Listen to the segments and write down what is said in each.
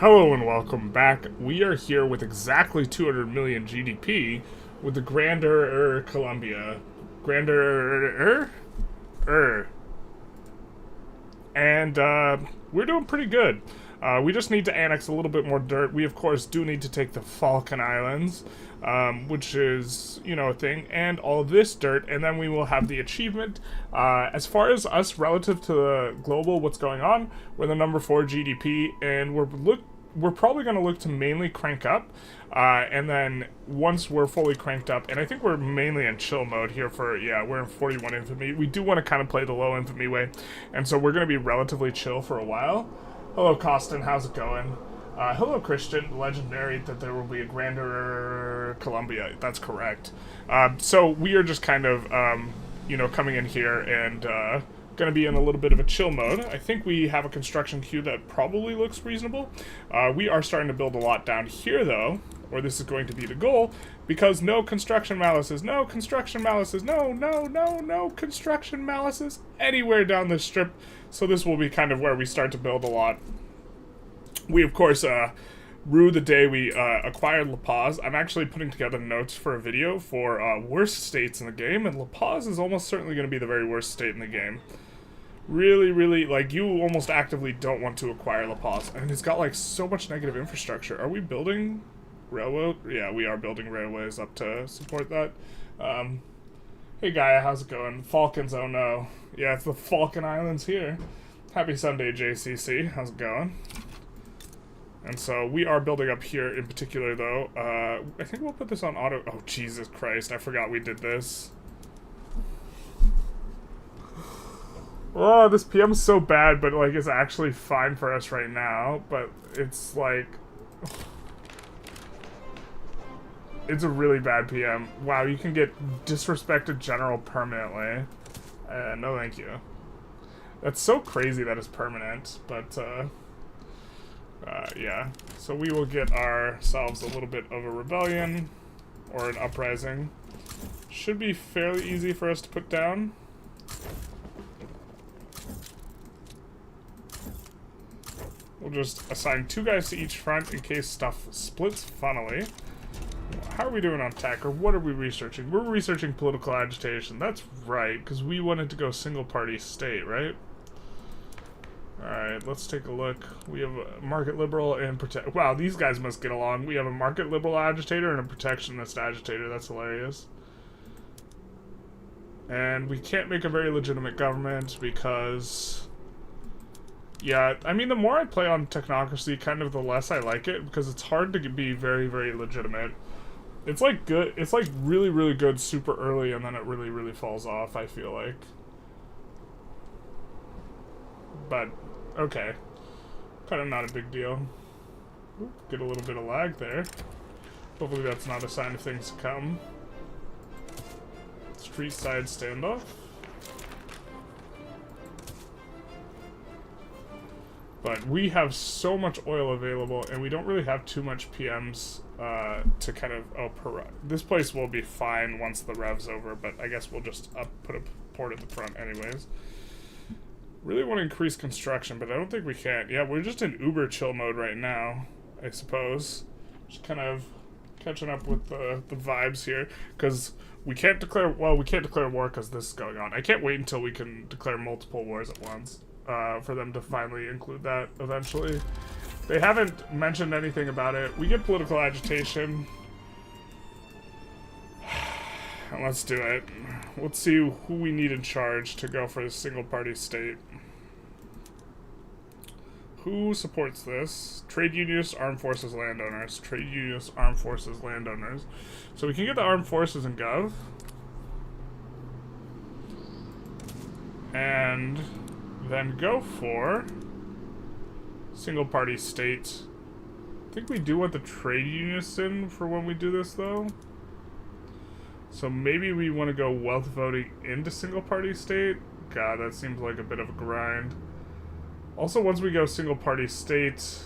Hello and welcome back. We are here with exactly 200 million GDP with the GrandERER Colombia. GrandERER? And we're doing pretty good. We just need to annex a little bit more dirt. We, of course, do need to take the Falkland Islands, which is, you know, a thing, and all this dirt, and then we will have the achievement. As far as us relative to the global, what's going on, we're the number 4 GDP, and we're probably going to look to mainly crank up, and then once we're fully cranked up, and I think we're mainly in chill mode here for, yeah, we're in 41 infamy. We do want to kind of play the low infamy way, and so we're going to be relatively chill for a while. Hello, Costin, how's it going? Hello, Christian, legendary that there will be a GrandERER Colombia. That's correct. So we are just kind of, you know, coming in here and going to be in a little bit of a chill mode. I think we have a construction queue that probably looks reasonable. We are starting to build a lot down here, though, or this is going to be the goal, because no construction malices, no construction malices, no construction malices anywhere down this strip. So this will be kind of where we start to build a lot. We, of course, rue the day we acquired La Paz. I'm actually putting together notes for a video for worst states in the game, and La Paz is almost certainly going to be the very worst state in the game. Really, like, you almost actively don't want to acquire La Paz, and it's got, like, so much negative infrastructure. Are we building railroad? Yeah, we are building railways up to support that. Hey, Gaia, how's it going? Falcons, oh no. Yeah, it's the Falkland Islands here. Happy Sunday, JCC. How's it going? And so we are building up here in particular, though. I think we'll put this on auto. Oh, Jesus Christ. I forgot we did this. Oh, this PM is so bad, but, like, it's actually fine for us right now. But it's, like... It's a really bad PM. Wow, you can get disrespected general permanently. No, thank you. That's so crazy that it's permanent, but, yeah. So we will get ourselves a little bit of a rebellion, or an uprising. Should be fairly easy for us to put down. We'll just assign 2 guys to each front in case stuff splits funnily. How are we doing on tech, or what are we researching? We're researching political agitation. That's right, because we wanted to go single-party state, right? Alright, let's take a look. We have a market liberal and protect. Wow, these guys must get along. We have a market liberal agitator and a protectionist agitator. That's hilarious. And we can't make a very legitimate government because... Yeah, I mean, the more I play on technocracy, kind of the less I like it, because it's hard to be very, very legitimate. It's like good, it's like really good super early, and then it really falls off, I feel like. But, okay. Kind of not a big deal. Oop, get a little bit of lag there. Hopefully that's not a sign of things to come. Street side standoff. But we have so much oil available, and we don't really have too much PMs to kind of... Oh, this place will be fine once the rev's over, but I guess we'll just put a port at the front anyways. Really want to increase construction, but I don't think we can. Yeah, we're just in uber chill mode right now, I suppose. Just kind of catching up with the vibes here, because we can't declare... Well, we can't declare war because this is going on. I can't wait until we can declare multiple wars at once. For them to finally include that eventually. They haven't mentioned anything about it. We get political agitation. Let's do it. Let's see who we need in charge to go for a single party state. Who supports this? Trade unionists, armed forces, landowners. Trade unionists, armed forces, landowners. So we can get the armed forces in Gov. And then go for single party state. I think we do want the trade unionists in for when we do this, though. So maybe we want to go wealth voting into single party state. God, that seems like a bit of a grind. Also, once we go single party state,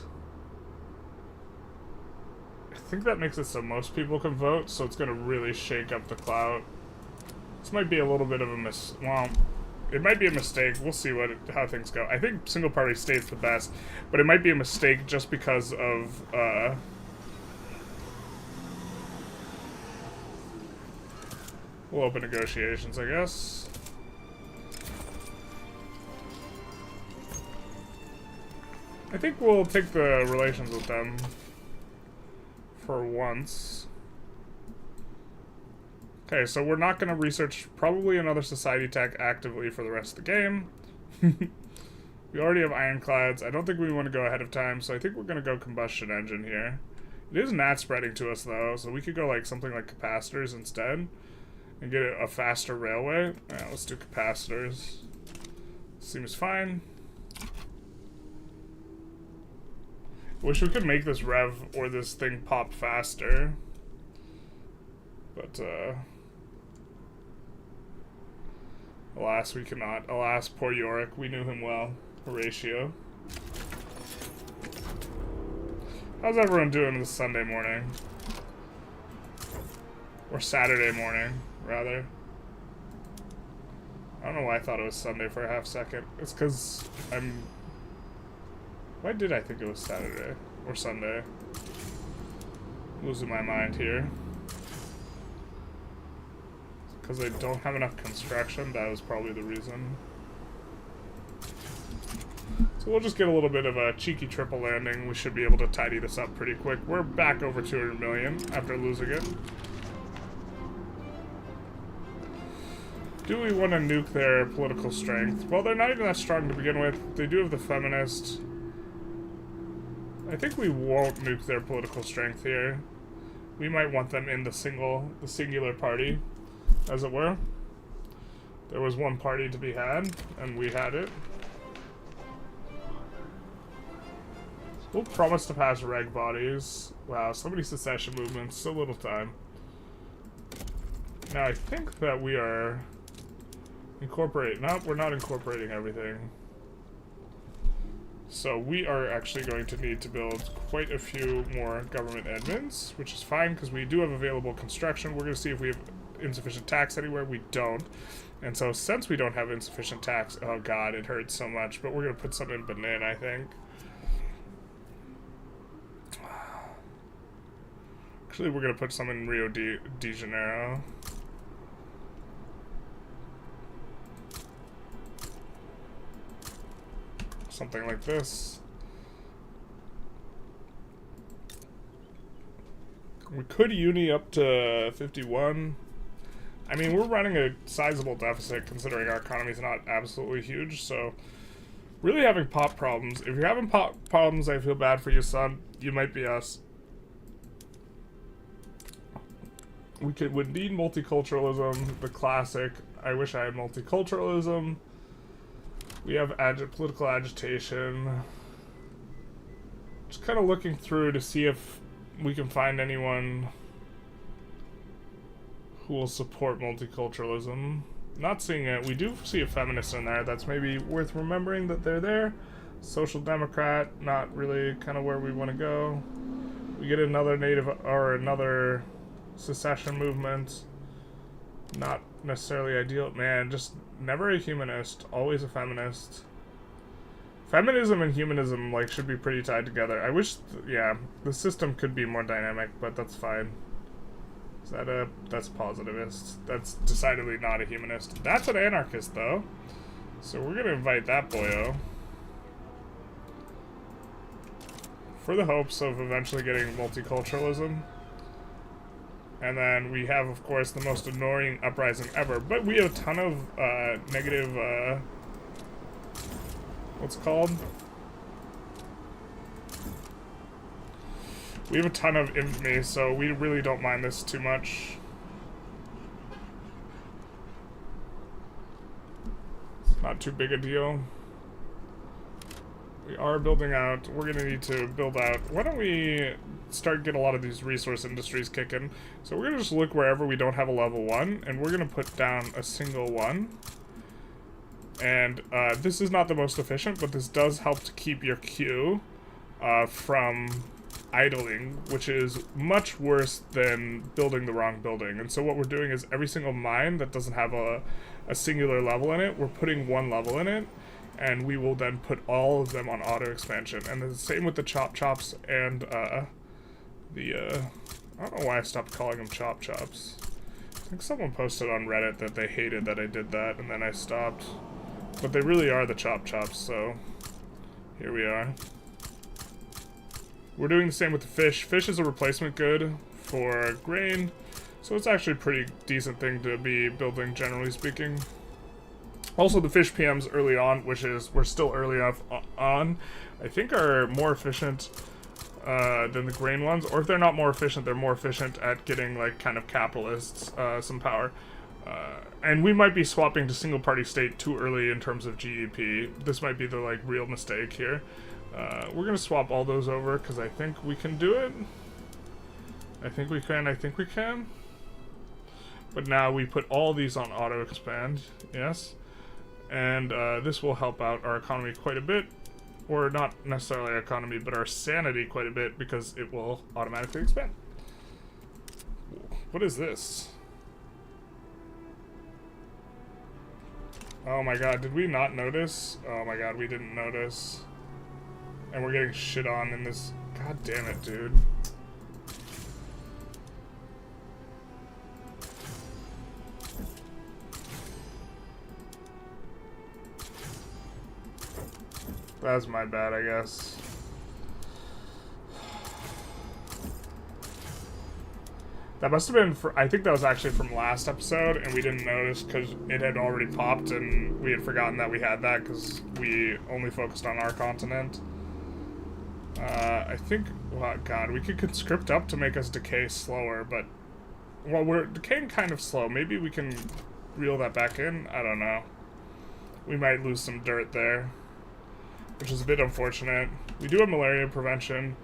I think that makes it so most people can vote, so it's going to really shake up the clout. This might be a little bit of a well, It might be a mistake. We'll see how things go. I think single party state's the best, but it might be a mistake just because of we'll open negotiations, I guess. I think we'll take the relations with them for once. Okay, so we're not going to research probably another society tech actively for the rest of the game. We already have ironclads. I don't think we want to go ahead of time, so I think we're going to go combustion engine here. It is not spreading to us, though, so we could go like something like capacitors instead and get a faster railway. Yeah, let's do capacitors. Seems fine. Wish we could make this rev or this thing pop faster. But, alas, we cannot. Alas, poor Yorick. We knew him well. Horatio. How's everyone doing this Sunday morning? Or Saturday morning, rather. I don't know why I thought it was Sunday for a half second. It's because I'm... Why did I think it was Saturday? Or Sunday? Losing my mind here. Because they don't have enough construction, that was probably the reason. So we'll just get a little bit of a cheeky triple landing. We should be able to tidy this up pretty quick. We're back over 200 million after losing it. Do we want to nuke their political strength? Well, they're not even that strong to begin with. They do have the feminist. I think we won't nuke their political strength here. We might want them in the singular party, as it were. There was one party to be had, and we had it. We'll promise to pass reg bodies. Wow, so many secession movements, so little time. Now I think that we are incorporating. No, we're not incorporating everything. So we are actually going to need to build quite a few more government admins, which is fine because we do have available construction. We're going to see if we have insufficient tax anywhere. We don't. And so since we don't have insufficient tax, oh god, it hurts so much, but we're going to put some in Benin, I think. Actually, we're going to put some in Rio de Janeiro. Something like this. We could uni up to 51. I mean, we're running a sizable deficit considering our economy is not absolutely huge, so really having pop problems. If you're having pop problems, I feel bad for you, son. You might be us. Would need multiculturalism, the classic. I wish I had multiculturalism. We have political agitation. Just kind of looking through to see if we can find anyone who will support multiculturalism. Not seeing it. We do see a feminist in there. That's maybe worth remembering that they're there. Social Democrat, not really kind of where we want to go. We get another native or another secession movement. Not necessarily ideal. Man, just never a humanist, always a feminist. Feminism and humanism like should be pretty tied together. I wish, yeah, the system could be more dynamic, but that's fine. Is that that's positivist. That's decidedly not a humanist. That's an anarchist though. So we're gonna invite that boyo. For the hopes of eventually getting multiculturalism. And then we have, of course, the most annoying uprising ever. But we have a ton of negative, what's it called? We have a ton of infamy, so we really don't mind this too much. It's not too big a deal. We are building out. We're going to need to build out. Why don't we get a lot of these resource industries kicking? So we're going to just look wherever we don't have a level 1, and we're going to put down a single one. And this is not the most efficient, but this does help to keep your queue from idling, which is much worse than building the wrong building. And so what we're doing is every single mine that doesn't have a a singular level in it. We're putting one level in it, and we will then put all of them on auto expansion. And the same with the chop chops and I don't know why I stopped calling them chop chops. I think someone posted on Reddit that they hated that I did that, and then I stopped. But they really are the chop chops, so here we are. We're doing the same with the fish. Fish is a replacement good for grain, so it's actually a pretty decent thing to be building, generally speaking. Also, the fish PMs early on, which is, we're still early enough on, I think are more efficient than the grain ones, or if they're not more efficient, they're more efficient at getting, like, kind of capitalists some power. And we might be swapping to single party state too early in terms of GDP. This might be the, like, real mistake here. We're gonna swap all those over, because I think we can do it. I think we can. But now we put all these on auto expand, yes. And this will help out our economy quite a bit. Or not necessarily our economy, but our sanity quite a bit, because it will automatically expand. What is this? Oh my god, did we not notice? Oh my god, we didn't notice. And we're getting shit on in this. God damn it, dude. That's my bad, I guess. That must have been, I think that was actually from last episode, and we didn't notice because it had already popped, and we had forgotten that we had that because we only focused on our continent. I think, well, god, we could conscript up to make us decay slower, but, well, we're decaying kind of slow. Maybe we can reel that back in? I don't know. We might lose some dirt there, which is a bit unfortunate. We do have malaria prevention.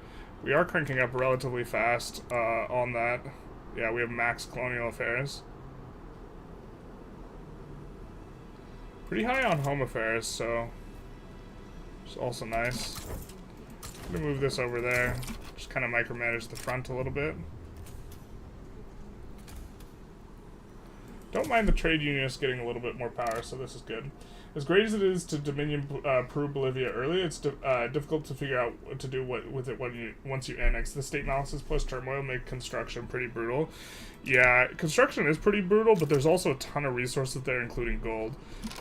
We are cranking up relatively fast on that. Yeah, we have max colonial affairs. Pretty high on home affairs, so it's also nice. I'm gonna move this over there. Just kind of micromanage the front a little bit. Don't mind the trade unionists getting a little bit more power, so this is good. As great as it is to Dominion Peru Bolivia early, it's difficult to figure out what to do with it once you annex. The state analysis plus turmoil make construction pretty brutal. Yeah, construction is pretty brutal, but there's also a ton of resources there, including gold.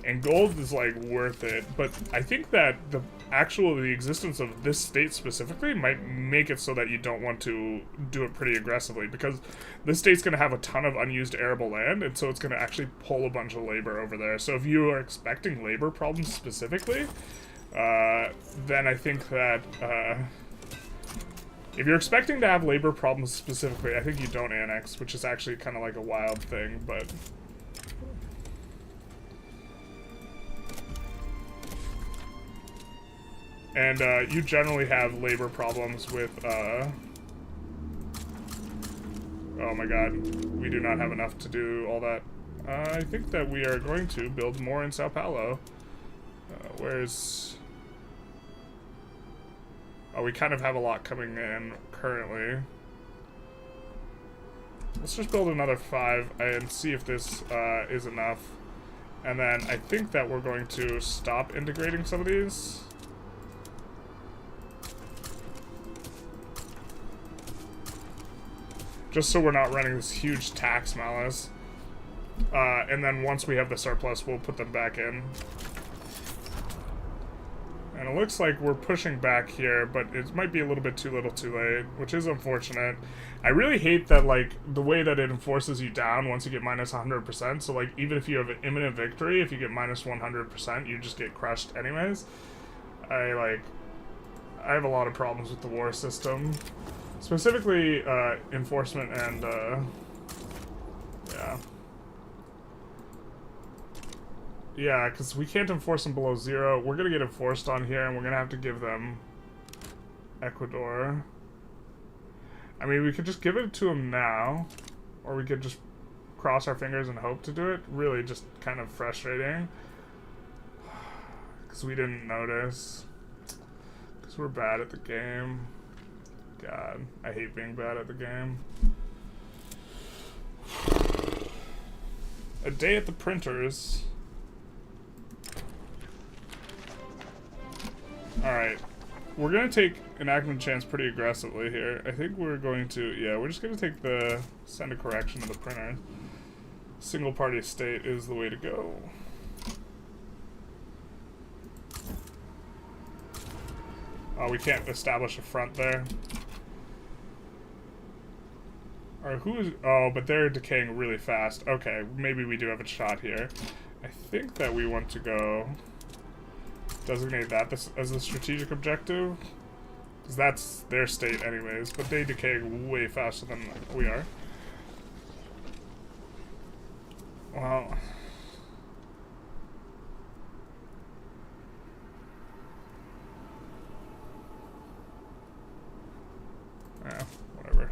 And gold is, like, worth it. But I think that the existence of this state specifically might make it so that you don't want to do it pretty aggressively, because this state's going to have a ton of unused arable land, and so it's going to actually pull a bunch of labor over there. So if you are expecting labor problems specifically, then I think that if you're expecting to have labor problems specifically, I think you don't annex, which is actually kind of like a wild thing, but and you generally have labor problems with oh my god, we do not have enough to do all that. I think that we are going to build more in Sao Paulo. Where's... Oh, we kind of have a lot coming in currently. Let's just build another 5 and see if this is enough. And then I think that we're going to stop integrating some of these. Just so we're not running this huge tax malice. And then once we have the surplus, we'll put them back in. And it looks like we're pushing back here, but it might be a little bit too little too late, which is unfortunate. I really hate that, like, the way that it enforces you down once you get minus 100%. So, like, even if you have an imminent victory, if you get minus 100%, you just get crushed anyways. I have a lot of problems with the war system. Specifically, enforcement and, yeah. Yeah, because we can't enforce them below 0. We're going to get enforced on here, and we're going to have to give them Ecuador. I mean, we could just give it to them now, or we could just cross our fingers and hope to do it. Really just kind of frustrating. Because we didn't notice. Because we're bad at the game. God, I hate being bad at the game. A day at the printers. Alright. We're gonna take enactment chance pretty aggressively here. I think we're going to, yeah, we're just gonna take the send a correction to the printer. Single party state is the way to go. Oh, we can't establish a front there. Or who is, oh, but they're decaying really fast. Okay, maybe we do have a shot here. I think that we want to go designate that as a strategic objective. Because that's their state anyways, but they decay way faster than we are. Well... yeah, whatever.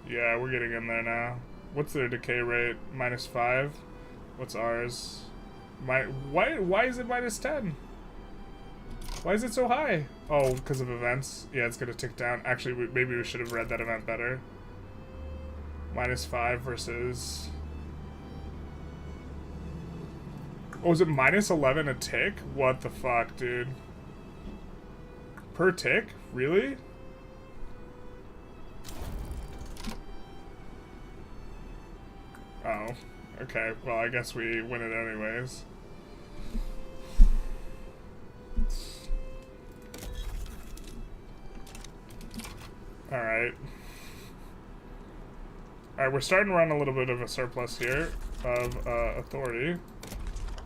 Yeah, we're getting in there now. What's their decay rate? -5? What's ours? Why is it -10? Why is it so high? Oh, because of events. Yeah, it's gonna tick down. Actually, maybe we should have read that event better. -5 versus... oh, is it -11 a tick? What the fuck, dude? Per tick? Really? Oh, okay. Well, I guess we win it anyways. Alright. Alright, we're starting to run a little bit of a surplus here of authority.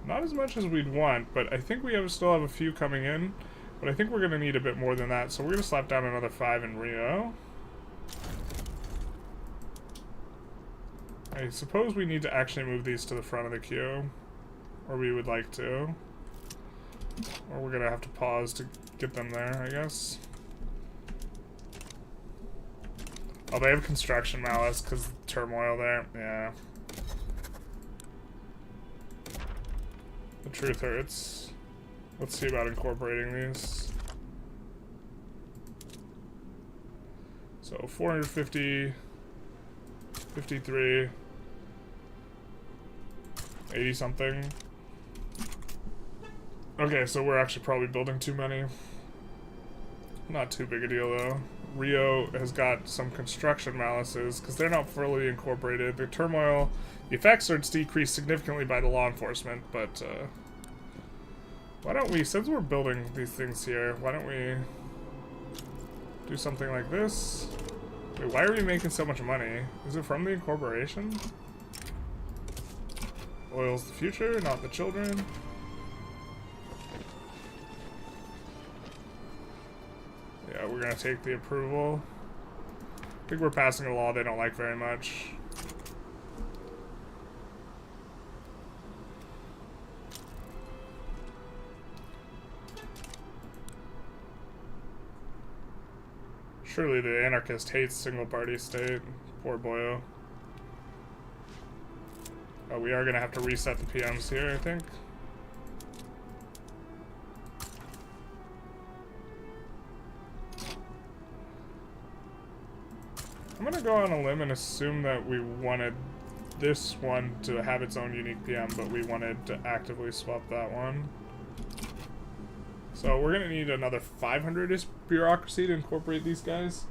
Not as much as we'd want, but I think we still have a few coming in. But I think we're going to need a bit more than that, so we're going to slap down another 5 in Rio. I suppose we need to actually move these to the front of the queue. Or we would like to. Or we're going to have to pause to get them there, I guess. Oh, they have construction malice because of the turmoil there. Yeah. The truth hurts. Let's see about incorporating these. So 450, 53, 80 something. Okay, so we're actually probably building too many. Not too big a deal though. Rio has got some construction malices because they're not fully incorporated. The turmoil, the effects are decreased significantly by the law enforcement, but why don't we, since we're building these things here, why don't we do something like this? Wait, why are we making so much money? Is it from the incorporation? Oil's the future, not the children. Yeah, we're gonna take the approval. I think we're passing a law they don't like very much. Surely the anarchist hates single-party state. Poor boyo. Oh, we are gonna have to reset the PMs here, I think. I'm gonna go on a limb and assume that we wanted this one to have its own unique PM, but we wanted to actively swap that one. So we're gonna need another 500-ish bureaucracy to incorporate these guys.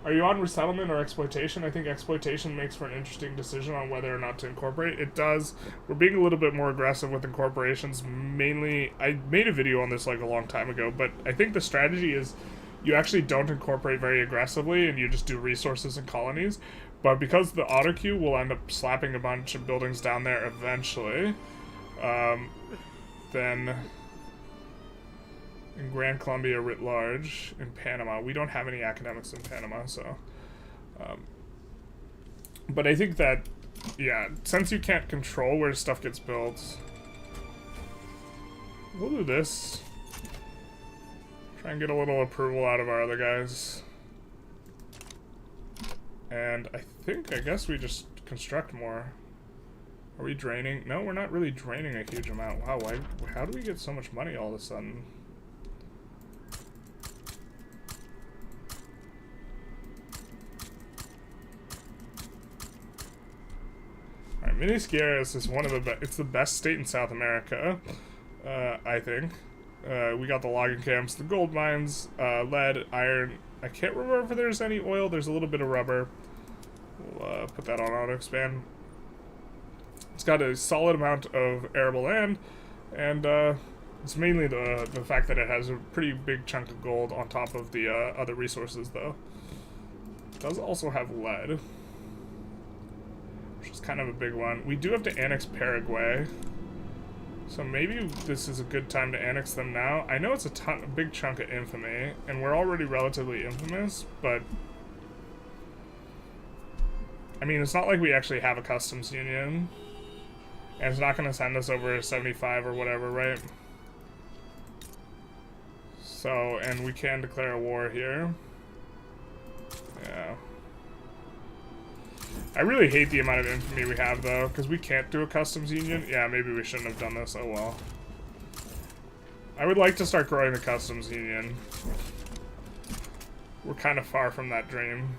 Are you on resettlement or exploitation? I think exploitation makes for an interesting decision on whether or not to incorporate. It does. We're being a little bit more aggressive with incorporations. Mainly, I made a video on this like a long time ago, but I think the strategy is you actually don't incorporate very aggressively and you just do resources and colonies. But because the auto queue will end up slapping a bunch of buildings down there eventually, then in Grand Colombia writ large, in Panama, we don't have any academics in Panama, so but I think that, yeah, since you can't control where stuff gets built, we'll do this. Try and get a little approval out of our other guys. And I guess we just construct more. Are we draining? No, we're not really draining a huge amount. Wow, how do we get so much money all of a sudden? Minisquieres is one of the it's the best state in South America, I think. We got the logging camps, the gold mines, lead, iron. I can't remember if there's any oil. There's a little bit of rubber. We'll put that on auto expand. It's got a solid amount of arable land, and it's mainly the fact that it has a pretty big chunk of gold on top of the other resources, though. It does also have lead, which is kind of a big one. We do have to annex Paraguay, so maybe this is a good time to annex them now. I know it's a big chunk of infamy, and we're already relatively infamous, but I mean, it's not like we actually have a customs union. And it's not going to send us over 75 or whatever, right? So, and we can declare a war here. Yeah. I really hate the amount of infamy we have, though, because we can't do a customs union. Yeah, maybe we shouldn't have done this. Oh, well. I would like to start growing the customs union. We're kind of far from that dream.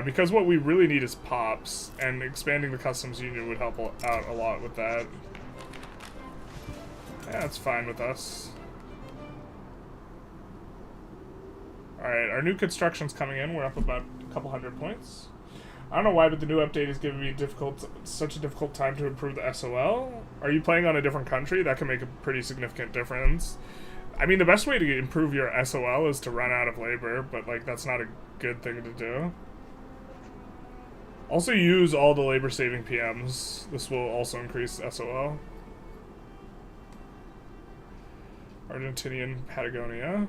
Because what we really need is pops, and expanding the customs union would help out a lot with that. Yeah, that's fine with us. Alright, our new construction's coming in. We're up about a couple hundred points. I don't know why, but the new update is giving me such a difficult time to improve the SOL. Are you playing on a different country? That can make a pretty significant difference. I mean, the best way to improve your SOL is to run out of labor, but, like, that's not a good thing to do. Also use all the labor-saving PMs. This will also increase SOL. Argentinian Patagonia.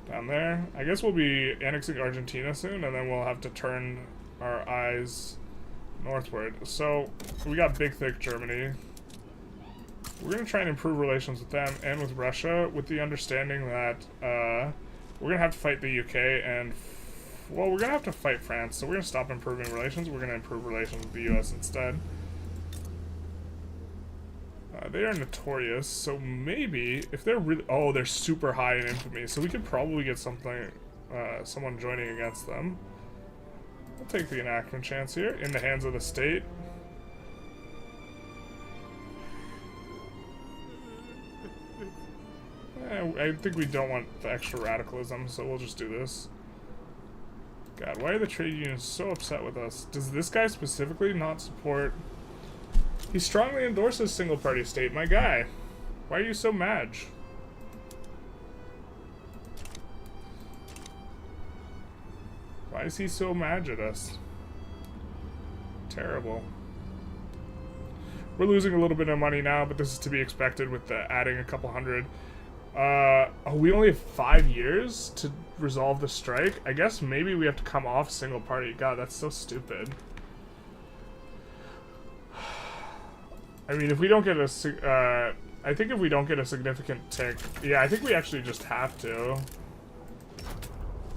Down there. I guess we'll be annexing Argentina soon, and then we'll have to turn our eyes northward. So, we got Big Thick Germany. We're going to try and improve relations with them and with Russia, with the understanding that we're going to have to fight the UK and... Well, we're going to have to fight France, so we're going to stop improving relations. We're going to improve relations with the US instead. They are notorious, so maybe, if they're really... Oh, they're super high in infamy, so we could probably get something, someone joining against them. We'll take the enactment chance here, in the hands of the state. I think we don't want the extra radicalism, so we'll just do this. God, why are the trade unions so upset with us? Does this guy specifically not support... He strongly endorses single-party state, my guy. Why are you so mad? Why is he so mad at us? Terrible. We're losing a little bit of money now, but this is to be expected with the adding a couple hundred. Oh, we only have 5 years to resolve the strike? I guess maybe we have to come off single party. God, that's so stupid. I mean, if we don't get a... I think if we don't get a significant tick... Yeah, I think we actually just have to.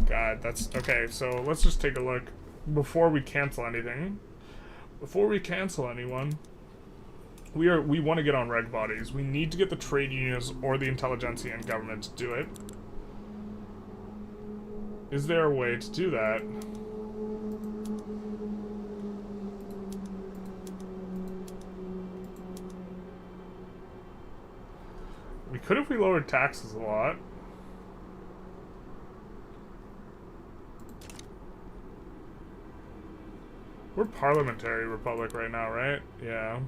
God, that's... Okay, so let's just take a look before we cancel anything. Before we cancel anyone... We want to get on reg bodies. We need to get the trade unions or the Intelligentsia and government to do it. Is there a way to do that? We could if we lowered taxes a lot. We're parliamentary republic right now, right? Yeah.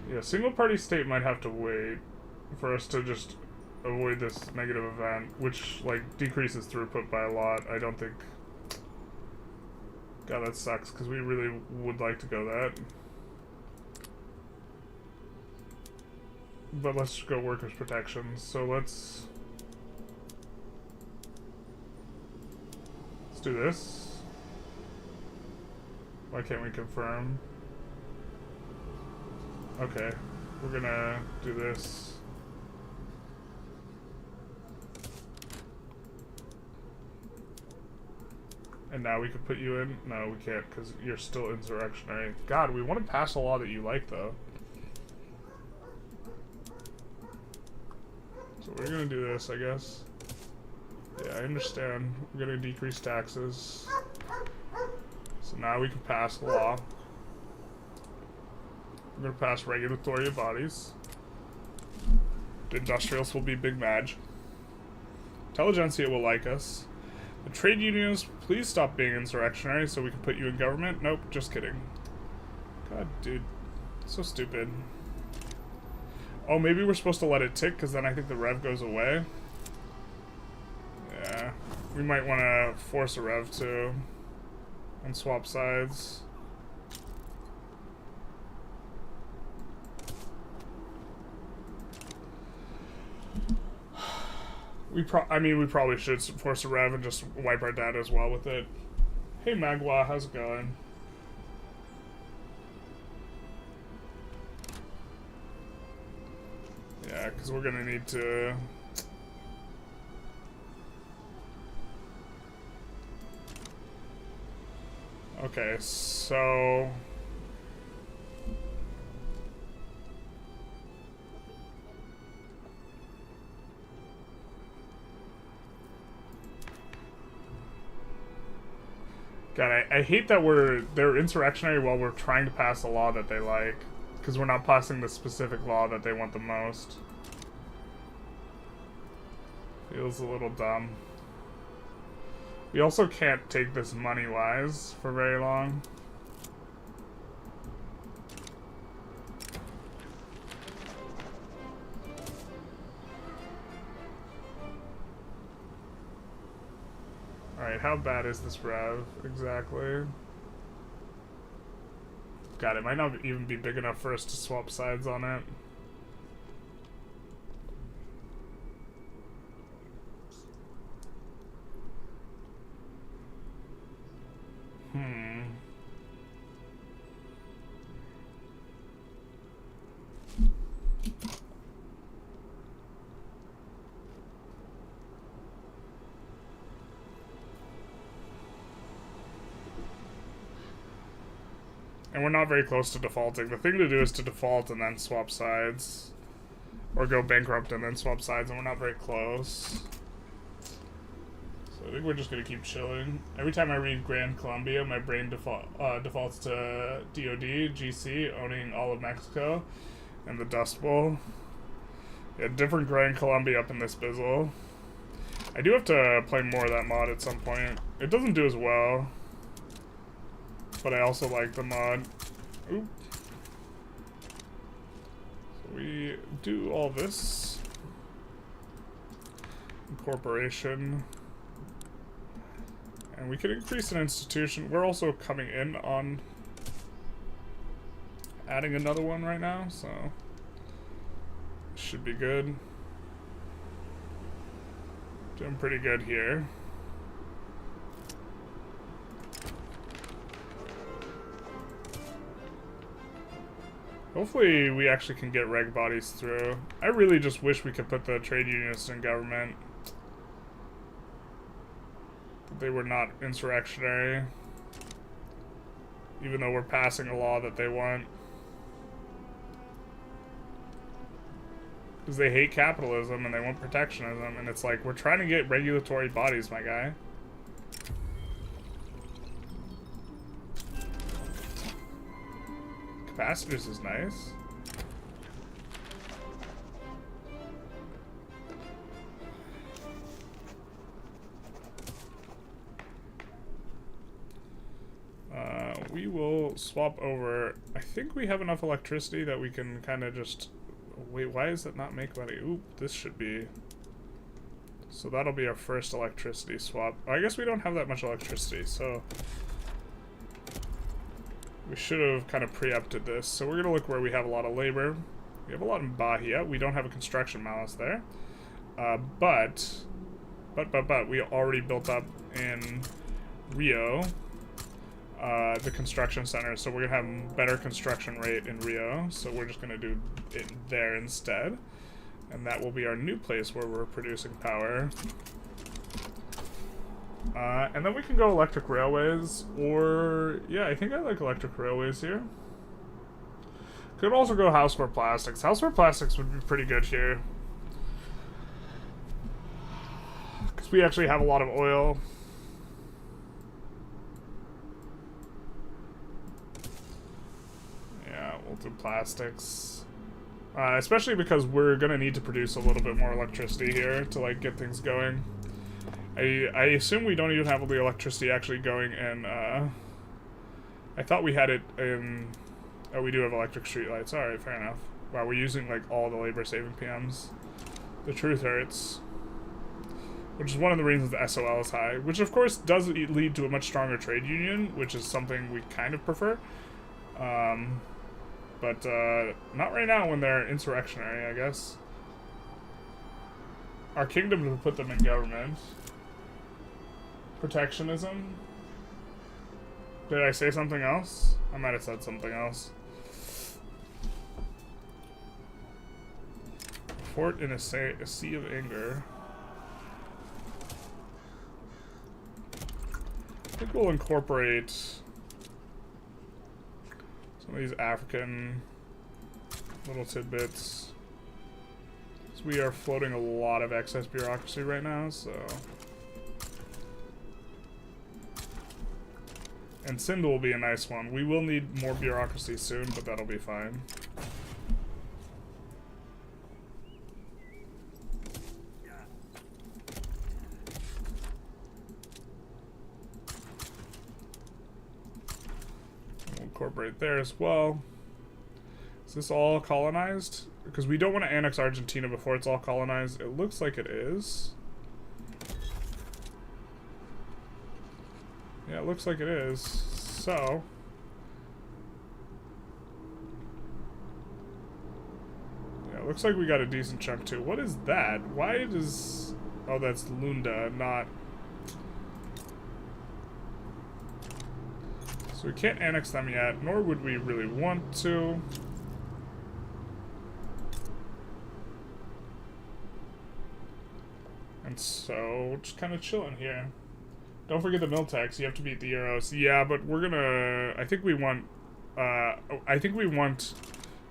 Yeah, single-party state might have to wait for us to just avoid this negative event, which, like, decreases throughput by a lot. I don't think... God, that sucks, because we really would like to go that. But let's go workers' protections. So let's do this. Why can't we confirm? Okay, we're gonna do this. And now we could put you in? No, we can't, because you're still insurrectionary. God, we want to pass a law that you like, though. So we're gonna do this, I guess. Yeah. I understand. We're gonna decrease taxes. So now we can pass a law. We're gonna pass regulatory bodies. The Industrialists will be big mad. Intelligentsia will like us. The trade unions, please stop being insurrectionary so we can put you in government. Nope, just kidding. God, dude. So stupid. Oh, maybe we're supposed to let it tick, because then I think the rev goes away. Yeah. We might want to force a rev, too. And swap sides. I mean, we probably should force a rev and just wipe our data as well with it. Hey, Magua, how's it going? Yeah, because we're gonna need to... Okay, so... God, I hate that they're insurrectionary while we're trying to pass a law that they like. Because we're not passing the specific law that they want the most. Feels a little dumb. We also can't take this money-wise for very long. Alright, how bad is this rev exactly? God, it might not even be big enough for us to swap sides on it. And we're not very close to defaulting. The thing to do is to default and then swap sides. Or go bankrupt and then swap sides, and we're not very close. So I think we're just gonna keep chilling. Every time I read Grand Colombia, my brain defaults to DOD, GC, owning all of Mexico, and the Dust Bowl. Yeah, different Grand Colombia up in this bizzle. I do have to play more of that mod at some point. It doesn't do as well. But I also like the mod. Oop. So we do all this. Incorporation. And we can increase an institution. We're also coming in on adding another one right now, so should be good. Doing pretty good here. Hopefully we actually can get reg bodies through. I really just wish we could put the trade unionists in government. They were not insurrectionary. Even though we're passing a law that they want. Because they hate capitalism and they want protectionism. And it's like, we're trying to get regulatory bodies, my guy. Pastures is nice. We will swap over. I think we have enough electricity that we can kind of just... Wait, why does it not make money? Oop, this should be... So that'll be our first electricity swap. I guess we don't have that much electricity, so... We should have kind of preempted this. So we're going to look where we have a lot of labor. We have a lot in Bahia. We don't have a construction malice there. But we already built up in Rio the construction center. So we're going to have better construction rate in Rio. So we're just going to do it there instead. And that will be our new place where we're producing power. And then we can go electric railways, or... Yeah, I think I like electric railways here. Could also go houseware plastics. Houseware plastics would be pretty good here. Because we actually have a lot of oil. Yeah, we'll do plastics. Especially because we're gonna need to produce a little bit more electricity here to like get things going. I assume we don't even have the electricity actually going in, I thought we had it in... Oh, we do have electric streetlights. Alright, fair enough. Wow, we're using, like, all the labor-saving PMs. The truth hurts. Which is one of the reasons the SOL is high. Which, of course, does lead to a much stronger trade union, which is something we kind of prefer. But not right now when they're insurrectionary, I guess. Our kingdom would put them in government. Protectionism. Did I say something else? I might have said something else. Fort in a sea of anger. I think we'll incorporate some of these African little tidbits. So we are floating a lot of excess bureaucracy right now, so... And Sind will be a nice one. We will need more bureaucracy soon, but that'll be fine. We'll incorporate there as well. Is this all colonized? Because we don't want to annex Argentina before it's all colonized. It looks like it is. Yeah, it looks like it is. So... Yeah, it looks like we got a decent chunk too. What is that? Why does... Oh, that's Lunda, not... So we can't annex them yet, nor would we really want to. And so, just kind of chilling here. Don't forget the mill tax. You have to beat the euros. Yeah, but we're gonna... I think we want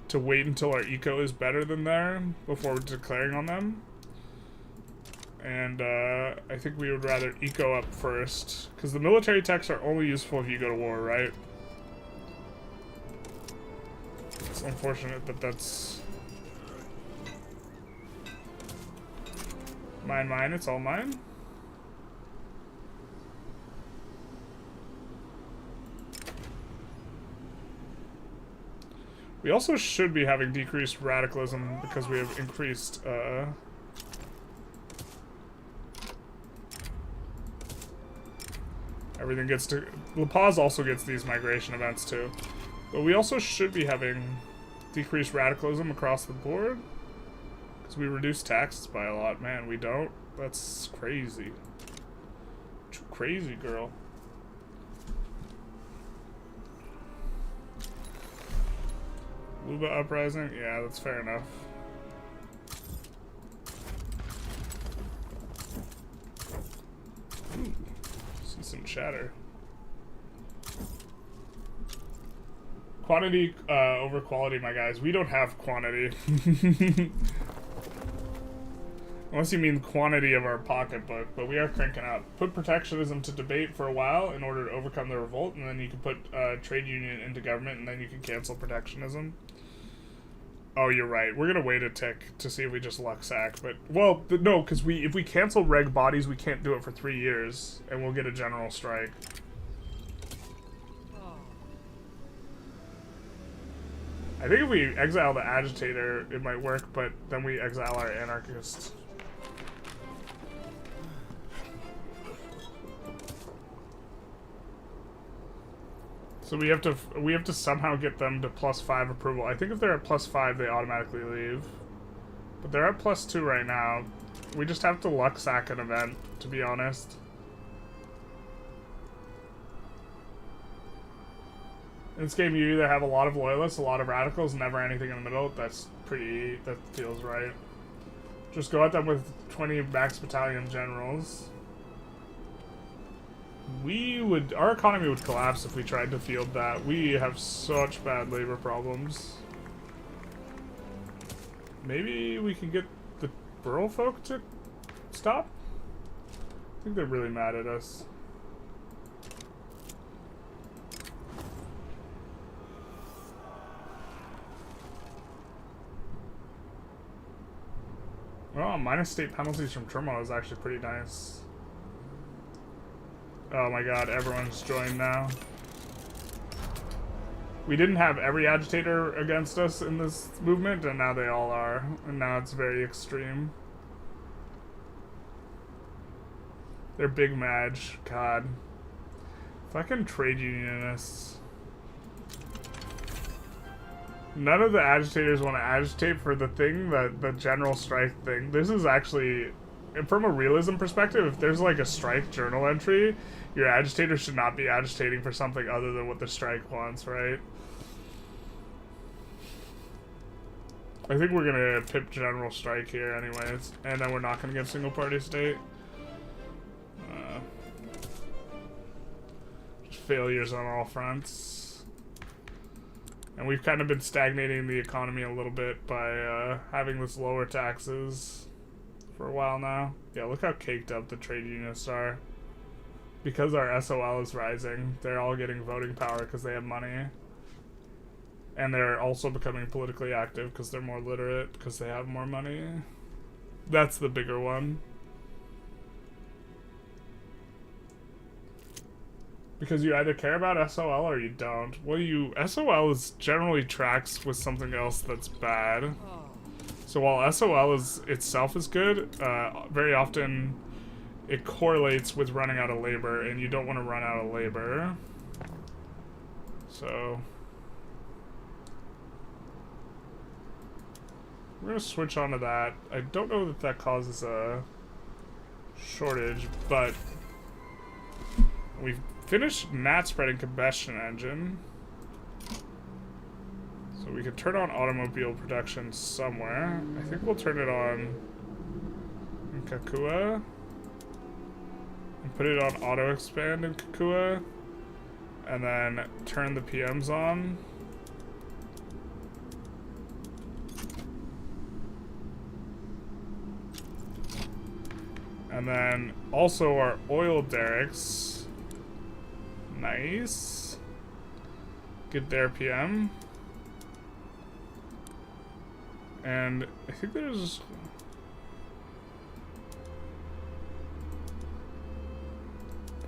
to wait until our eco is better than there before declaring on them. And I think we would rather eco up first, because the military techs are only useful if you go to war, right? It's unfortunate that that's... Mine, it's all mine. We also should be having decreased radicalism because we have increased, everything gets to... La Paz also gets these migration events too. But we also should be having decreased radicalism across the board. Because we reduce taxes by a lot. Man, we don't? That's crazy. Too crazy, girl. Luba uprising? Yeah, that's fair enough. Ooh, see some chatter. Quantity over quality, my guys. We don't have quantity. Unless you mean quantity of our pocketbook, but we are cranking up. Put protectionism to debate for a while in order to overcome the revolt, and then you can put trade union into government, and then you can cancel protectionism. Oh, you're right. We're gonna wait a tick to see if we just luck sack, but... Well, no, because if we cancel reg bodies, we can't do it for 3 years, and we'll get a general strike. I think if we exile the agitator, it might work, but then we exile our anarchist. So we have to somehow get them to +5 approval. I think if they're at +5, they automatically leave. But they're at +2 right now. We just have to luck sack an event, to be honest. In this game, you either have a lot of loyalists, a lot of radicals, never anything in the middle. That feels right. Just go at them with 20 max battalion generals. Our economy would collapse if we tried to field that. We have such bad labor problems. Maybe we can get the rural folk to stop? I think they're really mad at us. Well, minus state penalties from turmoil is actually pretty nice. Oh my god, everyone's joined now. We didn't have every agitator against us in this movement, and now they all are. And now it's very extreme. They're big madge. God. Fucking trade unionists. None of the agitators want to agitate for the thing, the general strike thing. This is actually, from a realism perspective, if there's like a strike journal entry, your agitator should not be agitating for something other than what the strike wants, right? I think we're gonna pip general strike here anyways, and then we're not gonna get single party state. Just failures on all fronts. And we've kind of been stagnating the economy a little bit by having this lower taxes for a while now. Yeah, look how caked up the trade unionists are. Because our SOL is rising, they're all getting voting power because they have money. And they're also becoming politically active because they're more literate, because they have more money. That's the bigger one. Because you either care about SOL or you don't. Well, SOL is generally tracks with something else that's bad. So while SOL itself is good, very often it correlates with running out of labor, and you don't want to run out of labor. So we're going to switch on to that. I don't know that that causes a shortage, but we've finished gnat spreading combustion engine. So we could turn on automobile production somewhere. I think we'll turn it on in Kakua. And put it on auto expand in Kakua. And then turn the PMs on. And then also our oil derricks. Nice. Get their PM. And I think there's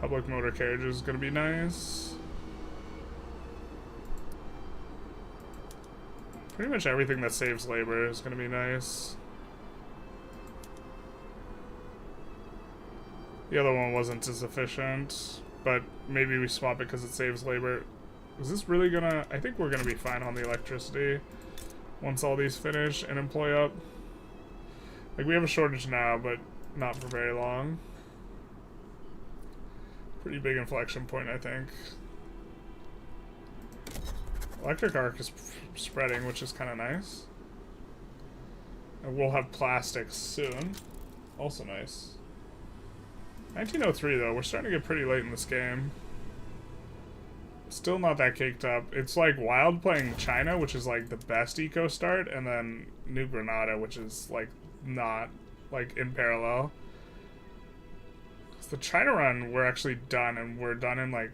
public motor carriages is gonna be nice. Pretty much everything that saves labor is gonna be nice. The other one wasn't as efficient, but maybe we swap it because it saves labor. Is this really gonna... I think we're gonna be fine on the electricity once all these finish and employ up. Like, we have a shortage now, but not for very long. Pretty big inflection point, I think. Electric arc is spreading, which is kind of nice. And we'll have plastics soon. Also nice. 1903 though, we're starting to get pretty late in this game. Still not that caked up. It's like Wild playing China, which is like the best eco start, and then New Granada, which is like not like in parallel. The China run, we're actually done, and we're done in like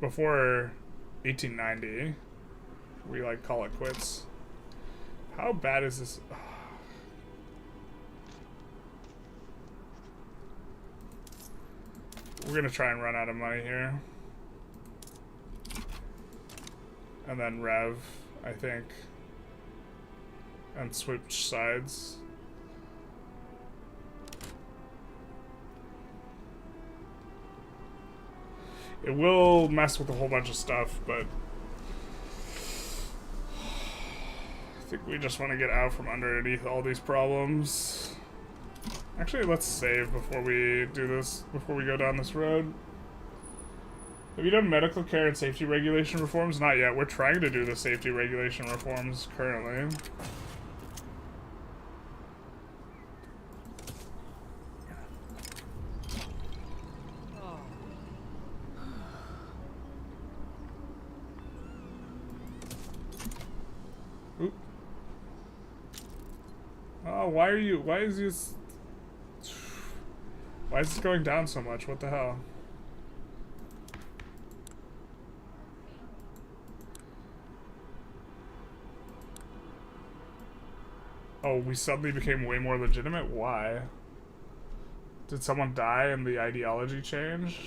before 1890. We like call it quits. How bad is this? We're gonna try and run out of money here. And then rev, I think. And switch sides. It will mess with a whole bunch of stuff, but I think we just want to get out from underneath all these problems. Actually, let's save before we do this, before we go down this road. Have you done medical care and safety regulation reforms? Not yet. We're trying to do the safety regulation reforms currently. Oop. Oh, why is this... Why is this going down so much? What the hell? Oh, we suddenly became way more legitimate? Why? Did someone die and the ideology changed?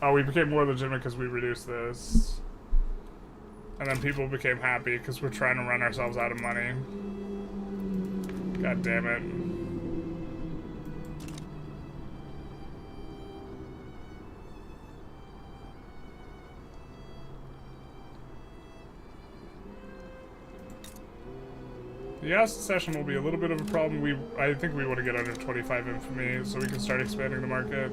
Oh, we became more legitimate because we reduced this. And then people became happy because we're trying to run ourselves out of money. God damn it. The secession will be a little bit of a problem. I think we want to get under 25 infamy so we can start expanding the market.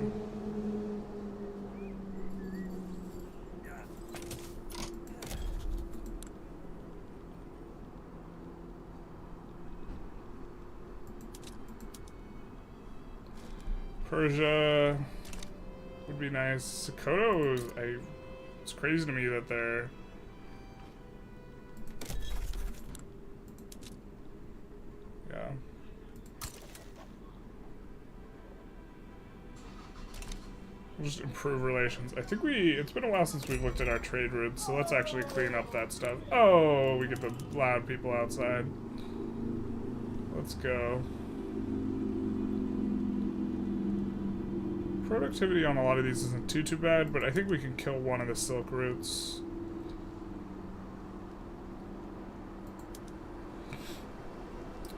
Persia would be nice. Sokoto, it's crazy to me that they're... Yeah. We'll just improve relations. I think it's been a while since we've looked at our trade routes, so let's actually clean up that stuff. Oh, we get the loud people outside. Let's go. Productivity on a lot of these isn't too bad, but I think we can kill one of the silk routes.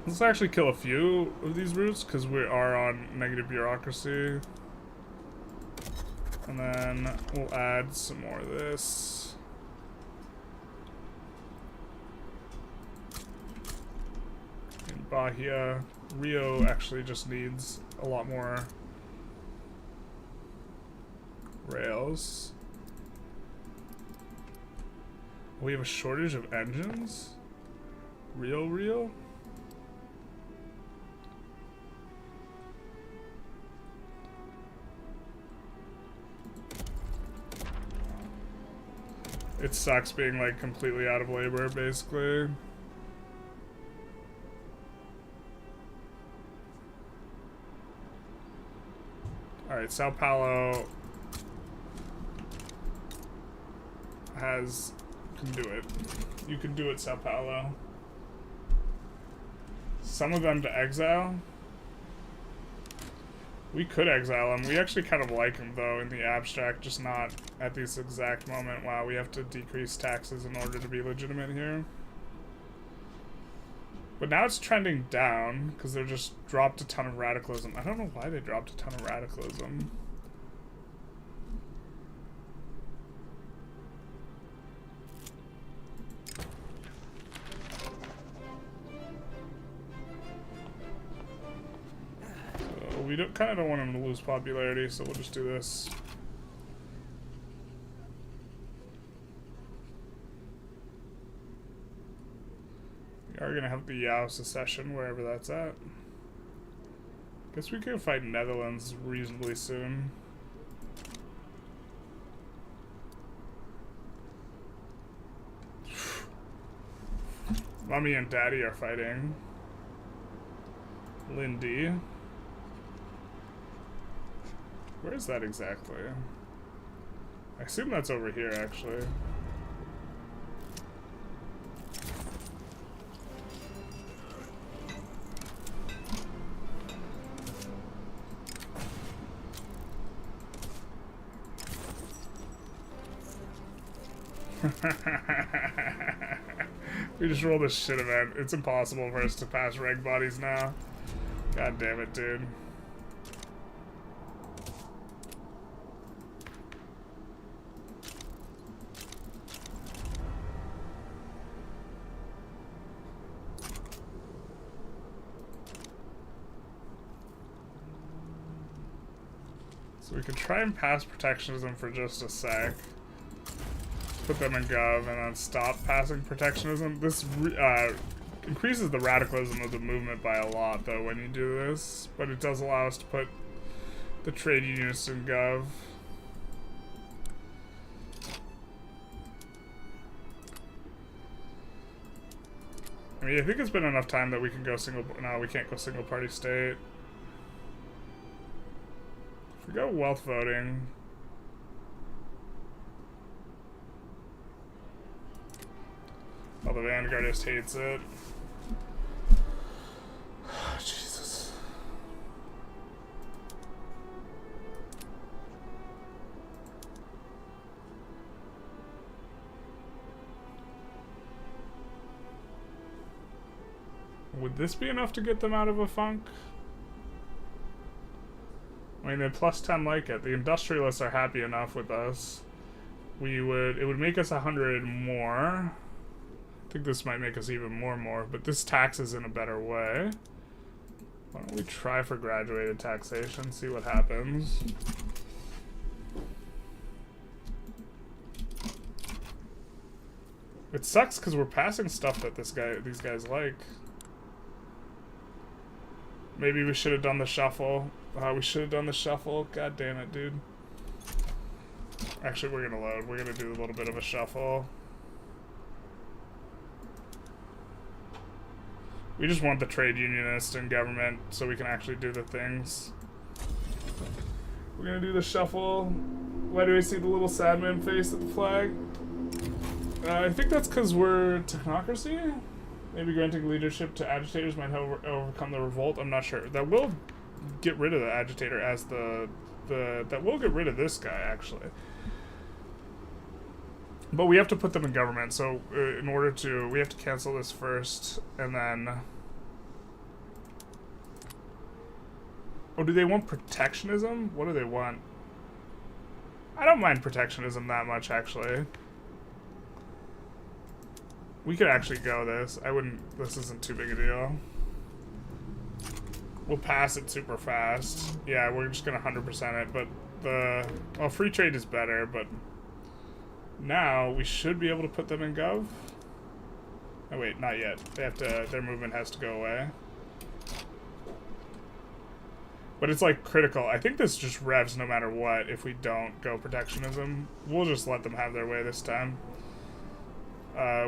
Let's actually kill a few of these routes because we are on negative bureaucracy. And then we'll add some more of this. In Bahia, Rio actually just needs a lot more rails. We have a shortage of engines? Real? It sucks being like completely out of labor, basically. Alright, Sao Paulo can do it. You can do it, Sao Paulo. Some of them to exile. We could exile him. We actually kind of like him, though, in the abstract, just not at this exact moment. Wow, we have to decrease taxes in order to be legitimate here. But now it's trending down, because they just dropped a ton of radicalism. I don't know why they dropped a ton of radicalism. We kind of don't want him to lose popularity, so we'll just do this. We are going to have the Yao secession, wherever that's at. Guess we could fight Netherlands reasonably soon. Mommy and Daddy are fighting. Lindy. Where is that exactly? I assume that's over here, actually. We just rolled a shit event. It's impossible for us to pass reg bodies now. God damn it, dude. So we could try and pass protectionism for just a sec. Put them in gov and then stop passing protectionism. This increases the radicalism of the movement by a lot, though, when you do this. But it does allow us to put the trade unionists in gov. mean, I think it's been enough time that we can go single... No, we can't go single party state. If we go wealth voting... Oh, the Vanguardist hates it. Jesus. Would this be enough to get them out of a funk? I mean, they plus 10 like it. The Industrialists are happy enough with us. It would make us 100 more. I think this might make us even more, but this taxes in a better way. Why don't we try for graduated taxation, see what happens. It sucks because we're passing stuff that these guys like. Maybe we should have done the shuffle. We should have done the shuffle. God damn it, dude. Actually, we're gonna load. We're gonna do a little bit of a shuffle. We just want the trade unionists in government so we can actually do the things. We're gonna do the shuffle. Why do I see the little sad man face at the flag? I think that's because we're technocracy. Maybe granting leadership to agitators might help overcome the revolt. I'm not sure. That will get rid of the agitator as that will get rid of this guy, actually. But we have to put them in government, so in order to... We have to cancel this first, and then... Oh, do they want protectionism? What do they want? I don't mind protectionism that much, actually. We could actually go this. I wouldn't... This isn't too big a deal. We'll pass it super fast. Yeah, we're just gonna 100% it, but the... Well, free trade is better, but... Now, we should be able to put them in gov. Oh wait, not yet. They have to... Their movement has to go away. But it's like critical. I think this just revs no matter what if we don't go protectionism. We'll just let them have their way this time.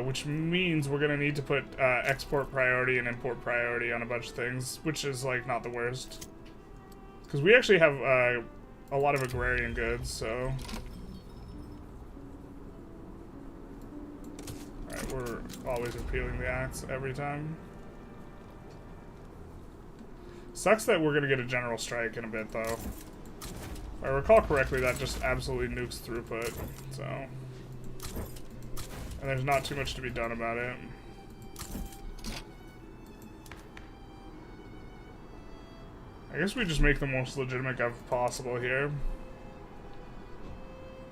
Which means we're gonna need to put export priority and import priority on a bunch of things, which is like not the worst. Because we actually have a lot of agrarian goods, so... Alright, we're always repealing the acts every time. Sucks that we're gonna get a general strike in a bit, though. If I recall correctly, that just absolutely nukes throughput, so... And there's not too much to be done about it. I guess we just make the most legitimate gov possible here.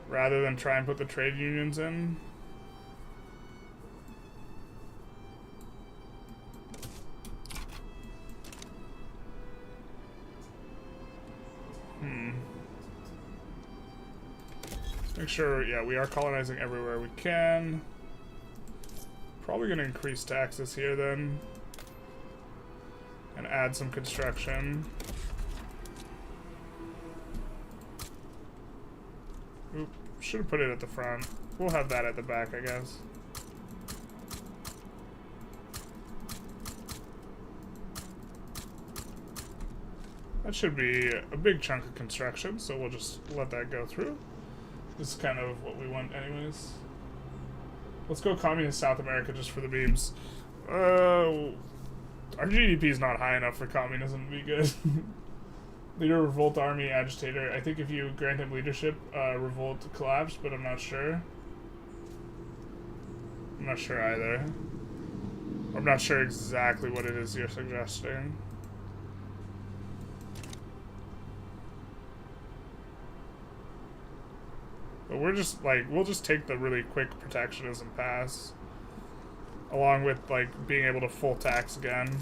Rather than try and put the trade unions in. Make sure, yeah, we are colonizing everywhere we can. Probably going to increase taxes here then. And add some construction. Oop, should have put it at the front. We'll have that at the back, I guess. That should be a big chunk of construction, so we'll just let that go through. This is kind of what we want anyways. Let's go communist South America just for the beams. Our GDP is not high enough for communism to be good. Leader, revolt, army, agitator. I think if you grant him leadership, revolt collapse, but I'm not sure. I'm not sure either. I'm not sure exactly what it is you're suggesting. But we're just, like, we'll just take the really quick protectionism pass. Along with, like, being able to full tax again.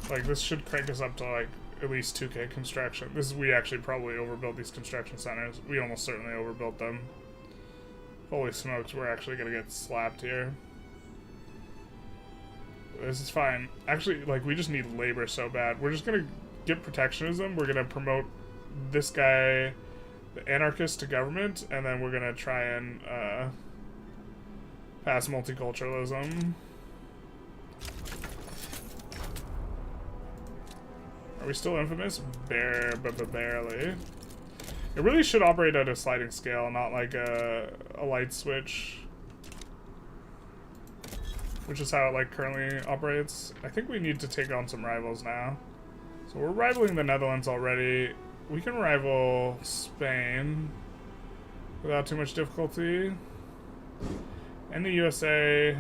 Like, this should crank us up to, like, at least 2K construction. We actually probably overbuilt these construction centers. We almost certainly overbuilt them. Holy smokes, we're actually gonna get slapped here. This is fine. Actually, like, we just need labor so bad. We're just gonna get protectionism. We're gonna promote this guy, the anarchist, to government, and then we're gonna try and pass multiculturalism. Are we still infamous? Barely. It really should operate at a sliding scale, not like a light switch. Which is how it like currently operates. I think we need to take on some rivals now. So we're rivaling the Netherlands already. We can rival Spain without too much difficulty. And the USA.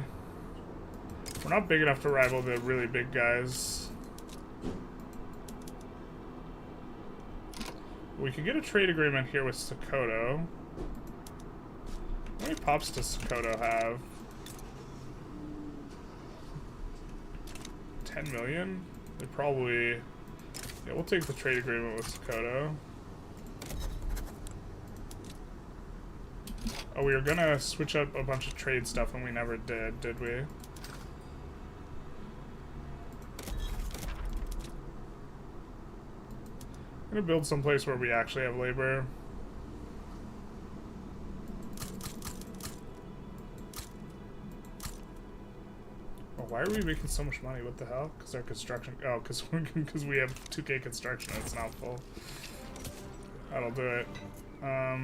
We're not big enough to rival the really big guys. We could get a trade agreement here with Sokoto. How many pops does Sokoto have? 10 million? They probably... Yeah, we'll take the trade agreement with Sokoto. Oh, we were gonna switch up a bunch of trade stuff and we never did we? I'm gonna build someplace where we actually have labor. Oh, why are we making so much money? What the hell? Because our construction... Oh, because we have 2K construction and it's not full. That'll do it. Yeah,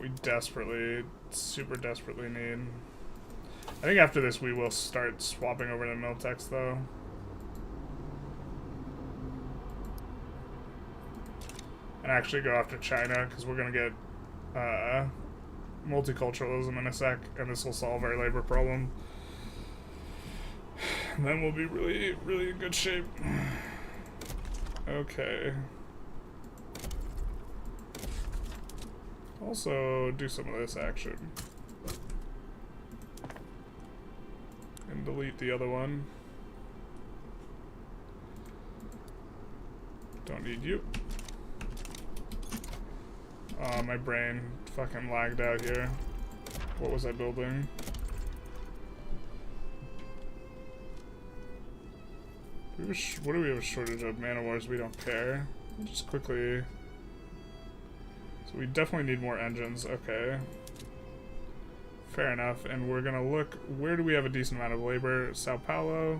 we desperately, super desperately need... I think after this we will start swapping over to Miltex though. And actually go after China, because we're going to get multiculturalism in a sec, and this will solve our labor problem. And then we'll be really, really in good shape. Okay. Also, do some of this action. And delete the other one. Don't need you. Oh, my brain fucking lagged out here. What was I building? What do we have a shortage of? Man of Wars, we don't care. We'll just quickly... So we definitely need more engines, okay. Fair enough, and we're gonna look... Where do we have a decent amount of labor? Sao Paulo.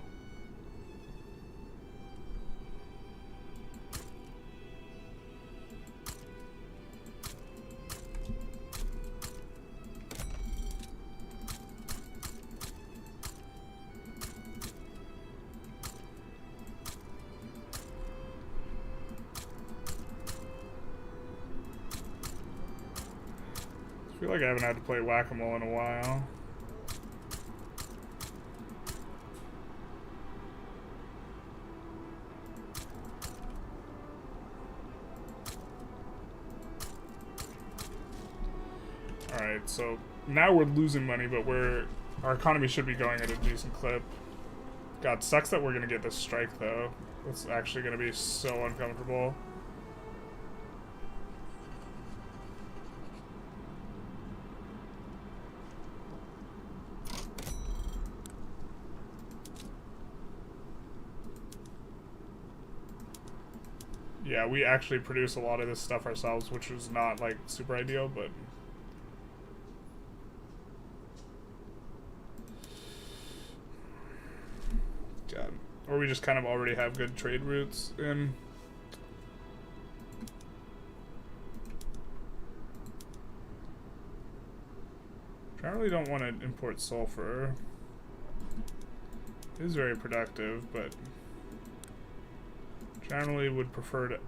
I feel like I haven't had to play whack-a-mole in a while. Alright, so now we're losing money, but our economy should be going at a decent clip. God, sucks that we're gonna get this strike though. It's actually gonna be so uncomfortable. Yeah, we actually produce a lot of this stuff ourselves, which was not, like, super ideal, but... God. Or we just kind of already have good trade routes in. I really don't want to import sulfur. It is very productive, but... Generally would prefer to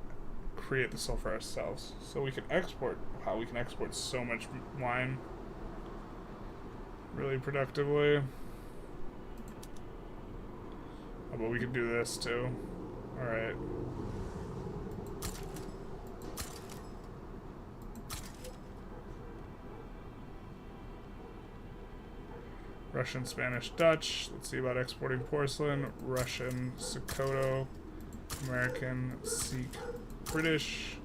create the sulfur ourselves, so we can export. Wow, we can export so much wine really productively. Oh, but we can do this too. Alright. Russian, Spanish, Dutch. Let's see about exporting porcelain. Russian, Sokoto, American, Sikh, British.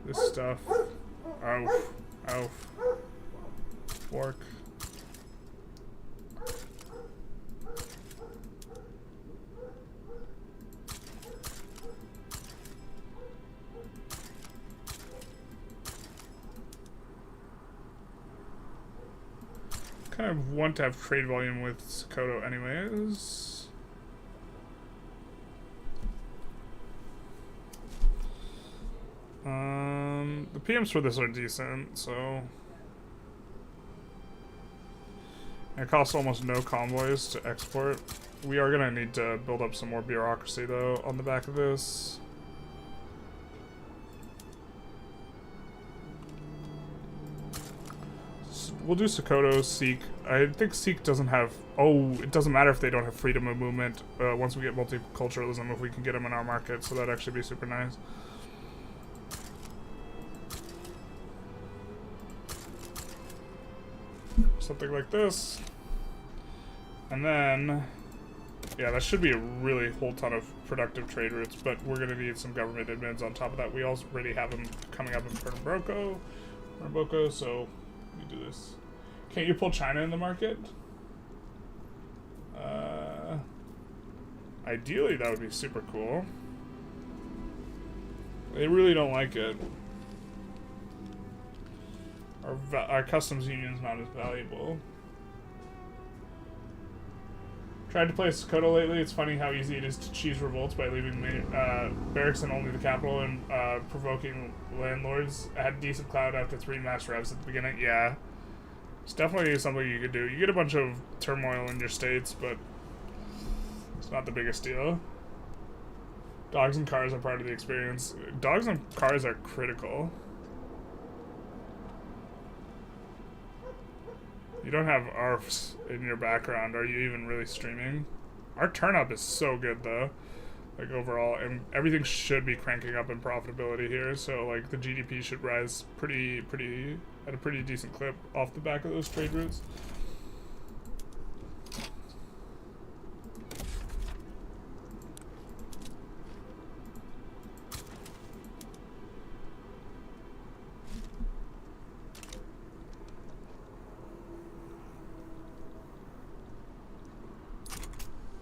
This stuff. Ouf. Fork. Kind of want to have trade volume with Sokoto anyways. The PMs for this are decent, so it costs almost no convoys to export. We are gonna need to build up some more bureaucracy though on the back of this. We'll do Sokoto, Sikh. I think Sikh doesn't have... Oh, it doesn't matter if they don't have freedom of movement once we get multiculturalism, if we can get them in our market, so that'd actually be super nice. Something like this. And then... Yeah, that should be a really whole ton of productive trade routes, but we're going to need some government admins on top of that. We already have them coming up in Pernambuco, so... We do this. Can't you pull China in the market? Ideally, that would be super cool. They really don't like it. Our customs union's not as valuable. Tried to play Sokoto lately. It's funny how easy it is to cheese revolts by leaving barracks in only the capital and provoking landlords. I had decent cloud after 3 mass revs at the beginning. Yeah. It's definitely something you could do. You get a bunch of turmoil in your states, but it's not the biggest deal. Dogs and cars are part of the experience. Dogs and cars are critical. You don't have ARFs in your background. Are you even really streaming? Our turn up is so good though. Like overall, and everything should be cranking up in profitability here. So like the GDP should rise pretty at a pretty decent clip off the back of those trade routes.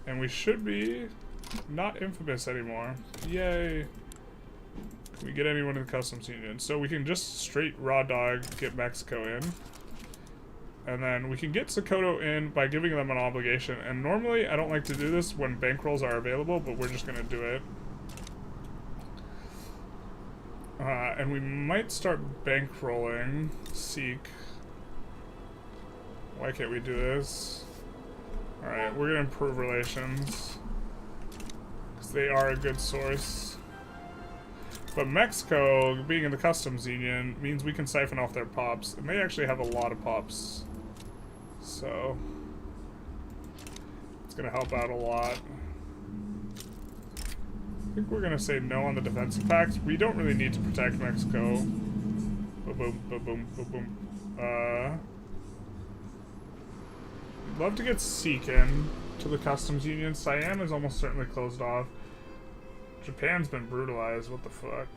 And we should be not infamous anymore. Yay. Can we get anyone in the customs union? So we can just straight raw dog get Mexico in. And then we can get Sokoto in by giving them an obligation. And normally I don't like to do this when bankrolls are available, but we're just going to do it. And we might start bankrolling Sikh. Why can't we do this? Alright, we're going to improve relations. Because they are a good source. But Mexico, being in the customs union, means we can siphon off their pops. And they actually have a lot of pops. So it's going to help out a lot. I think we're going to say no on the defensive pact. We don't really need to protect Mexico. Boom, boom, boom, boom, boom. Love to get Sikh in to the customs union. Siam is almost certainly closed off. Japan's been brutalized. What the fuck?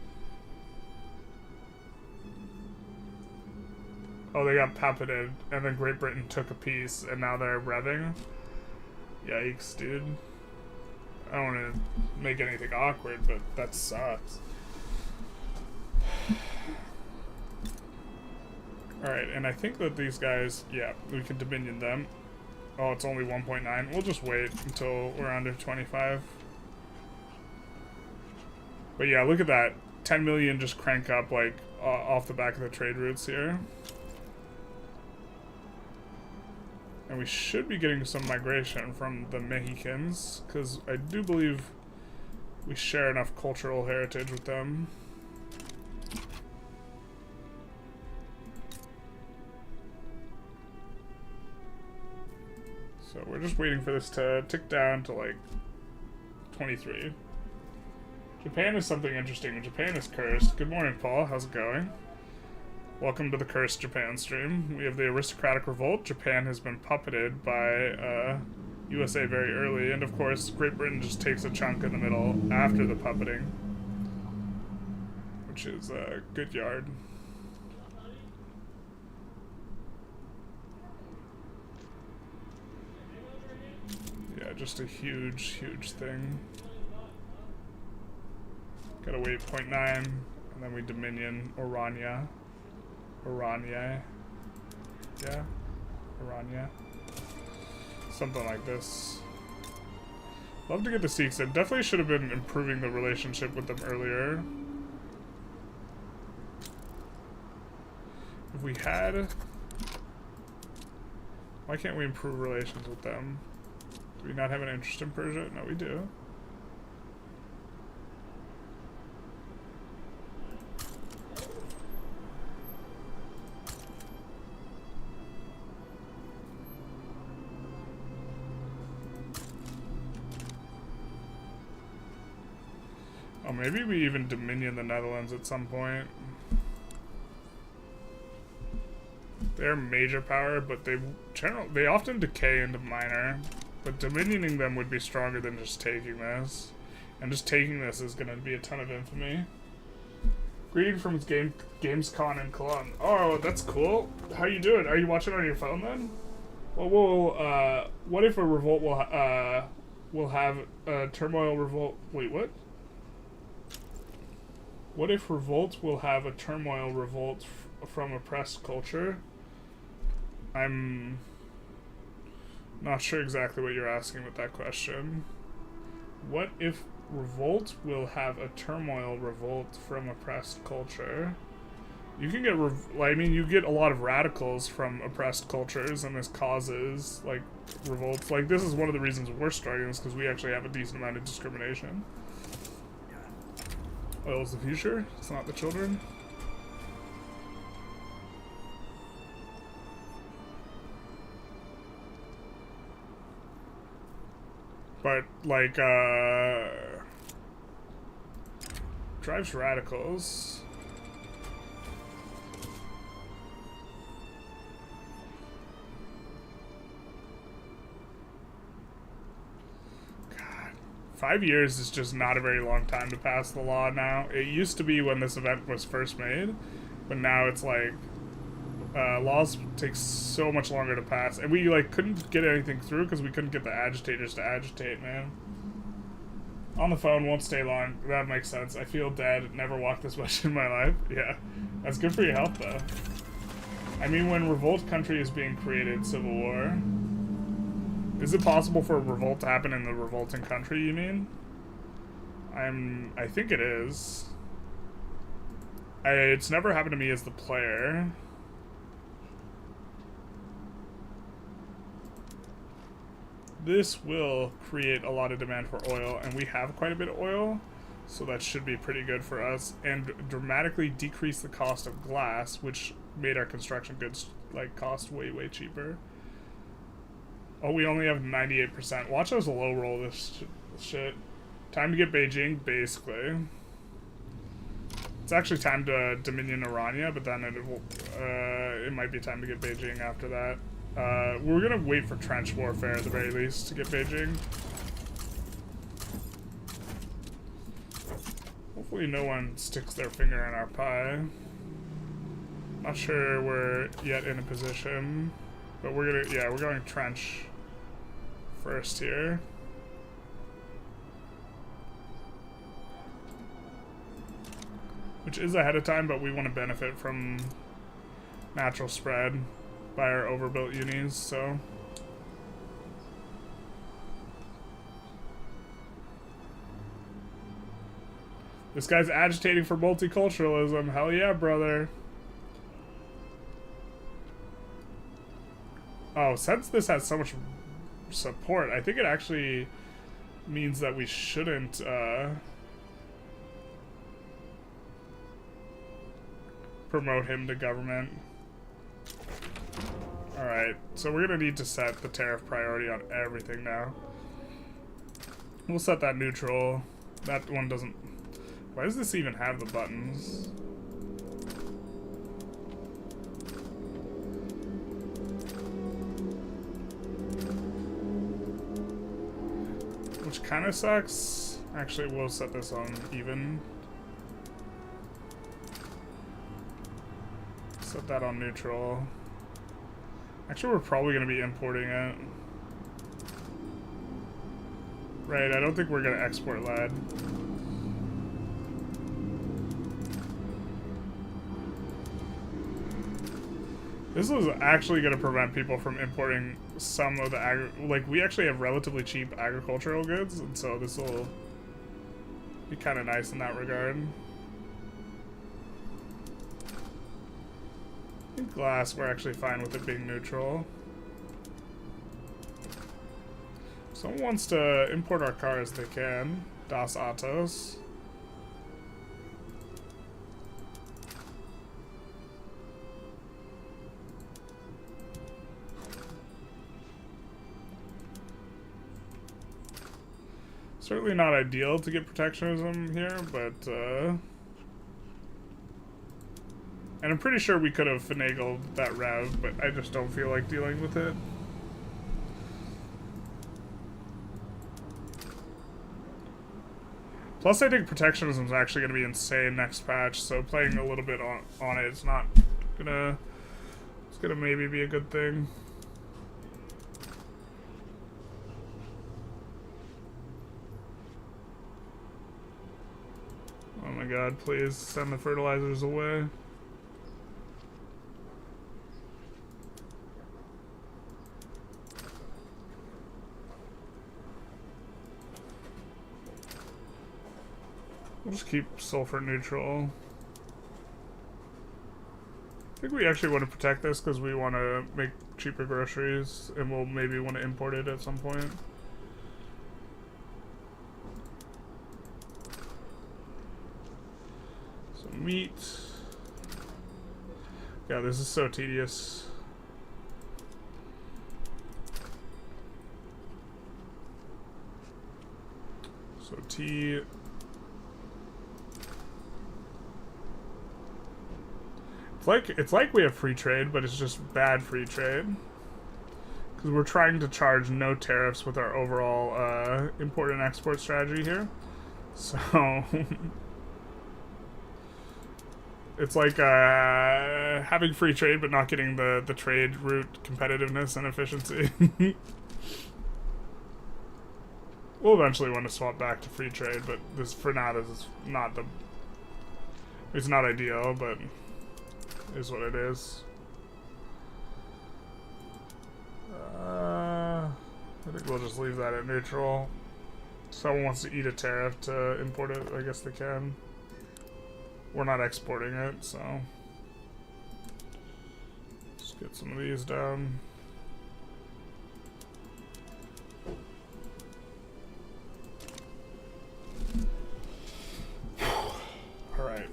Oh, they got puppeted, and then Great Britain took a piece, and now they're revving. Yikes, dude. I don't want to make anything awkward, but that sucks. Alright, and I think that these guys, yeah, we can dominion them. Oh, it's only 1.9. We'll just wait until we're under 25. But yeah, look at that. 10 million just crank up, like, off the back of the trade routes here. And we should be getting some migration from the Mexicans, because I do believe we share enough cultural heritage with them. So we're just waiting for this to tick down to like 23. Japan is something interesting. Japan is cursed. Good morning, Paul. How's it going? Welcome to the Cursed Japan stream. We have the aristocratic revolt. Japan has been puppeted by USA very early, and of course Great Britain just takes a chunk in the middle after the puppeting, which is a good yard. Yeah, just a huge thing. Gotta wait 0.9, and then we dominion Orania. Yeah? Orania. Something like this. Love to get the Sikhs in. Definitely should have been improving the relationship with them earlier. If we had... Why can't we improve relations with them? Do we not have an interest in Persia? No, we do. Oh, maybe we even dominion the Netherlands at some point. They're a major power, but they often decay into minor. But dominioning them would be stronger than just taking this. And just taking this is going to be a ton of infamy. Greeting from Gamescom in Cologne. Oh, that's cool. How you doing? Are you watching on your phone then? Well, what if a revolt will have a turmoil revolt? Wait, what? What if revolt will have a turmoil revolt from oppressed culture? I'm not sure exactly what you're asking with that question. What if revolt will have a turmoil revolt from oppressed culture? You can get, I mean, you get a lot of radicals from oppressed cultures, and this causes, like, revolts. Like, this is one of the reasons we're struggling, is because we actually have a decent amount of discrimination. Oil is the future, it's not the children. But, like, drives radicals. God, 5 years is just not a very long time to pass the law now. It used to be when this event was first made, but now it's like, laws take so much longer to pass, and we like couldn't get anything through because we couldn't get the agitators to agitate, man. On the phone won't stay long. That makes sense. I feel dead. Never walked this much in my life. Yeah, that's good for your health though. I mean, when revolt country is being created, civil war. Is it possible for a revolt to happen in the revolting country, you mean? I think it is. It's never happened to me as the player. This will create a lot of demand for oil, and we have quite a bit of oil, so that should be pretty good for us, and dramatically decrease the cost of glass, which made our construction goods like cost way cheaper. Oh, we only have 98%. Watch us low roll this shit. Time to get Beijing, basically. It's actually time to dominion Orania, but then it might be time to get Beijing after that. We're gonna wait for trench warfare at the very least to get Beijing. Hopefully no one sticks their finger in our pie. Not sure we're yet in a position, but we're going trench first here. Which is ahead of time, but we want to benefit from natural spread by our overbuilt unis, so. This guy's agitating for multiculturalism. Hell yeah, brother. Oh, since this has so much support, I think it actually means that we shouldn't, promote him to government. Alright, so we're gonna need to set the tariff priority on everything now. We'll set that neutral. That one doesn't... Why does this even have the buttons? kind of sucks. Actually, we'll set this on even. Set that on neutral. Actually, we're probably going to be importing it. Right, I don't think we're going to export lead. This is actually going to prevent people from importing some of the like, we actually have relatively cheap agricultural goods, and so this will be kind of nice in that regard. I think glass, we're actually fine with it being neutral. If someone wants to import our cars, they can. Das Autos. Certainly not ideal to get protectionism here, but and I'm pretty sure we could have finagled that rev, but I just don't feel like dealing with it. Plus, I think protectionism is actually going to be insane next patch, so playing a little bit on it is not gonna. It's gonna maybe be a good thing. Oh my god, please send the fertilizers away. We'll just keep sulfur neutral. I think we actually want to protect this because we want to make cheaper groceries, and we'll maybe want to import it at some point. So meat. Yeah, this is so tedious. So tea. It's like we have free trade, but it's just bad free trade. Because we're trying to charge no tariffs with our overall import and export strategy here. So it's like having free trade but not getting the trade route competitiveness and efficiency. We'll eventually want to swap back to free trade, but this for now is not the. It's not ideal, but is what it is. I think we'll just leave that at neutral. If someone wants to eat a tariff to import it, I guess they can. We're not exporting it, so let's get some of these down. All right.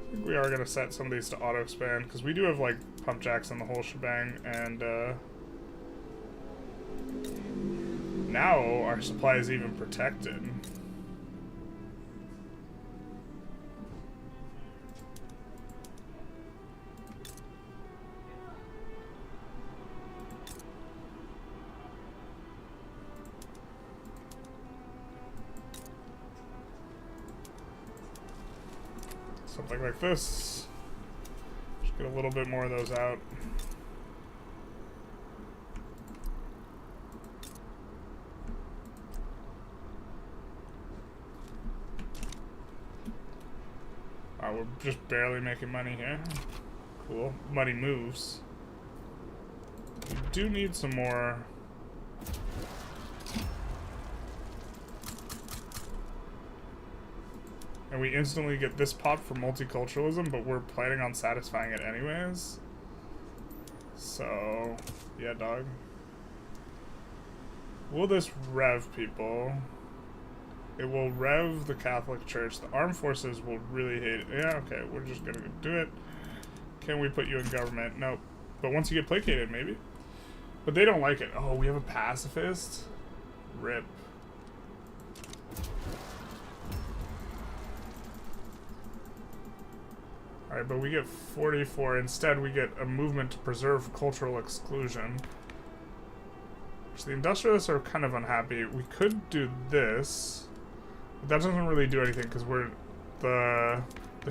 I think we are going to set some of these to auto-expand, because we do have, like, pump jacks and the whole shebang, and, now our supply is even protected. Something like this. Just get a little bit more of those out. Oh, we're just barely making money here. Cool. Money moves. We do need some more. And we instantly get this pop for multiculturalism, but we're planning on satisfying it anyways. So, yeah, dog. Will this rev people? It will rev the Catholic Church. The armed forces will really hate it. Yeah, okay, we're just gonna do it. Can we put you in government? Nope. But once you get placated, maybe. But they don't like it. Oh, we have a pacifist? Rip. Alright, but we get 44. Instead, we get a movement to preserve cultural exclusion. Which the Industrialists are kind of unhappy. We could do this. But that doesn't really do anything because we're... The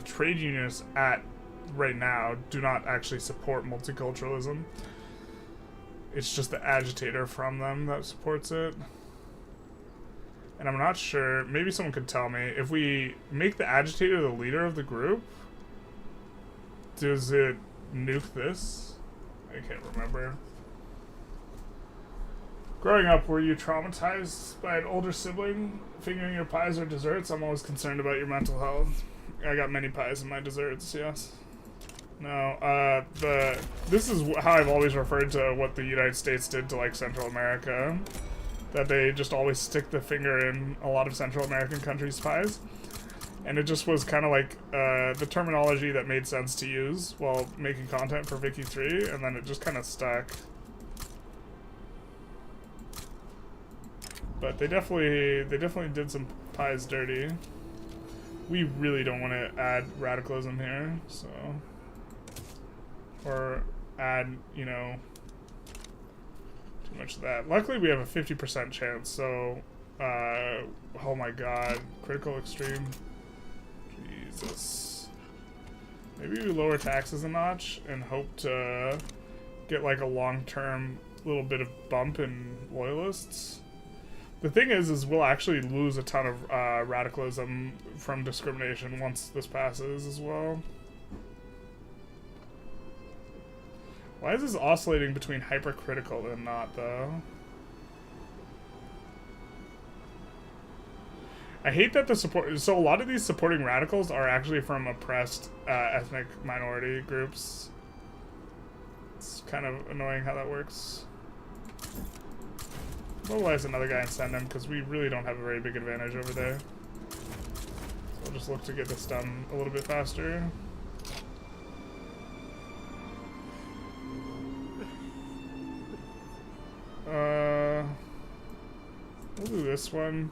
trade unionists at right now do not actually support multiculturalism. It's just the agitator from them that supports it. And I'm not sure, maybe someone could tell me, if we make the agitator the leader of the group, does it nuke this? I can't remember. Growing up, were you traumatized by an older sibling fingering your pies or desserts? I'm always concerned about your mental health. I got many pies in my desserts, yes. No, this is how I've always referred to what the United States did to, like, Central America. That they just always stick the finger in a lot of Central American countries' pies. And it just was kind of like the terminology that made sense to use while making content for Vicky 3, and then it just kind of stuck. But they definitely did some pies dirty. We really don't want to add radicalism here, so... Or add, you know... too much of that. Luckily we have a 50% chance, so... oh my god. Critical extreme. Jesus. Maybe we lower taxes a notch and hope to get like a long-term little bit of bump in loyalists. The thing is we'll actually lose a ton of radicalism from discrimination once this passes as well. Why is this oscillating between hypercritical and not, though? I hate that the support... So a lot of these supporting radicals are actually from oppressed ethnic minority groups. It's kind of annoying how that works. Mobilize another guy and send him, because we really don't have a very big advantage over there. So we'll just look to get this done a little bit faster. We'll do this one.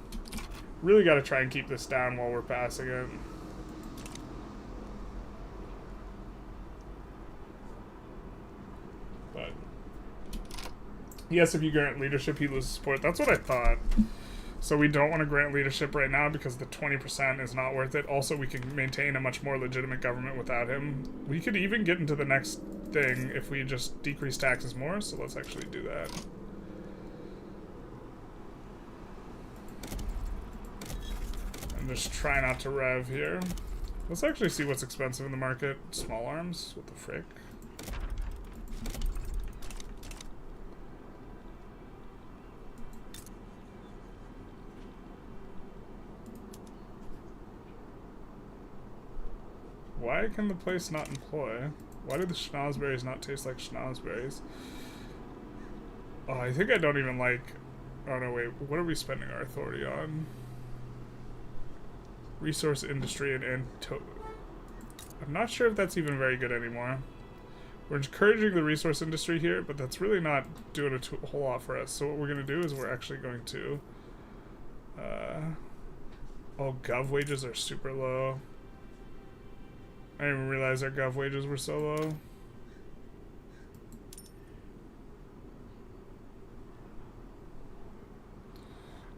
Really got to try and keep this down while we're passing it. But yes, if you grant leadership, he loses support. That's what I thought. So we don't want to grant leadership right now because the 20% is not worth it. Also, we can maintain a much more legitimate government without him. We could even get into the next thing if we just decrease taxes more. So let's actually do that. Just try not to rev here. Let's actually see what's expensive in the market. Small arms? What the frick? Why can the place not employ? Why do the schnozberries not taste like schnozberries? Oh, I think I don't even like... Oh no, wait. What are we spending our authority on? Resource industry and I'm not sure if that's even very good anymore. We're encouraging the resource industry here, but that's really not doing a whole lot for us. So what we're going to do is we're actually going to... oh, gov wages are super low. I didn't even realize our gov wages were so low.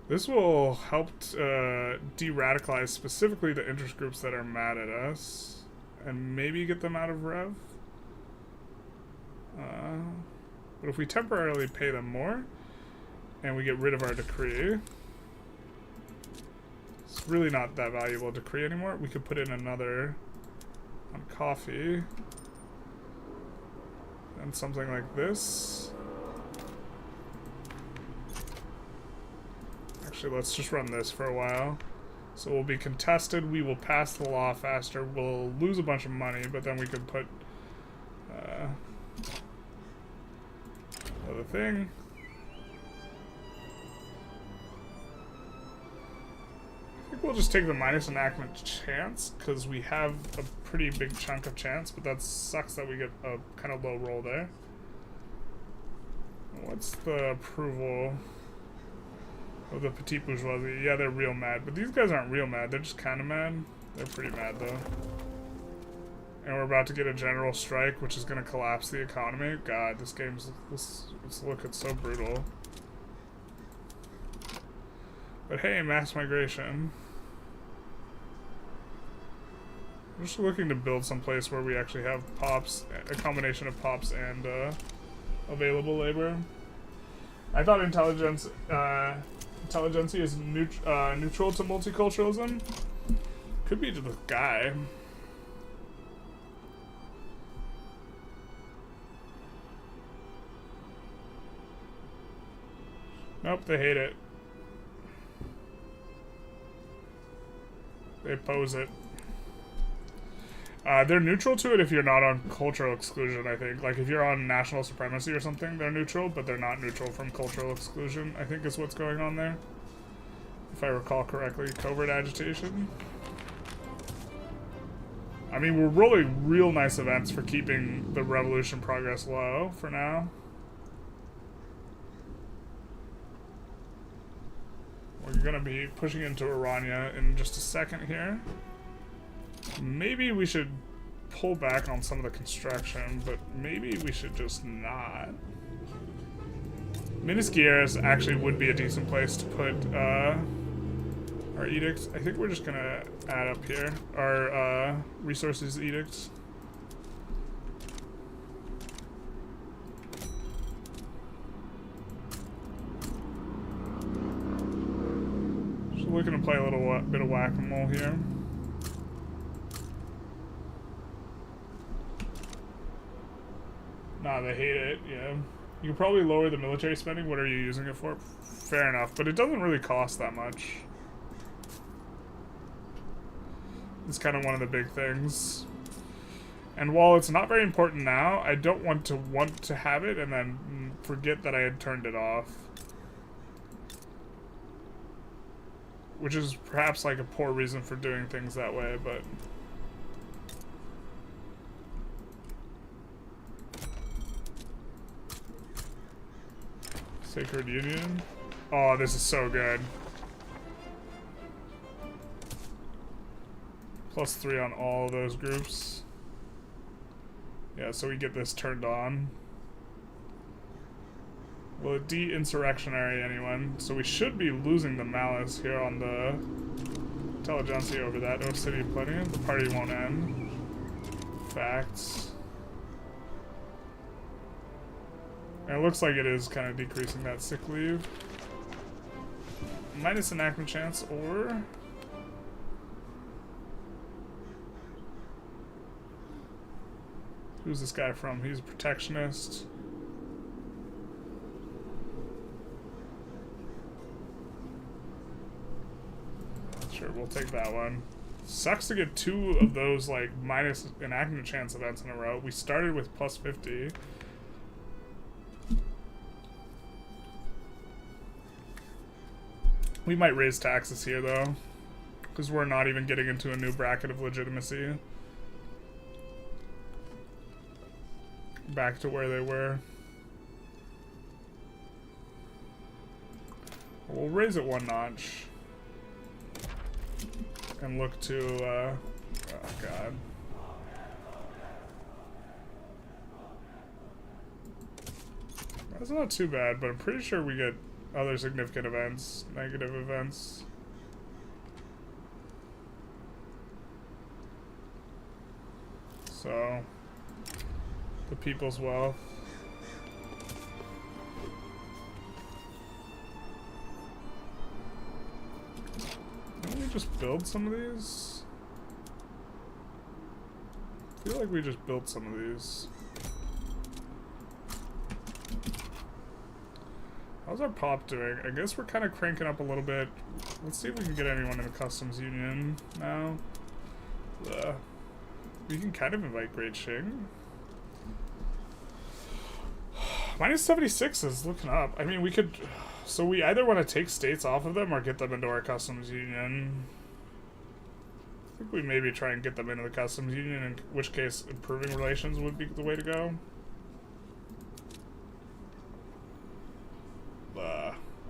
This will help de-radicalize specifically the interest groups that are mad at us, and maybe get them out of Rev. But if we temporarily pay them more, and we get rid of our decree, it's really not that valuable a decree anymore. We could put in another on coffee, and something like this. Actually, let's just run this for a while. So we'll be contested, we will pass the law faster, we'll lose a bunch of money, but then we could put another thing. I think we'll just take the minus enactment chance, because we have a pretty big chunk of chance, but that sucks that we get a kind of low roll there. What's the approval of the petite bourgeoisie? Yeah, they're real mad, but these guys aren't real mad, they're just kind of mad. They're pretty mad, though. And we're about to get a general strike, which is going to collapse the economy. God, this game's... It's looking so brutal. But hey, mass migration. I'm just looking to build some place where we actually have pops, a combination of pops and available labor. I thought Intelligentsia is neutral to multiculturalism. Could be to the guy. Nope, they hate it. They oppose it. They're neutral to it if you're not on cultural exclusion, I think. Like, if you're on national supremacy or something, they're neutral, but they're not neutral from cultural exclusion, I think is what's going on there. If I recall correctly. Covert agitation. I mean, we're rolling real nice events for keeping the revolution progress low for now. We're gonna be pushing into Irania in just a second here. Maybe we should pull back on some of the construction, but maybe we should just not. Minisciers actually would be a decent place to put our edicts. I think we're just gonna add up here our resources edicts. Just looking to play a little bit of whack-a-mole here. Nah, they hate it, yeah. You can probably lower the military spending. What are you using it for? Fair enough, but it doesn't really cost that much. It's kind of one of the big things. And while it's not very important now, I don't want to have it and then forget that I had turned it off. Which is perhaps like a poor reason for doing things that way, but... Sacred Union. Oh, this is so good. +3 on all of those groups. Yeah, so we get this turned on. Will it de-insurrectionary anyone? So we should be losing the malice here on the Intelligentsia over that. Oh, City of Plenty. The party won't end. Facts. And it looks like it is kind of decreasing that sick leave. Minus enactment chance, or... Who's this guy from? He's a protectionist. Sure, we'll take that one. Sucks to get 2 of those, like, minus enactment chance events in a row. We started with +50. We might raise taxes here, though, because we're not even getting into a new bracket of legitimacy. Back to where they were. We'll raise it 1 notch. And look to, oh god. That's not too bad, but I'm pretty sure we get other significant events, negative events. So, the people's wealth. Can we just build some of these? I feel like we just built some of these. How's our pop doing? I guess we're kind of cranking up a little bit. Let's see if we can get anyone in the customs union now. We can kind of invite Great Shing. Minus 76 is looking up. I mean, we could... So we either want to take states off of them or get them into our customs union. I think we maybe try and get them into the customs union, in which case improving relations would be the way to go.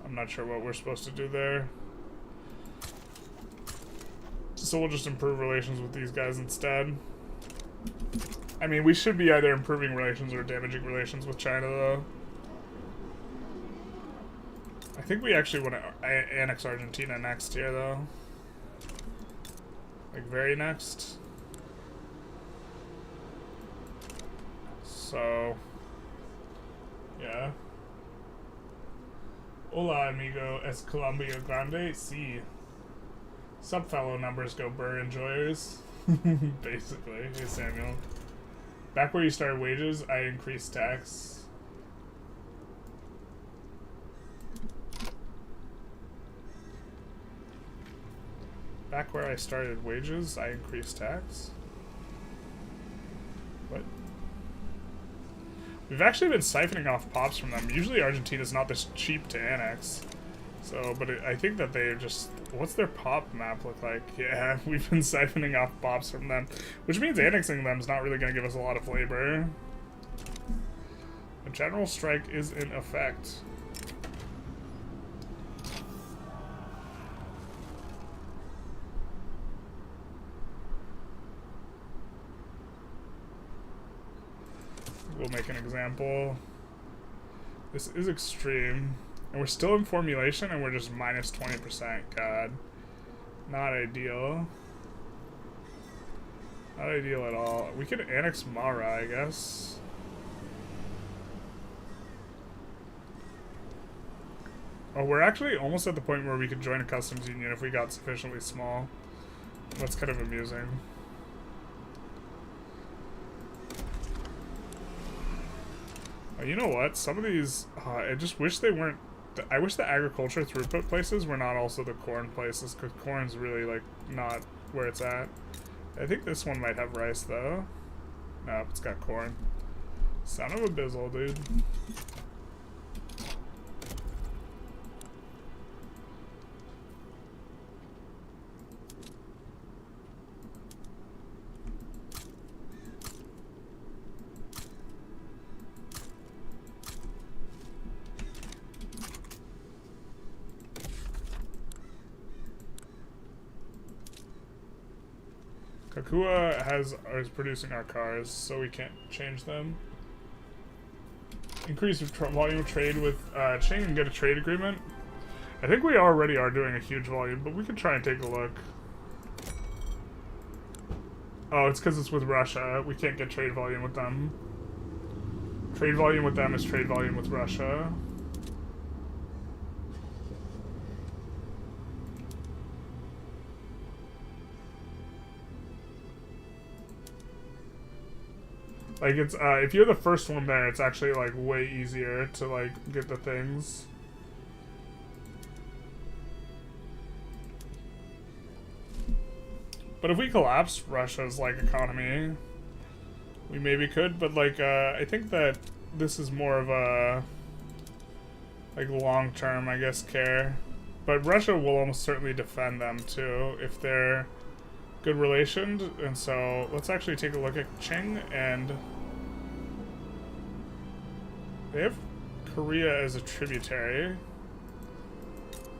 I'm not sure what we're supposed to do there. So we'll just improve relations with these guys instead. I mean, we should be either improving relations or damaging relations with China, though. I think we actually want to annex Argentina next year, though. Like, very next. So, yeah. Hola, amigo. Es Colombia Grande? Si. Sub fellow numbers go burr enjoyers. Basically. Hey, Samuel. Back where you started wages, I increased tax. Back where I started wages, I increased tax? What? We've actually been siphoning off pops from them. Usually Argentina's not this cheap to annex. So, but I think that they're just... What's their pop map look like? Yeah, we've been siphoning off pops from them. Which means annexing them is not really going to give us a lot of labor. A general strike is in effect. We'll make an example. This is extreme. And we're still in formulation and we're just minus 20%. God. Not ideal. Not ideal at all. We could annex Mara, I guess. Oh, we're actually almost at the point where we could join a customs union if we got sufficiently small. That's kind of amusing. Oh, you know what? Some of these... I just wish they weren't... I wish the agriculture throughput places were not also the corn places, because corn's really, like, not where it's at. I think this one might have rice, though. Nope, it's got corn. Son of a bizzle, dude. Kakua is producing our cars, so we can't change them. Increase volume of trade with Qing and get a trade agreement. I think we already are doing a huge volume, but we could try and take a look. Oh, it's because it's with Russia. We can't get trade volume with them. Trade volume with them is trade volume with Russia. Like, it's, if you're the first one there, it's actually, like, way easier to, like, get the things. But if we collapse Russia's, like, economy, we maybe could, but, like, I think that this is more of a, like, long-term, I guess, care. But Russia will almost certainly defend them, too, if they're good relations, and so let's actually take a look at Qing, and they have Korea as a tributary,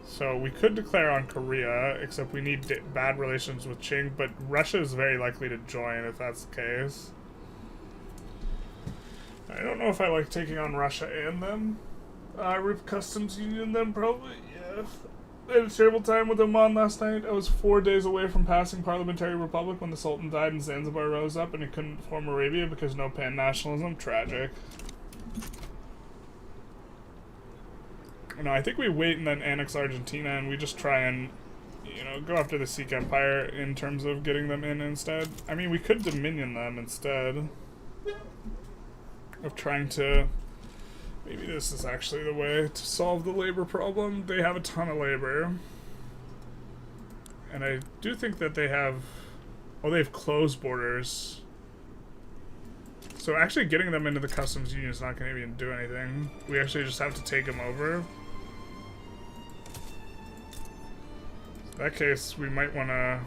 so we could declare on Korea, except we need bad relations with Qing, but Russia is very likely to join if that's the case. I don't know if I like taking on Russia and them. Rip Customs Union them, probably, yeah. I had a terrible time with Oman last night. I was 4 days away from passing Parliamentary Republic when the Sultan died and Zanzibar rose up and he couldn't form Arabia because no pan-nationalism. Tragic. No, I think we wait and then annex Argentina and we just try and, you know, go after the Sikh Empire in terms of getting them in instead. I mean, we could dominion them instead of trying to... Maybe this is actually the way to solve the labor problem. They have a ton of labor. And I do think that they have... Oh, they have closed borders. So actually getting them into the customs union is not going to even do anything. We actually just have to take them over. In that case, we might want to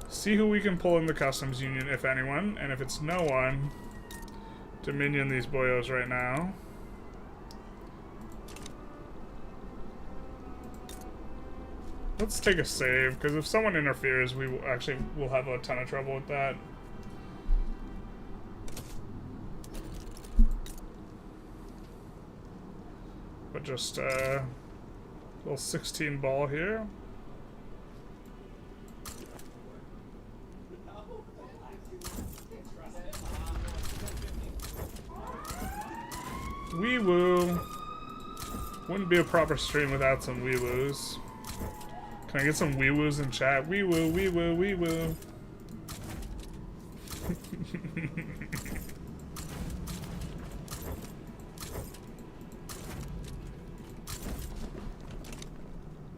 see who we can pull in the customs union, if anyone. And if it's no one... Dominion these boyos right now. Let's take a save, because if someone interferes, we will have a ton of trouble with that. but just little 16 ball here. Wee woo. Wouldn't be a proper stream without some wee woos. Can I get some wee woos in chat? Wee woo, wee woo, wee woo.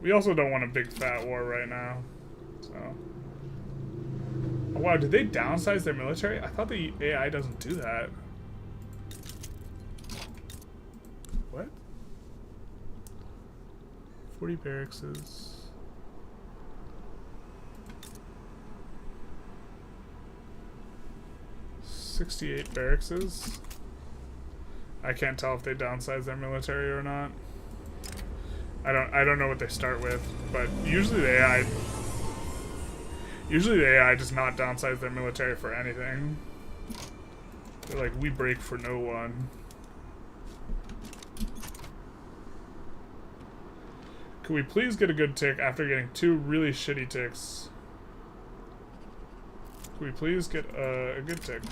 We also don't want a big fat war right now, so. Oh wow, did they downsize their military? I thought the AI doesn't do that. What? 40 barracks. 68 barracks. I can't tell if they downsize their military or not. I don't know what they start with, but usually the AI does not downsize their military for anything. They're like, we break for no one. Could we please get a good tick after getting 2 really shitty ticks? Could we please get a good tick?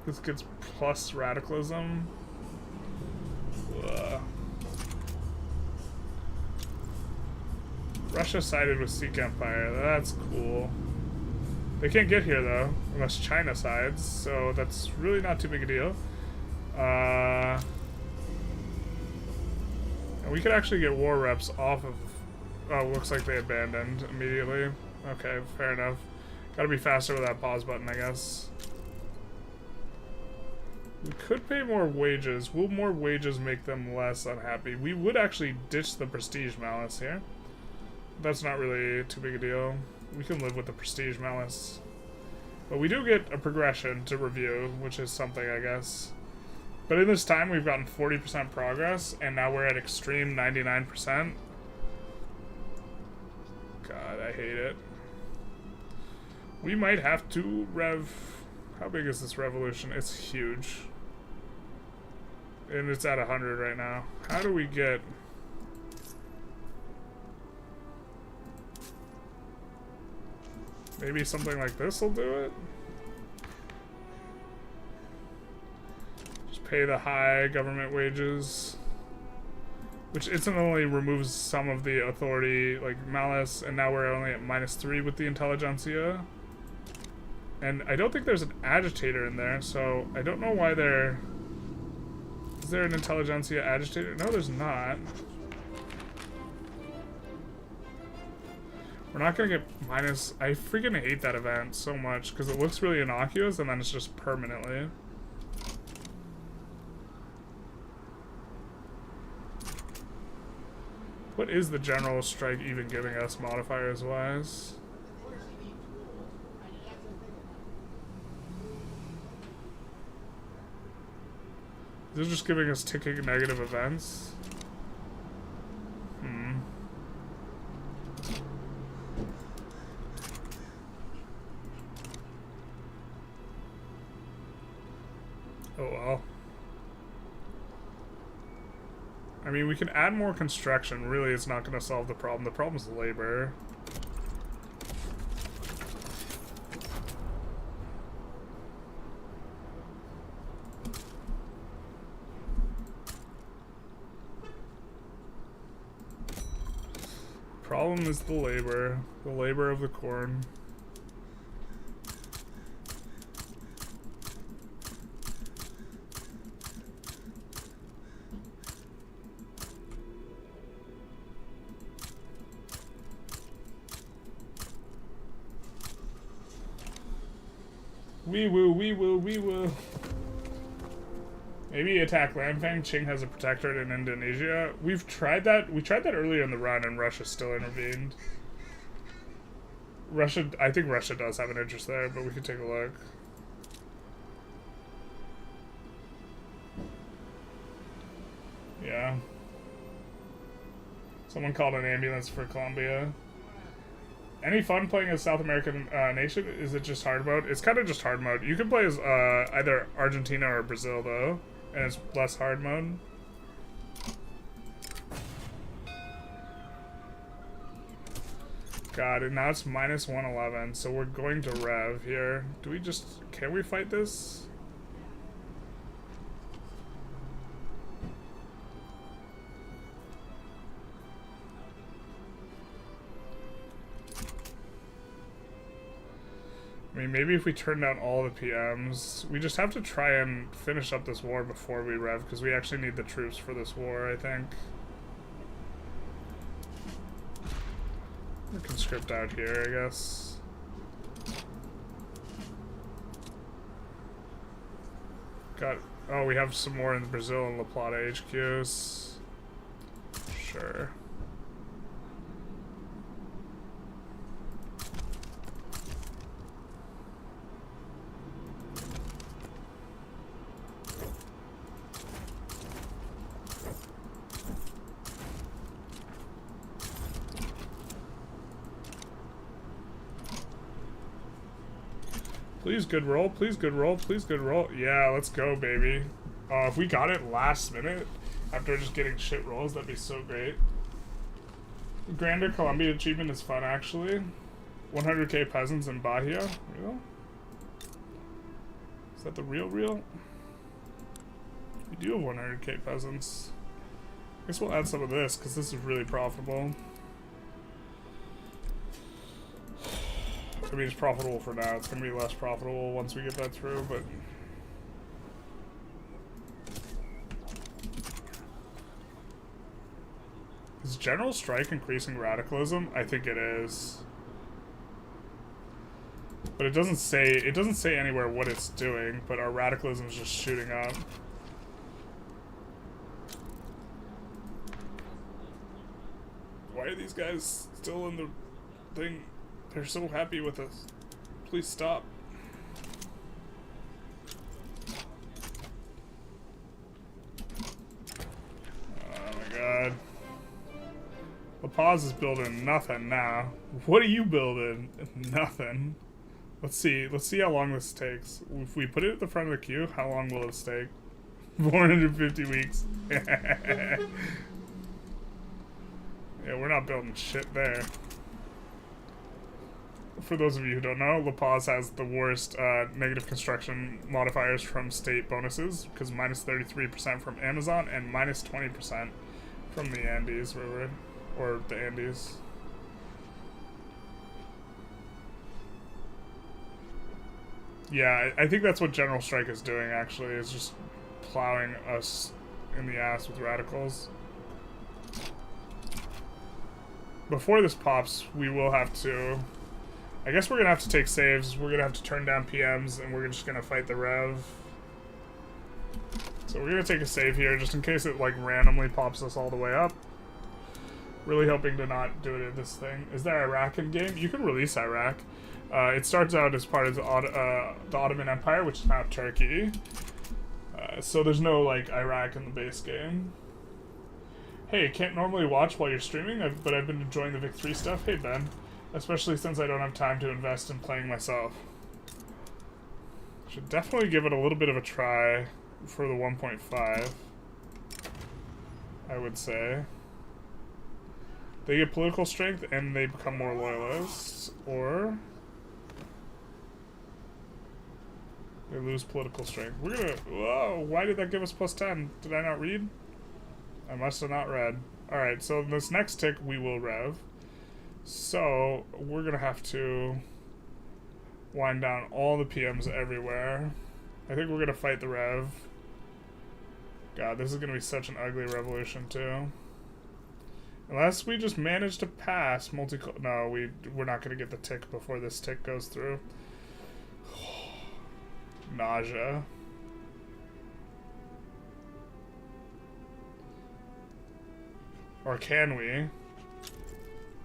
This gets plus radicalism. Ugh. Russia sided with Sikh Empire. That's cool. They can't get here though, unless China sides, so that's really not too big a deal. And we could actually get war reps off of... Oh, looks like they abandoned immediately. Okay, fair enough. Gotta be faster with that pause button, I guess. We could pay more wages. Will more wages make them less unhappy? We would actually ditch the prestige malice here. That's not really too big a deal. We can live with the prestige malice. But we do get a progression to review, which is something, I guess. But in this time, we've gotten 40% progress, and now we're at extreme 99%. God, I hate it. We might have to rev... How big is this revolution? It's huge. And it's at 100 right now. How do we get... Maybe something like this will do it? Just pay the high government wages. Which instantly removes some of the authority, like malice, and now we're only at -3 with the Intelligentsia. And I don't think there's an agitator in there, so I don't know why they're... Is there an Intelligentsia agitator? No, there's not. We're not gonna get minus... I freaking hate that event so much, because it looks really innocuous, and then it's just permanently. What is the general strike even giving us, modifiers-wise? Is it just giving us ticking negative events? Oh well. I mean, we can add more construction. Really, it's not going to solve the problem. The problem is labor. Problem is the labor of the corn. Wee woo, wee woo, wee woo. Maybe attack Landfang. Qing has a protectorate in Indonesia. We've tried that. We tried that earlier in the run, and Russia still intervened. Russia, I think Russia does have an interest there, but we could take a look. Yeah. Someone called an ambulance for Colombia. Any fun playing as South American nation? Is it just hard mode? It's kind of just hard mode. You can play as either Argentina or Brazil though, and it's less hard mode. God, and now it's minus 111, so we're going to rev here. Do we just... Can we fight this? I mean, maybe if we turn down all the PMs, we just have to try and finish up this war before we rev, because we actually need the troops for this war, I think. We can script out here, I guess. Got... Oh, we have some more in Brazil and La Plata HQs. Sure. Please good roll, please good roll, please good roll. Yeah, let's go, baby. If we got it last minute, after just getting shit rolls, that'd be so great. GrandERER Colombia achievement is fun, actually. 100k peasants in Bahia. Real? Is that the real? We do have 100k peasants. I guess we'll add some of this, because this is really profitable. I mean, it's profitable for now. It's going to be less profitable once we get that through, but... Is General Strike increasing radicalism? I think it is. But it doesn't say anywhere what it's doing, but our radicalism is just shooting up. Why are these guys still in the thing? They're so happy with us. Please stop. Oh my god. La Paz is building nothing now. What are you building? Nothing. Let's see how long this takes. If we put it at the front of the queue, how long will this take? 450 weeks. Yeah, we're not building shit there. For those of you who don't know, La Paz has the worst negative construction modifiers from state bonuses, because minus 33% from Amazon and minus 20% from the Andes River, or the Andes. Yeah, I think that's what General Strike is doing, actually, is just plowing us in the ass with radicals. Before this pops, we will have to... I guess we're going to have to take saves, we're going to have to turn down PMs, and we're just going to fight the Rev. So we're going to take a save here, just in case it, like, randomly pops us all the way up. Really hoping to not do it in this thing. Is there Iraq in game? You can release Iraq. It starts out as part of the Ottoman Empire, which is now Turkey. So there's no, like, Iraq in the base game. Hey, can't normally watch while you're streaming, but I've been enjoying the Vic 3 stuff. Hey, Ben. Especially since I don't have time to invest in playing myself. Should definitely give it a little bit of a try for the 1.5. I would say. They get political strength and they become more loyalists, or they lose political strength. We're gonna... Whoa, why did that give us plus 10? Did I not read? I must have not read. Alright, so this next tick we will rev. So, we're gonna have to wind down all the PMs everywhere. I think we're gonna fight the Rev. God, this is gonna be such an ugly revolution, too. Unless we just manage to pass No, we're not gonna get the tick before this tick goes through. Nausea. Or can we?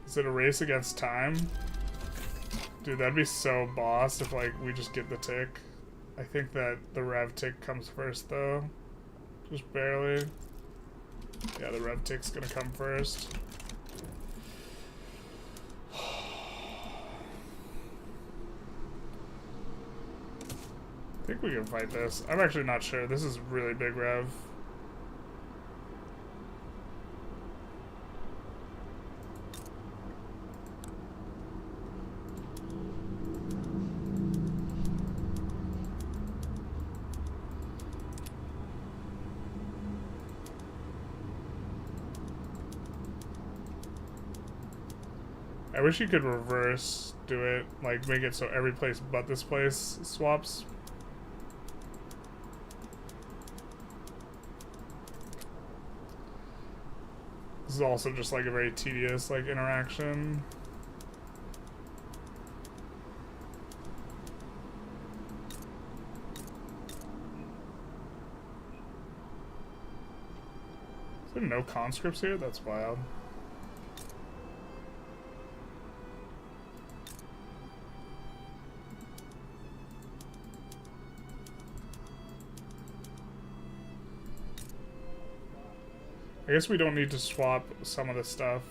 Is it a race against time? Dude, that'd be so boss if, like, we just get the tick. I think that the Rev tick comes first, though. Just barely. Yeah, the Rev tick's gonna come first. think we can fight this. I'm actually not sure. This is really big rev. I wish you could reverse do it, like make it so every place but this place swaps. This is also just like a very tedious like interaction. Is there no conscripts here? That's wild. I guess we don't need to swap some of the stuff.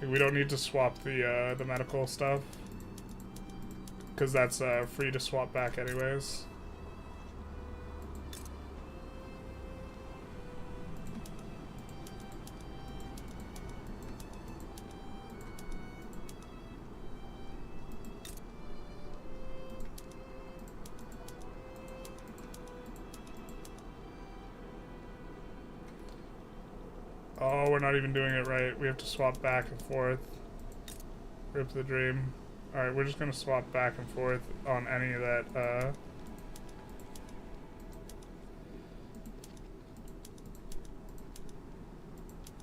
Like, we don't need to swap the medical stuff, because that's free to swap back anyways. Oh, we're not even doing it right. We have to swap back and forth. Rip the dream. Alright, we're just gonna swap back and forth on any of that,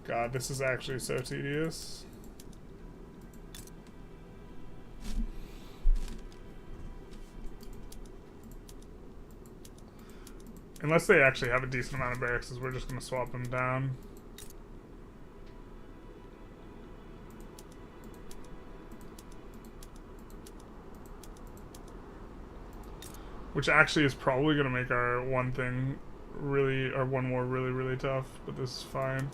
God, this is actually so tedious. Unless they actually have a decent amount of barracks, we're just gonna swap them down. Which actually is probably going to make our one war really, really tough, but this is fine.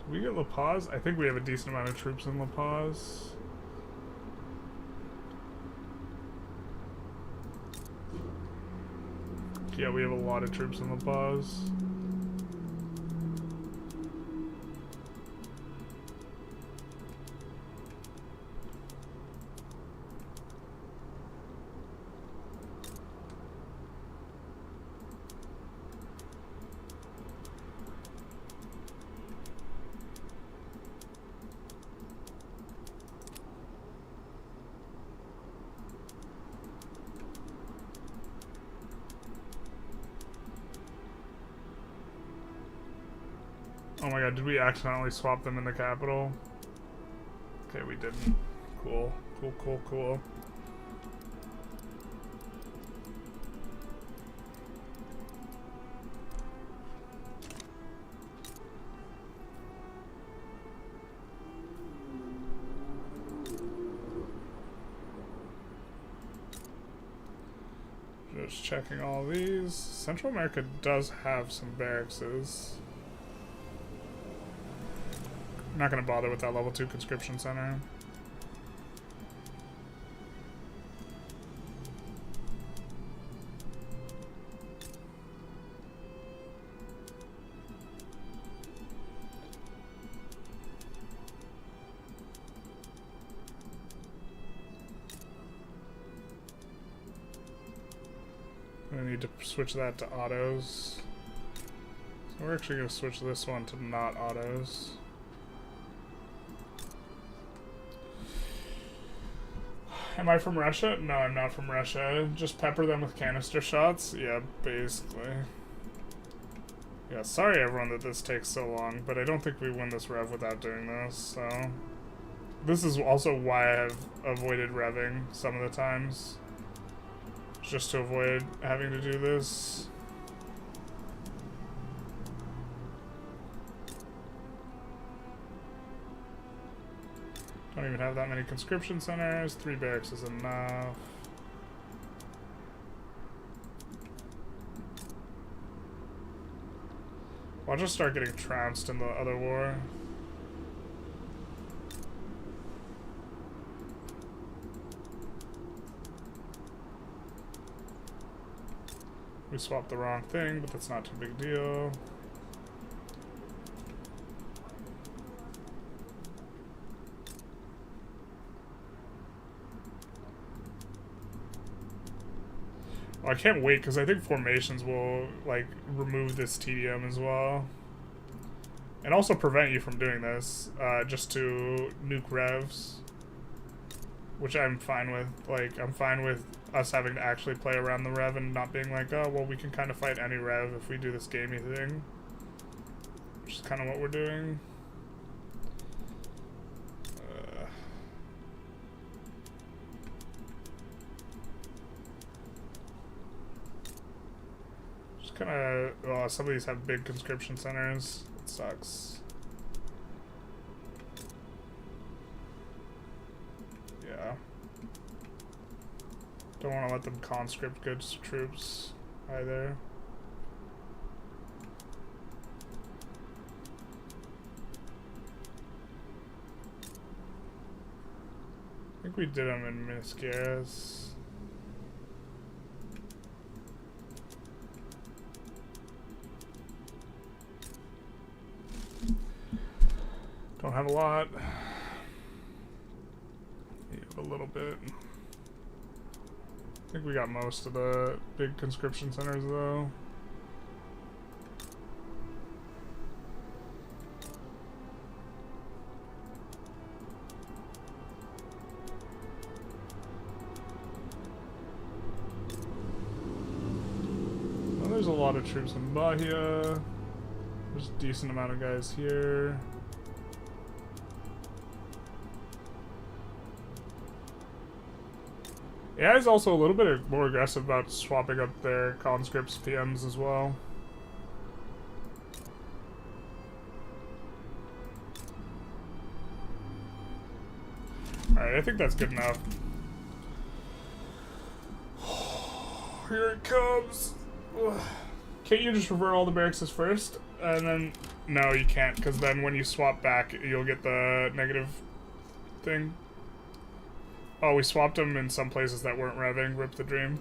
We get La Paz? I think we have a decent amount of troops in La Paz. Yeah, we have a lot of troops in La Paz. Oh my god, did we accidentally swap them in the capital? Okay, we didn't. Cool. Cool, cool, cool. Just checking all these. Central America does have some barracks. Not gonna bother with that level 2 conscription center. I need to switch that to autos. So we're actually gonna switch this one to not autos. Am I from Russia? No, I'm not from Russia. Just pepper them with canister shots? Yeah, basically. Yeah, sorry everyone that this takes so long, but I don't think we win this rev without doing this, so... This is also why I have avoided revving some of the times. Just to avoid having to do this. Don't even have that many conscription centers. 3 barracks is enough. I'll just start getting trounced in the other war. We swapped the wrong thing, but that's not too big a deal. I can't wait because I think formations will like remove this tedium as well, and also prevent you from doing this. Just to nuke revs, which I'm fine with. Like I'm fine with us having to actually play around the rev and not being like, oh well, we can kind of fight any rev if we do this gamey thing, which is kind of what we're doing. Well, some of these have big conscription centers. It sucks. Yeah. Don't want to let them conscript good troops either. I think we did them in Miniscaris. Don't have a lot. You have a little bit. I think we got most of the big conscription centers though. Well, there's a lot of troops in Bahia. There's a decent amount of guys here. AI is also a little bit more aggressive about swapping up their conscripts PMs as well. Alright, I think that's good enough. Here it comes. Can't you just revert all the barracks first? And then... No, you can't, because then when you swap back, you'll get the negative thing. Oh, we swapped them in some places that weren't revving. Rip the dream.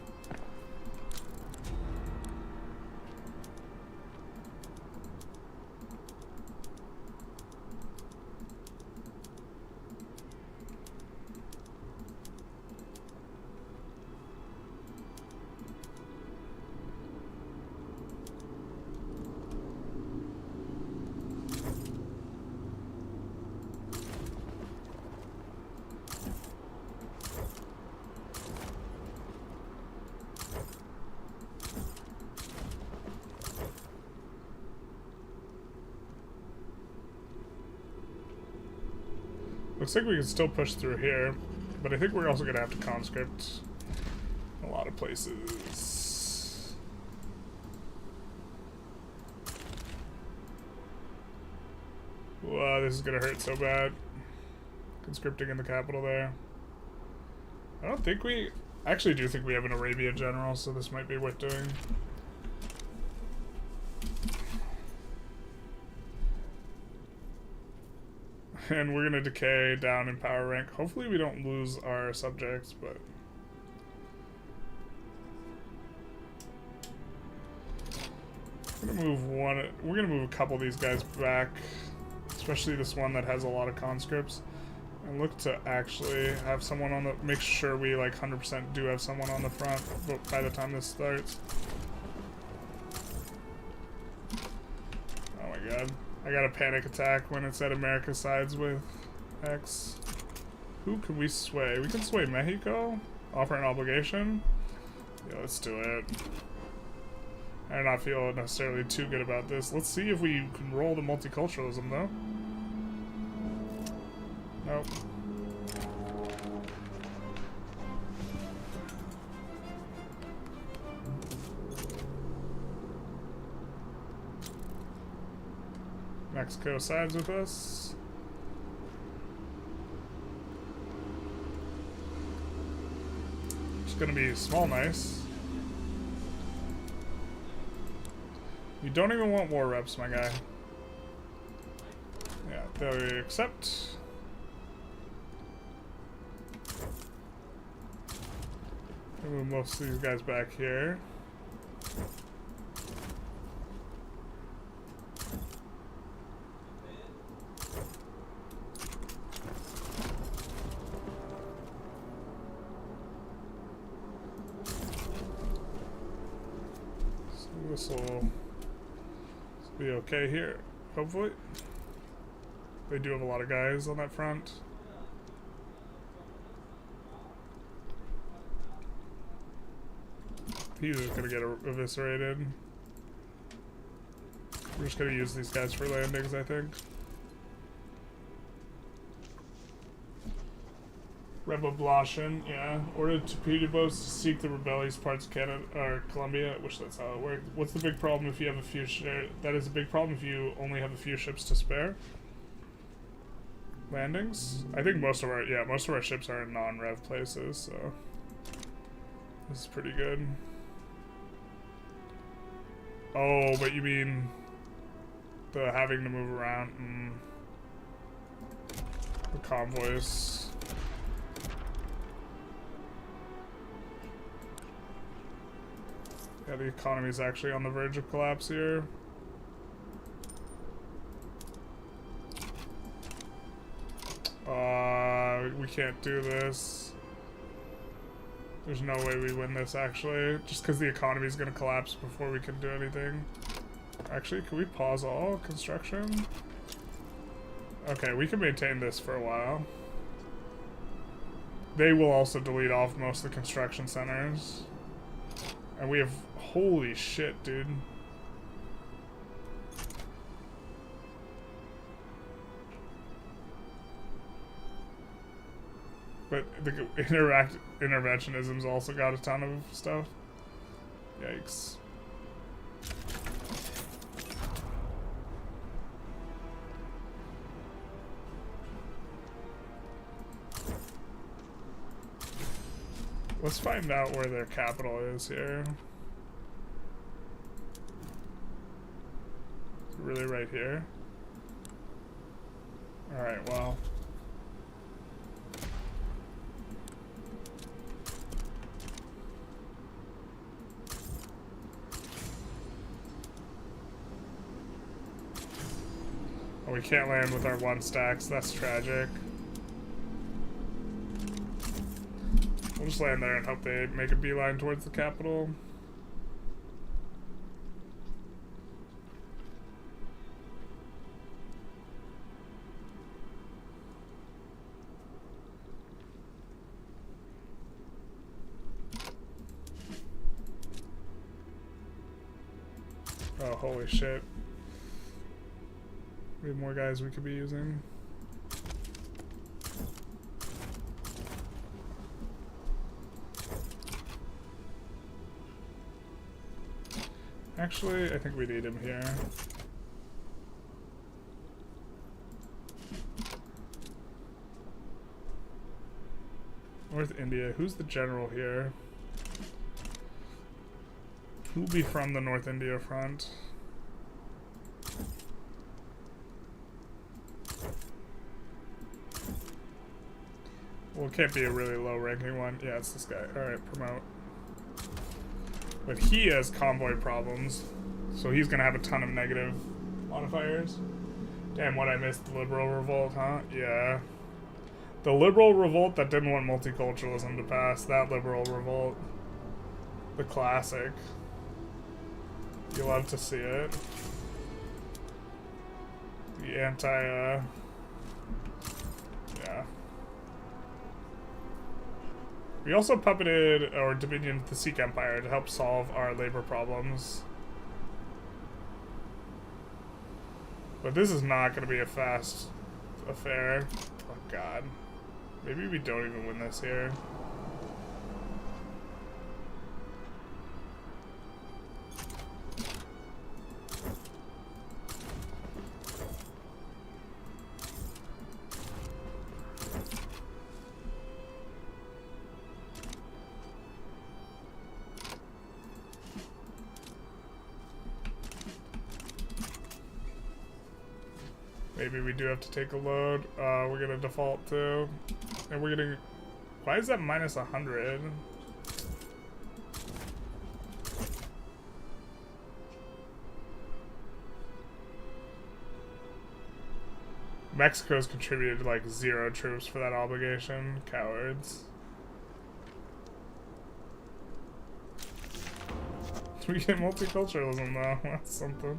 Looks like we can still push through here, but I think we're also gonna have to conscript a lot of places. Wow, this is gonna hurt so bad. Conscripting in the capital there. I don't think we... I actually do think we have an Arabia general, so this might be worth doing. And we're gonna decay down in power rank. Hopefully we don't lose our subjects, but... We're gonna move a couple of these guys back. Especially this one that has a lot of conscripts. And look to actually have someone on the... Make sure we like 100% do have someone on the front by the time this starts. Oh my god. I got a panic attack when it said America sides with X. Who can we sway? We can sway Mexico? Offer an obligation? Yeah, let's do it. I do not feel necessarily too good about this. Let's see if we can roll the multiculturalism, though. Nope. Mexico sides with us. gonna be small nice. You don't even want war reps, my guy. Yeah, they accept. Move most of these guys back here. This will be okay here, hopefully. They do have a lot of guys on that front. He's just gonna get eviscerated. We're just gonna use these guys for landings, I think. Revolution, yeah. Ordered torpedo boats to seek the rebellious parts of Canada or Colombia. I wish that's how it worked. What's the big problem if you have a few that is a big problem if you only have a few ships to spare? Landings? I think most of our ships are in non-rev places, so this is pretty good. Oh, but you mean the having to move around? The convoys. Yeah, the economy is actually on the verge of collapse here. We can't do this. There's no way we win this, actually. Just because the economy is going to collapse before we can do anything. Actually, can we pause all construction? Okay, we can maintain this for a while. They will also delete off most of the construction centers. And we have... Holy shit, dude. But the interventionism's also got a ton of stuff. Yikes. Let's find out where their capital is here. Is it really right here? Alright, well. Oh, we can't land with our one stacks. That's tragic. We'll just land there and hope they make a beeline towards the capital. Oh, holy shit. We have more guys we could be using. Actually, I think we need him here. North India. Who's the general here? Who'll be from the North India front? Well, it can't be a really low ranking one. Yeah, it's this guy. Alright, promote. But he has convoy problems, so he's gonna have a ton of negative modifiers. Damn, what I missed, the liberal revolt, huh? Yeah. The liberal revolt that didn't want multiculturalism to pass, that liberal revolt. The classic. You love to see it. The anti, yeah. We also puppeted or dominioned the Sikh Empire to help solve our labor problems. But this is not going to be a fast affair. Oh god. Maybe we don't even win this here. Maybe we do have to take a load. We're gonna default to, and we're getting. Why is that minus 100? Mexico's contributed like 0 troops for that obligation. Cowards. We get multiculturalism though. That's something.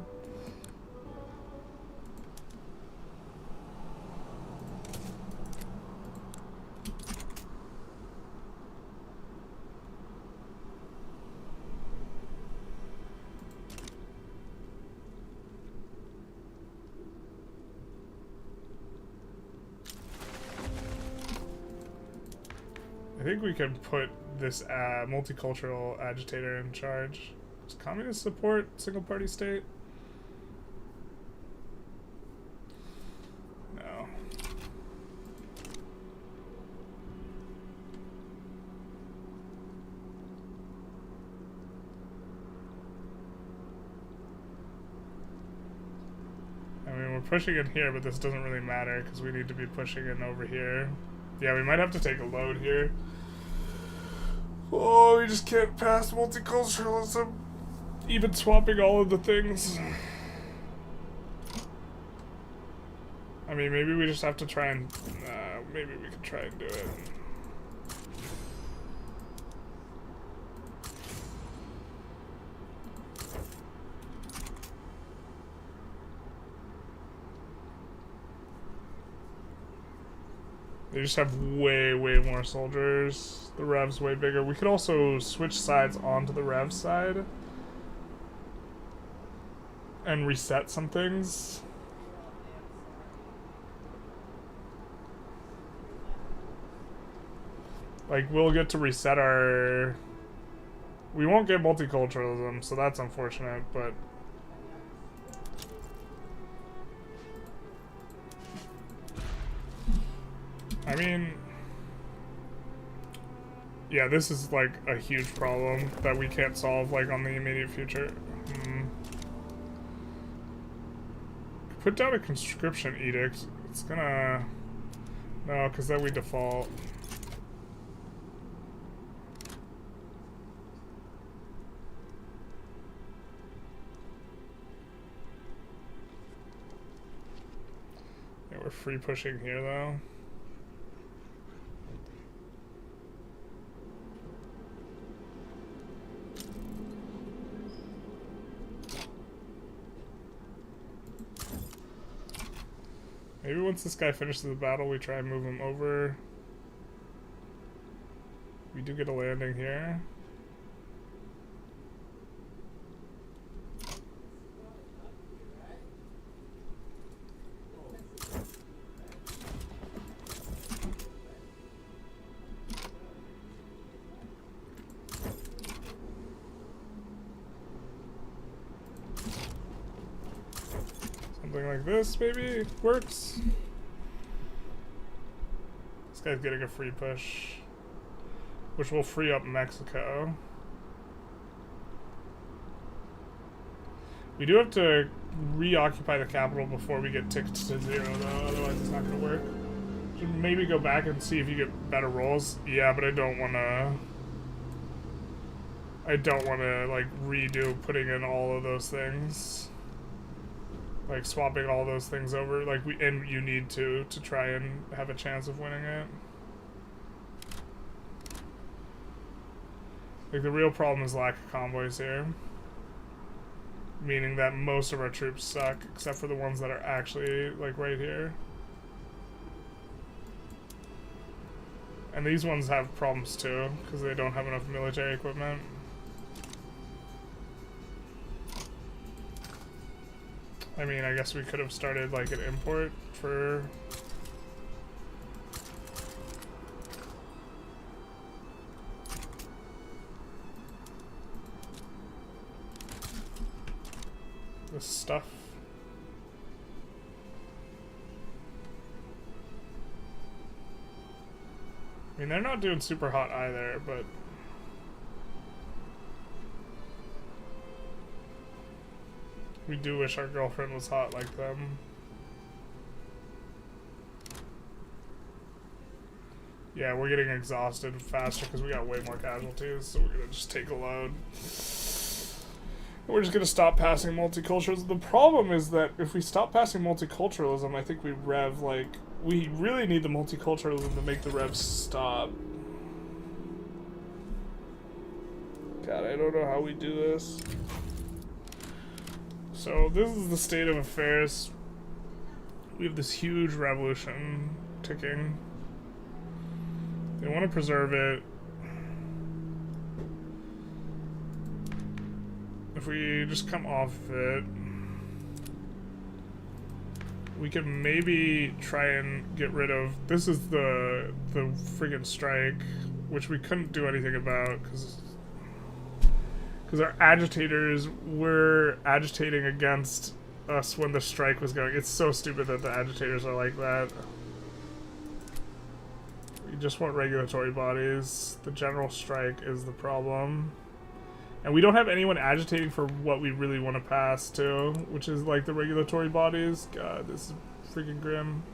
I think we can put this multicultural agitator in charge. Does communist support single party state? No. I mean, we're pushing in here, but this doesn't really matter because we need to be pushing in over here. Yeah, we might have to take a load here. Oh, we just can't pass multiculturalism. Even swapping all of the things. I mean, maybe we just have to try and... maybe we can try and do it. They just have way, way more soldiers. The Rev's way bigger. We could also switch sides onto the Rev side. And reset some things. Like, we'll get to reset our... We won't get multiculturalism, so that's unfortunate, but... I mean... Yeah, this is, like, a huge problem that we can't solve, like, on the immediate future. Put down a conscription edict. It's gonna... No, because then we default. Yeah, we're free pushing here, though. Maybe once this guy finishes the battle, we try and move him over. We do get a landing here. Something like this, maybe, works. This guy's getting a free push, which will free up Mexico. We do have to reoccupy the capital before we get ticked to 0, though, otherwise it's not going to work. Should maybe go back and see if you get better rolls. Yeah, but I don't want to... like, redo putting in all of those things. Like, swapping all those things over. Like, and you need to try and have a chance of winning it. Like, the real problem is lack of convoys here. Meaning that most of our troops suck, except for the ones that are actually, like, right here. And these ones have problems too, because they don't have enough military equipment. I mean, I guess we could have started, like, an import for... this stuff. I mean, they're not doing super hot either, but... we do wish our girlfriend was hot like them. Yeah, we're getting exhausted faster because we got way more casualties, so we're gonna just take a load. We're just gonna stop passing multiculturalism. The problem is that if we stop passing multiculturalism, I think we rev, like, we really need the multiculturalism to make the revs stop. God, I don't know how we do this. So this is the state of affairs. We have this huge revolution ticking. They want to preserve it. If we just come off of it, we can maybe try and get rid of. This is the friggin' strike, which we couldn't do anything about because our agitators were agitating against us when the strike was going. It's so stupid that the agitators are like that. We just want regulatory bodies. The general strike is the problem. And we don't have anyone agitating for what we really want to pass to, which is like the regulatory bodies. God, this is freaking grim.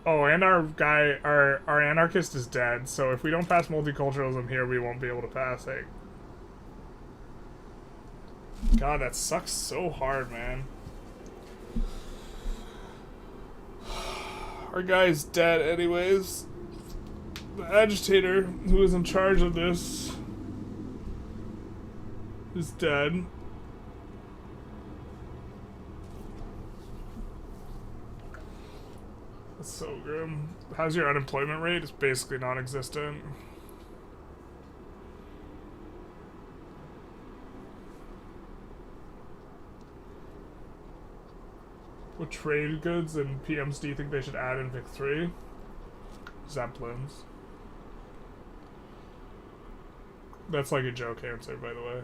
Oh, and our guy, our anarchist is dead, so if we don't pass multiculturalism here, we won't be able to pass it. God, that sucks so hard, man. Our guy's dead anyways. The agitator who is in charge of this is dead. That's so grim. How's your unemployment rate? It's basically non-existent. What trade goods and PMs do you think they should add in Vic 3? Zeppelins. That's like a joke answer, by the way.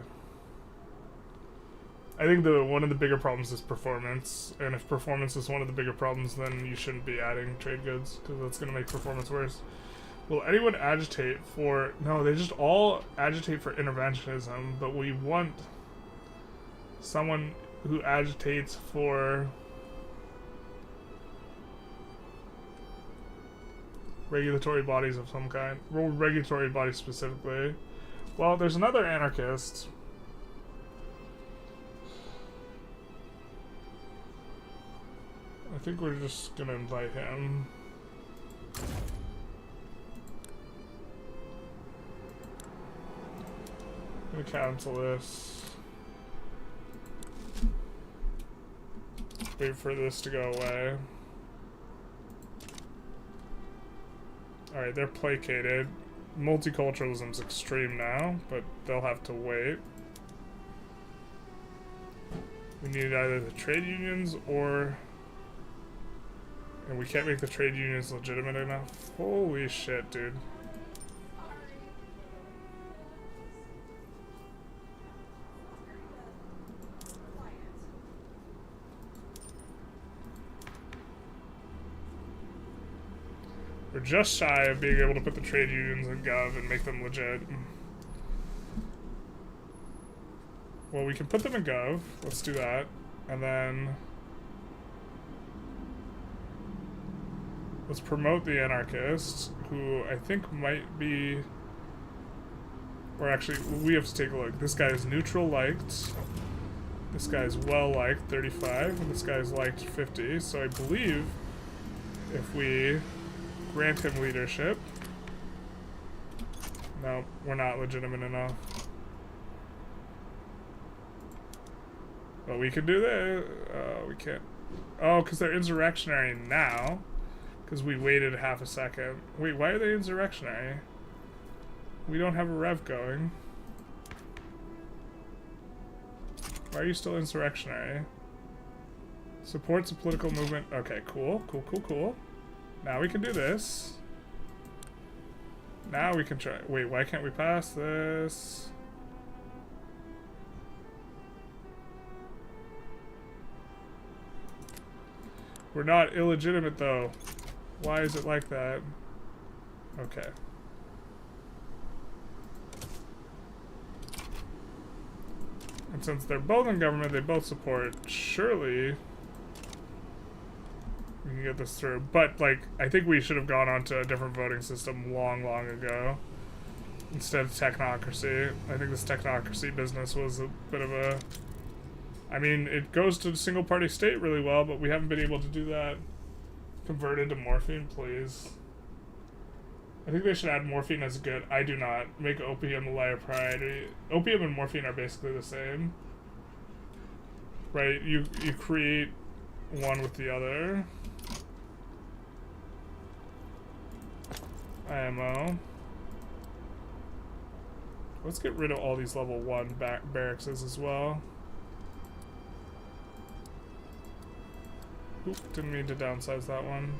I think one of the bigger problems is performance, and if performance is one of the bigger problems, then you shouldn't be adding trade goods, because that's going to make performance worse. Will anyone agitate for... No, they just all agitate for interventionism, but we want someone who agitates for regulatory bodies of some kind. Regulatory bodies specifically. Well, there's another anarchist. I think we're just gonna invite him. I'm gonna cancel this. Wait for this to go away. Alright, they're placated. Multiculturalism's extreme now, but they'll have to wait. We need either the trade unions or... And we can't make the trade unions legitimate enough. Holy shit, dude. We're just shy of being able to put the trade unions in Gov and make them legit. Well, we can put them in Gov. Let's do that. And then... let's promote the anarchists, who I think might be... Or actually, we have to take a look. This guy is neutral liked. This guy is well liked, 35. And this guy is liked, 50. So I believe if we grant him leadership... No, we're not legitimate enough. But we can do that. We can't. Oh, because they're insurrectionary now. Because we waited half a second. Wait, why are they insurrectionary? We don't have a rev going. Why are you still insurrectionary? Supports a political movement. Okay, cool, cool, cool, cool. Now we can do this. Now we can try. Wait, why can't we pass this? We're not illegitimate though. Why is it like that? Okay. And since they're both in government, they both support, surely we can get this through. But, like, I think we should have gone on to a different voting system long, long ago. Instead of technocracy. I think this technocracy business was a bit of a... I mean, it goes to the single party state really well, but we haven't been able to do that. Converted to morphine, please. I think they should add morphine as good. I do not. Make opium a liar priority. Opium and morphine are basically the same. Right? You create one with the other. IMO. Let's get rid of all these level 1 barracks as well. Oop, didn't mean to downsize that one.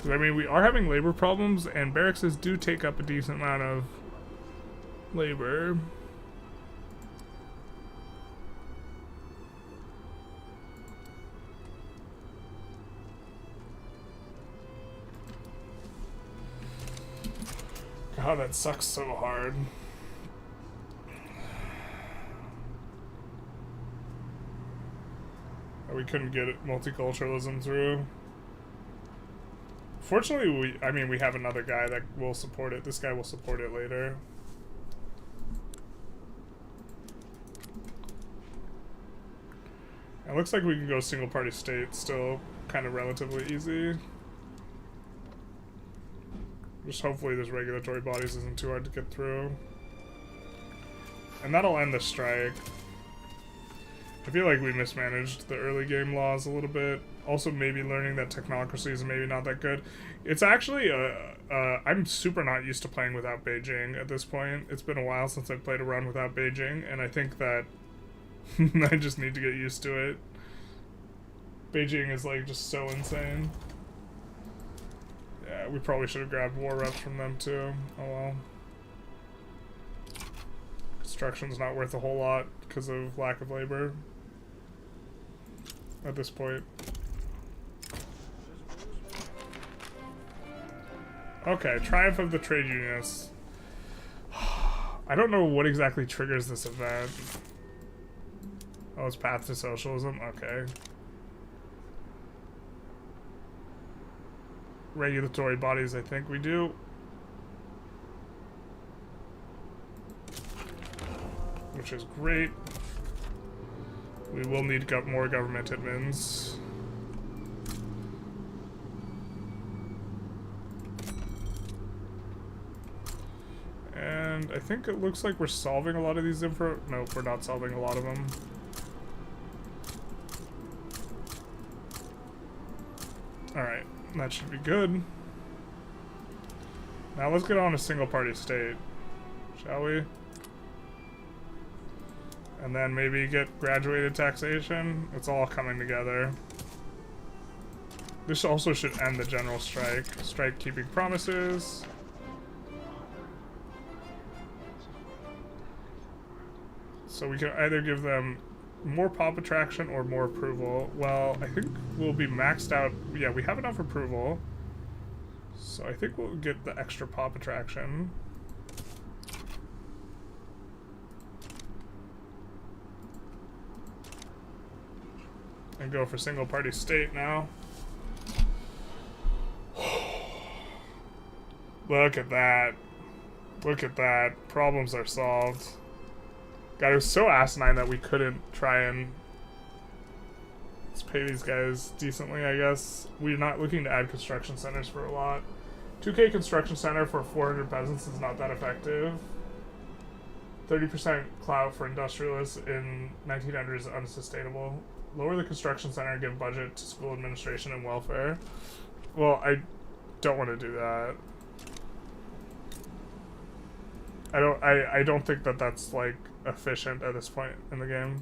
I mean, we are having labor problems, and barracks do take up a decent amount of labor. God, that sucks so hard. We couldn't get multiculturalism through. Fortunately, we have another guy that will support it. This guy will support it later. It looks like we can go single party state still kind of relatively easy. Just hopefully this regulatory bodies isn't too hard to get through. And that'll end the strike. I feel like we mismanaged the early game laws a little bit. Also maybe learning that technocracy is maybe not that good. It's actually, I'm super not used to playing without Beijing at this point. It's been a while since I've played a run without Beijing, and I think that I just need to get used to it. Beijing is like just so insane. Yeah, we probably should have grabbed war reps from them too. Oh well. Construction's not worth a whole lot because of lack of labor at this point. Okay, Triumph of the Trade Unionists. I don't know what exactly triggers this event. Oh, it's Path to Socialism? Okay. Regulatory bodies, I think we do. Which is great. We will need more government admins. And I think it looks like we're solving a lot of these Nope, we're not solving a lot of them. Alright, that should be good. Now let's get on a single party state, shall we? And then maybe get graduated taxation. It's all coming together. This also should end the general strike. Strike keeping promises. So we can either give them more pop attraction or more approval. Well, I think we'll be maxed out. Yeah, we have enough approval. So I think we'll get the extra pop attraction. And go for single party state now. Look at that. Look at that. Problems are solved. God, it was so asinine that we couldn't try and let's pay these guys decently, I guess. We're not looking to add construction centers for a lot. 2K construction center for 400 peasants is not that effective. 30% clout for industrialists in 1900 is unsustainable. Lower the construction center and give budget to school administration and welfare. Well, I don't want to do that. I don't think that that's like efficient at this point in the game.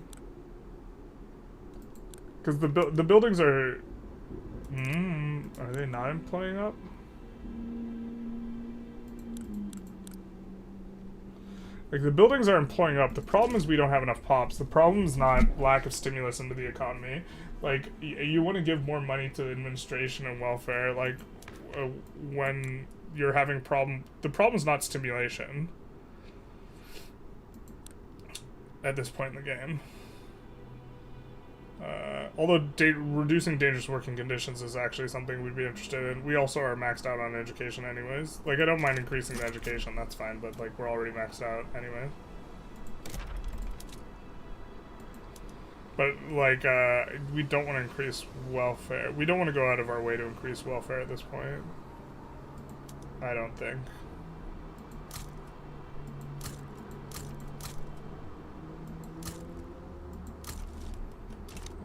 Because the buildings are they not playing up? Like, the buildings are employing up. The problem is we don't have enough pops. The problem is not lack of stimulus into the economy. Like, you want to give more money to administration and welfare, like, when you're having problem. The problem is not stimulation at this point in the game. Although reducing dangerous working conditions is actually something we'd be interested in. We also are maxed out on education anyways. Like, I don't mind increasing the education, that's fine, but, like, we're already maxed out anyway. But, like, we don't want to increase welfare. We don't want to go out of our way to increase welfare at this point. I don't think.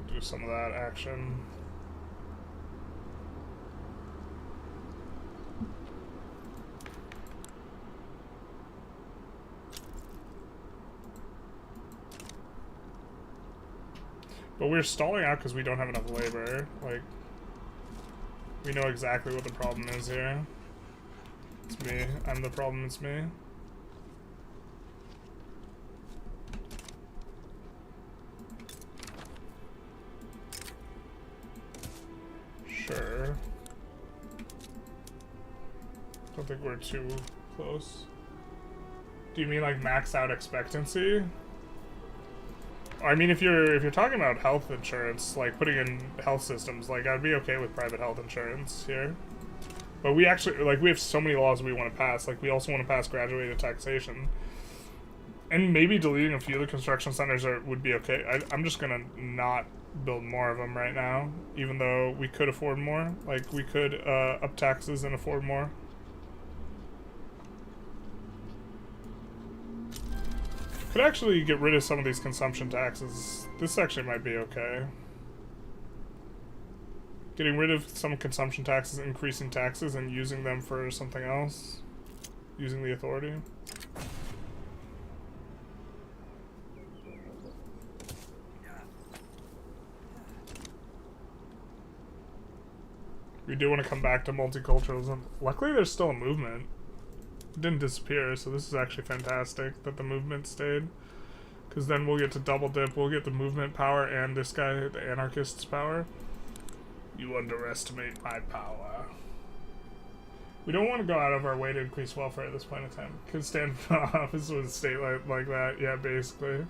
Do some of that action. But we're stalling out because we don't have enough labor. Like, we know exactly what the problem is here. It's me. I'm the problem, it's me. Sure. Don't think we're too close. Do you mean like max out expectancy? I mean, if you're talking about health insurance, like putting in health systems, like I'd be okay with private health insurance here. But we actually, like, we have so many laws we want to pass. Like, we also want to pass graduated taxation. And maybe deleting a few of the construction centers would be okay. I'm just gonna not build more of them right now, even though we could afford more. Like, we could up taxes and afford more. Could actually get rid of some of these consumption taxes. This actually might be okay. Getting rid of some consumption taxes, increasing taxes, and using them for something else. Using the authority. We do want to come back to multiculturalism. Luckily, there's still a movement. It didn't disappear, so this is actually fantastic that the movement stayed. Because then we'll get to double dip. We'll get the movement power and this guy, the anarchist's power. You underestimate my power. We don't want to go out of our way to increase welfare at this point in time. Could stand for office with a state like that. Yeah, basically.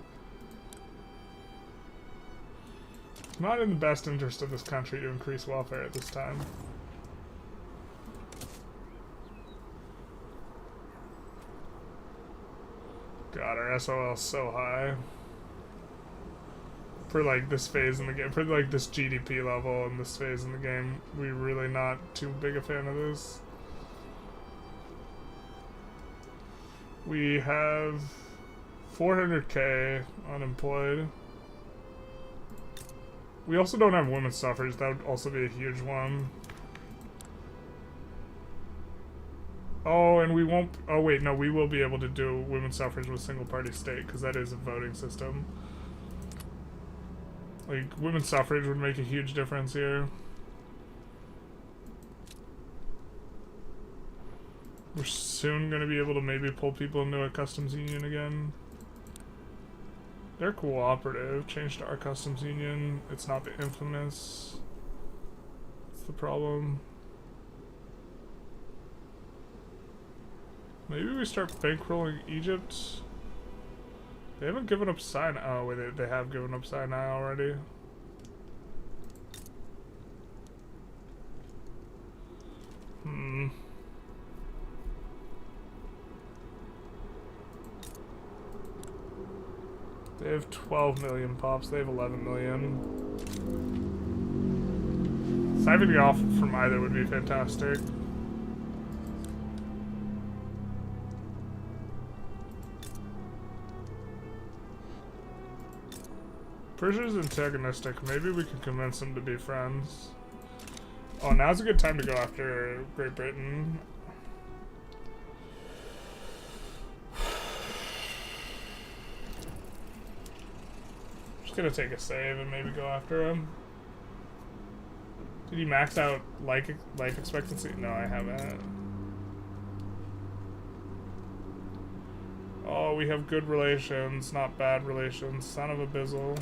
It's not in the best interest of this country to increase welfare at this time. God, our SOL is so high. For like this phase in the game, for like this GDP level and this phase in the game, we're really not too big a fan of this. We have 400k unemployed. We also don't have women's suffrage. That would also be a huge one. Oh, and we won't. Oh wait, no, we will be able to do women's suffrage with single party state because that is a voting system. Like, women's suffrage would make a huge difference here. We're soon going to be able to maybe pull people into a customs union again. They're cooperative. Change to our customs union. It's not the infamous. That's the problem. Maybe we start bankrolling Egypt. They haven't given up Sinai. Oh, wait, they have given up Sinai already. They have 12 million pops. They have 11 million. Siphoning off from either would be fantastic. Persia's antagonistic. Maybe we can convince them to be friends. Oh, now's a good time to go after Great Britain. Just gonna take a save and maybe go after him. Did he max out life expectancy? No, I haven't. Oh, we have good relations, not bad relations. Son of a bizzle.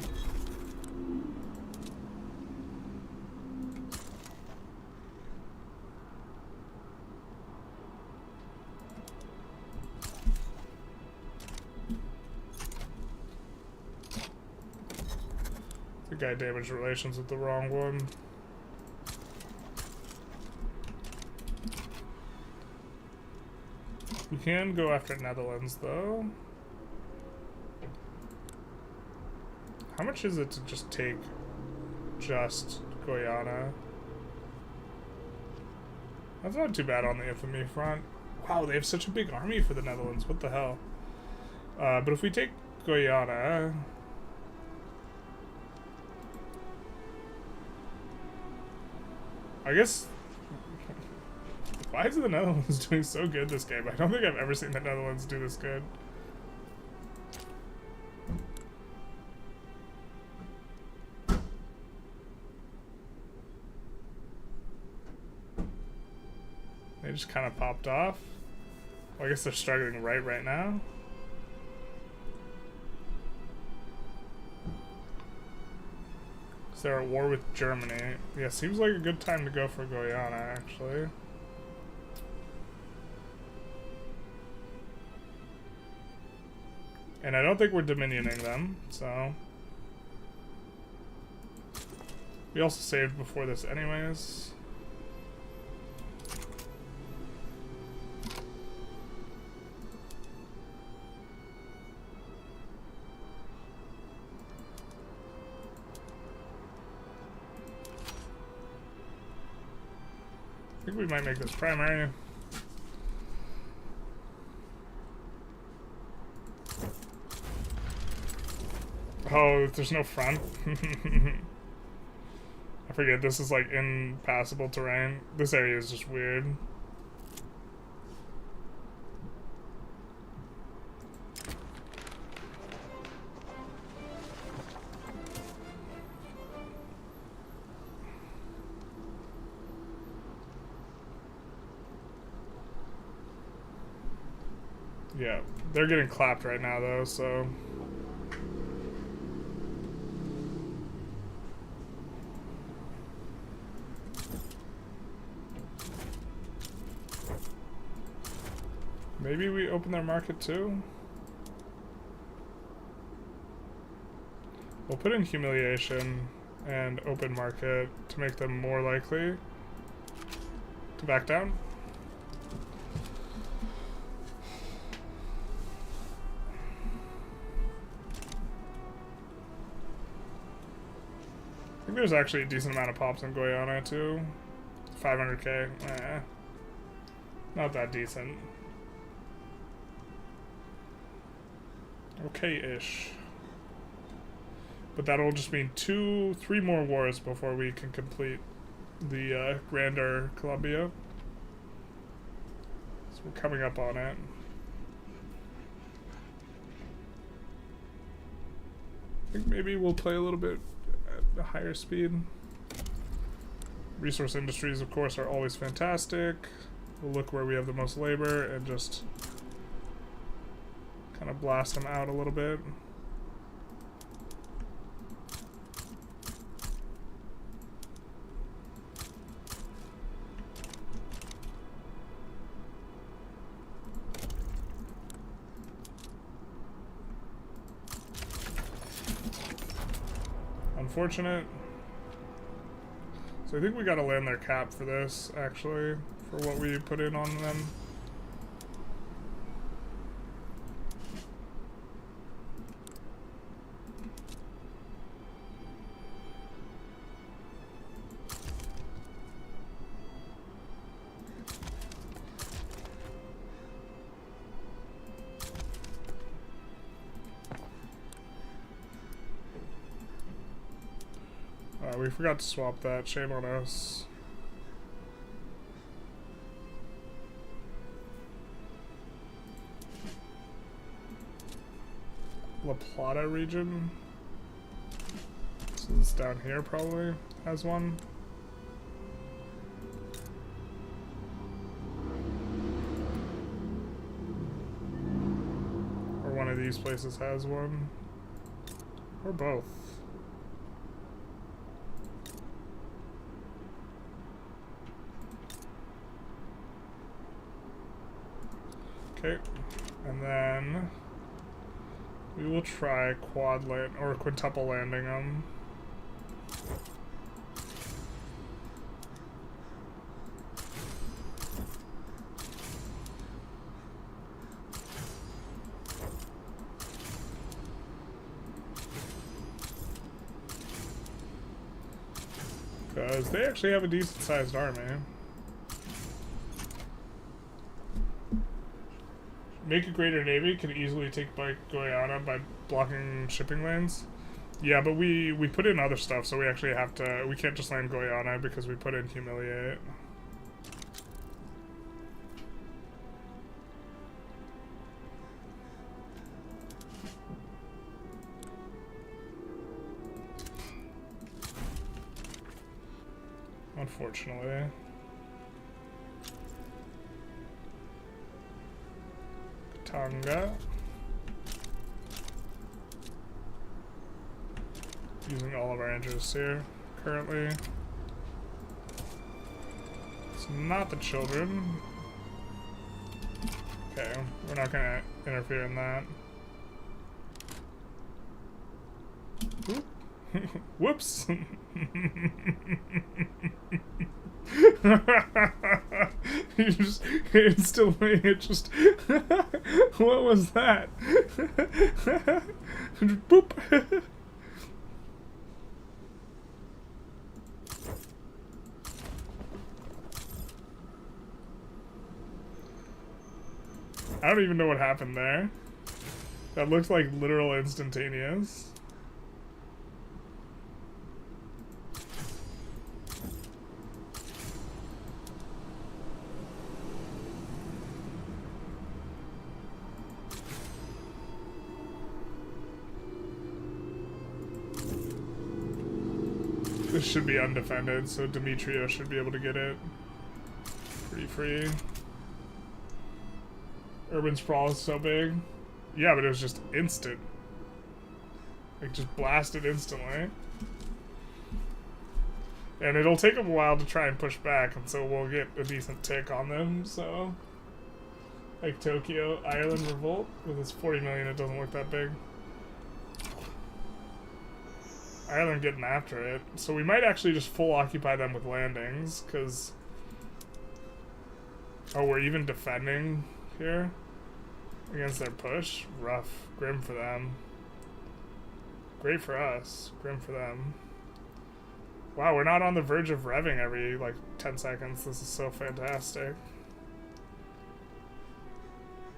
The guy damaged relations with the wrong one. We can go after Netherlands, though. How much is it to just take just Guyana? That's not too bad on the infamy front. Wow, they have such a big army for the Netherlands. What the hell? But if we take Guyana... I guess... Why is the Netherlands doing so good this game? I don't think I've ever seen the Netherlands do this good. They just kind of popped off. Well, I guess they're struggling right now. So they're at war with Germany. Yeah, seems like a good time to go for Guyana, actually. And I don't think we're dominioning them, so... We also saved before this anyways. I think we might make this primary. Oh, there's no front. I forget, this is like impassable terrain. This area is just weird. Yeah, they're getting clapped right now though, so... Maybe we open their market too? We'll put in humiliation and open market to make them more likely to back down. I think there's actually a decent amount of pops in Guyana too. 500k, not that decent. Okay-ish. But that'll just mean 3 more wars before we can complete the GrandERer Columbia. So we're coming up on it. I think maybe we'll play a little bit at a higher speed. Resource industries, of course, are always fantastic. We'll look where we have the most labor and just kind of blast them out a little bit. Unfortunate. So I think we gotta land their cap for this, actually, for what we put in on them. We forgot to swap that. Shame on us. La Plata region. So this down here probably has one. Or one of these places has one. Or both. Okay, and then we will try quad land or quintuple landing them. Because they actually have a decent sized army. Make a greater navy can easily take by Guyana by blocking shipping lanes. Yeah, but we put in other stuff, so we actually have to. We can't just land Guyana because we put in humiliate. Unfortunately. Tonga. Using all of our interests here currently. It's not the children. Okay, we're not gonna interfere in that. Oop. Whoops. You just instantly it just what was that? Boop. I don't even know what happened there. That looks like literal instantaneous. This should be undefended, so Demetrio should be able to get it pretty free. Urban sprawl is so big. Yeah, but it was just instant. Like, just blasted instantly. And it'll take them a while to try and push back, and so we'll get a decent tick on them, so... Like Tokyo, Ireland Revolt, with its 40 million, it doesn't look that big. Ireland getting after it. So we might actually just full occupy them with landings, because... Oh, we're even defending here against their push? Rough. Grim for them. Great for us. Grim for them. Wow, we're not on the verge of revving every, like, 10 seconds. This is so fantastic.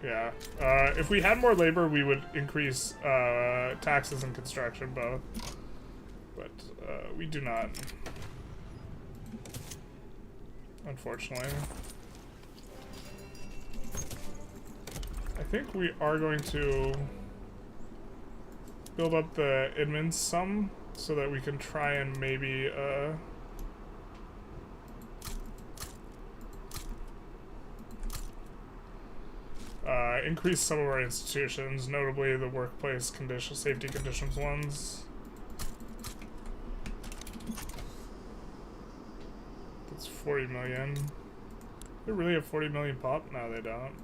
Yeah. If we had more labor, we would increase taxes and construction both. But we do not. Unfortunately. I think we are going to build up the admins some so that we can try and maybe increase some of our institutions, notably the workplace safety conditions ones. That's 40 million. They really have 40 million pop? No, they don't.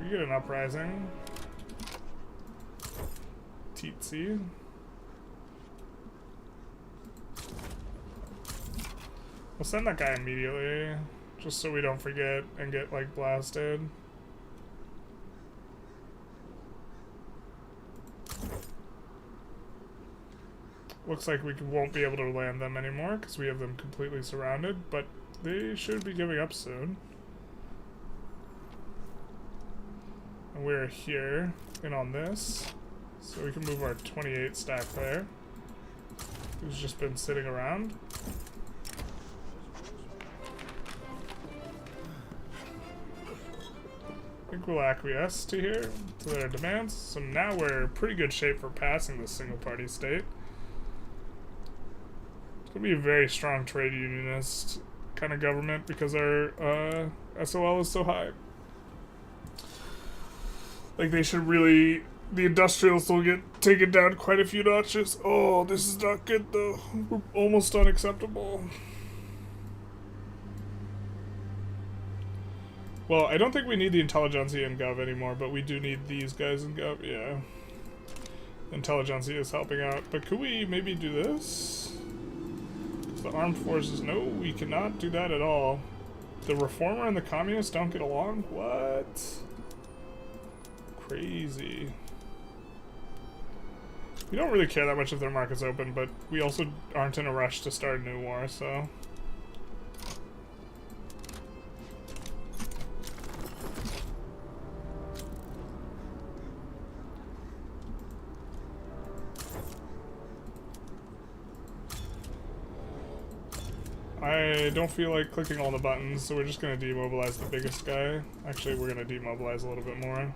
We get an uprising. Teetsy. We'll send that guy immediately, just so we don't forget and get, like, blasted. Looks like we won't be able to land them anymore, because we have them completely surrounded, but they should be giving up soon. And we're here, and on this, so we can move our 28 stack there, who's just been sitting around. I think we'll acquiesce to their demands. So now we're in pretty good shape for passing this single party state. It's gonna be a very strong trade unionist kind of government because our SOL is so high. Like, they should really... The industrialists will get taken down quite a few notches. Oh, this is not good, though. We're almost unacceptable. Well, I don't think we need the Intelligentsia in Gov anymore, but we do need these guys in Gov, yeah. Intelligentsia is helping out. But could we maybe do this? The armed forces, no, we cannot do that at all. The reformer and the communists don't get along? What? Crazy. We don't really care that much if their market's open, but we also aren't in a rush to start a new war, so... I don't feel like clicking all the buttons, so we're just going to demobilize the biggest guy. Actually, we're going to demobilize a little bit more.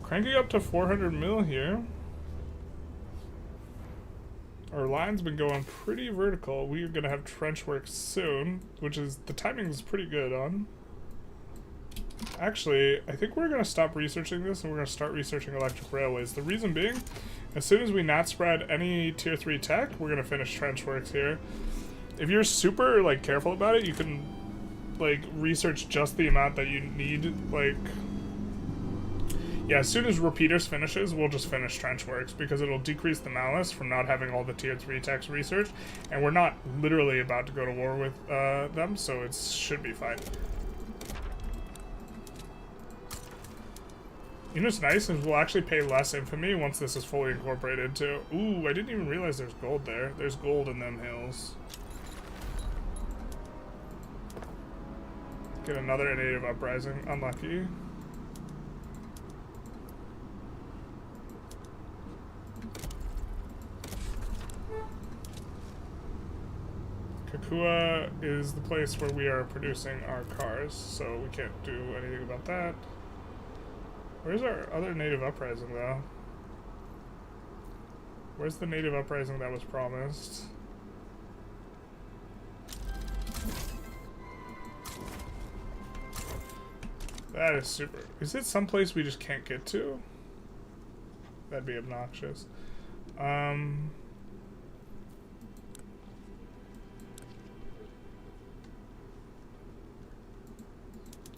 Cranking up to 400 mil here. Our line's been going pretty vertical. We're gonna have trench work soon, which is, the timing is pretty good on. Actually, I think we're gonna stop researching this and we're gonna start researching electric railways. The reason being, as soon as we not spread any tier 3 tech, we're gonna finish trench works here. If you're super, like, careful about it, you can, like, research just the amount that you need, like... Yeah, as soon as Repeaters finishes, we'll just finish trench works because it'll decrease the malice from not having all the tier 3 techs researched, and we're not literally about to go to war with them, so it should be fine. You know what's nice is we'll actually pay less infamy once this is fully incorporated too. Ooh, I didn't even realize there's gold there. There's gold in them hills. Get another native uprising. Unlucky. Kakua is the place where we are producing our cars, so we can't do anything about that. Where's our other native uprising, though? Where's the native uprising that was promised? That is super. Is it someplace we just can't get to? That'd be obnoxious.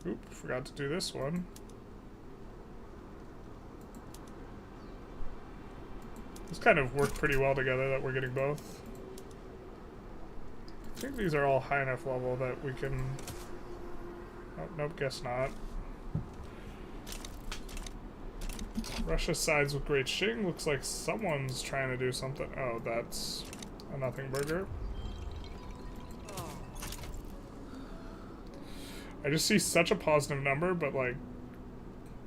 Oop, forgot to do this one. This kind of worked pretty well together that we're getting both. I think these are all high enough level that we can... Oh, nope, guess not. Russia sides with Great Qing. Looks like someone's trying to do something. Oh, that's a nothing burger. I just see such a positive number, but like,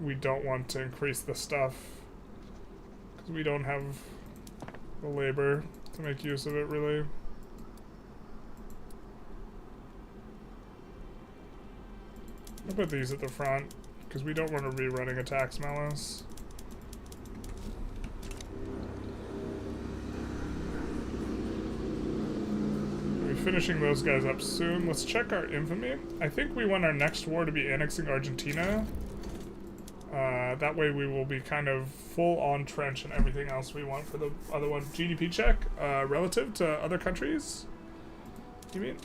we don't want to increase the stuff because we don't have the labor to make use of it, really. I'll put these at the front because we don't want to be running a tax malice. Finishing those guys up soon. Let's check our infamy. I think we want our next war to be annexing Argentina. That way we will be kind of full on trench and everything else we want for the other one. GDP check relative to other countries, you mean?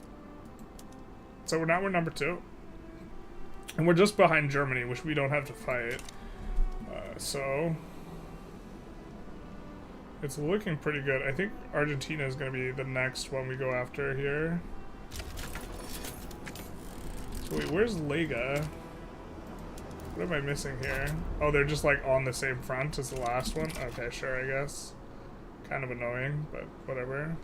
So now we're number 2. And we're just behind Germany, which we don't have to fight. So... It's looking pretty good. I think Argentina is going to be the next one we go after here. So wait, where's Lega? What am I missing here? Oh, they're just like on the same front as the last one? Okay, sure, I guess. Kind of annoying, but whatever.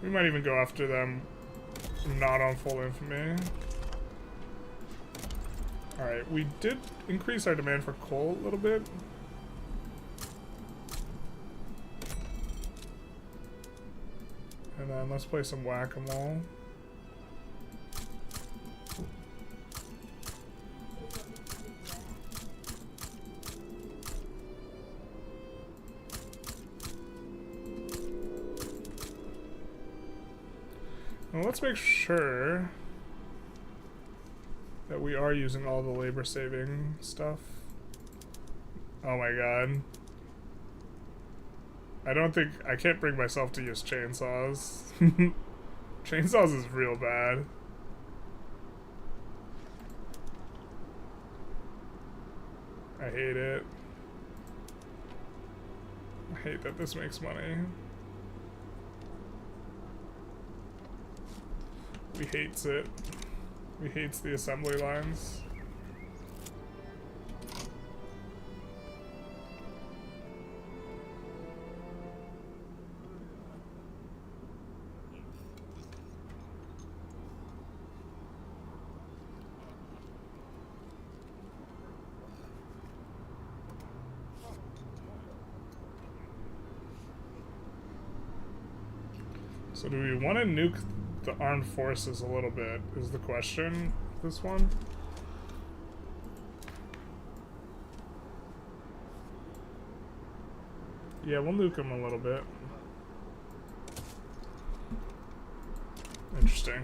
We might even go after them. Not on full infamy. Alright, we did increase our demand for coal a little bit. And then let's play some whack-a-mole. Well, let's make sure that we are using all the labor-saving stuff. Oh my god. I can't bring myself to use chainsaws. Chainsaws is real bad. I hate it. I hate that this makes money. We hates it. We hates the assembly lines. So do we want to nuke the armed forces a little bit, is the question, this one? Yeah, we'll nuke them a little bit. Interesting.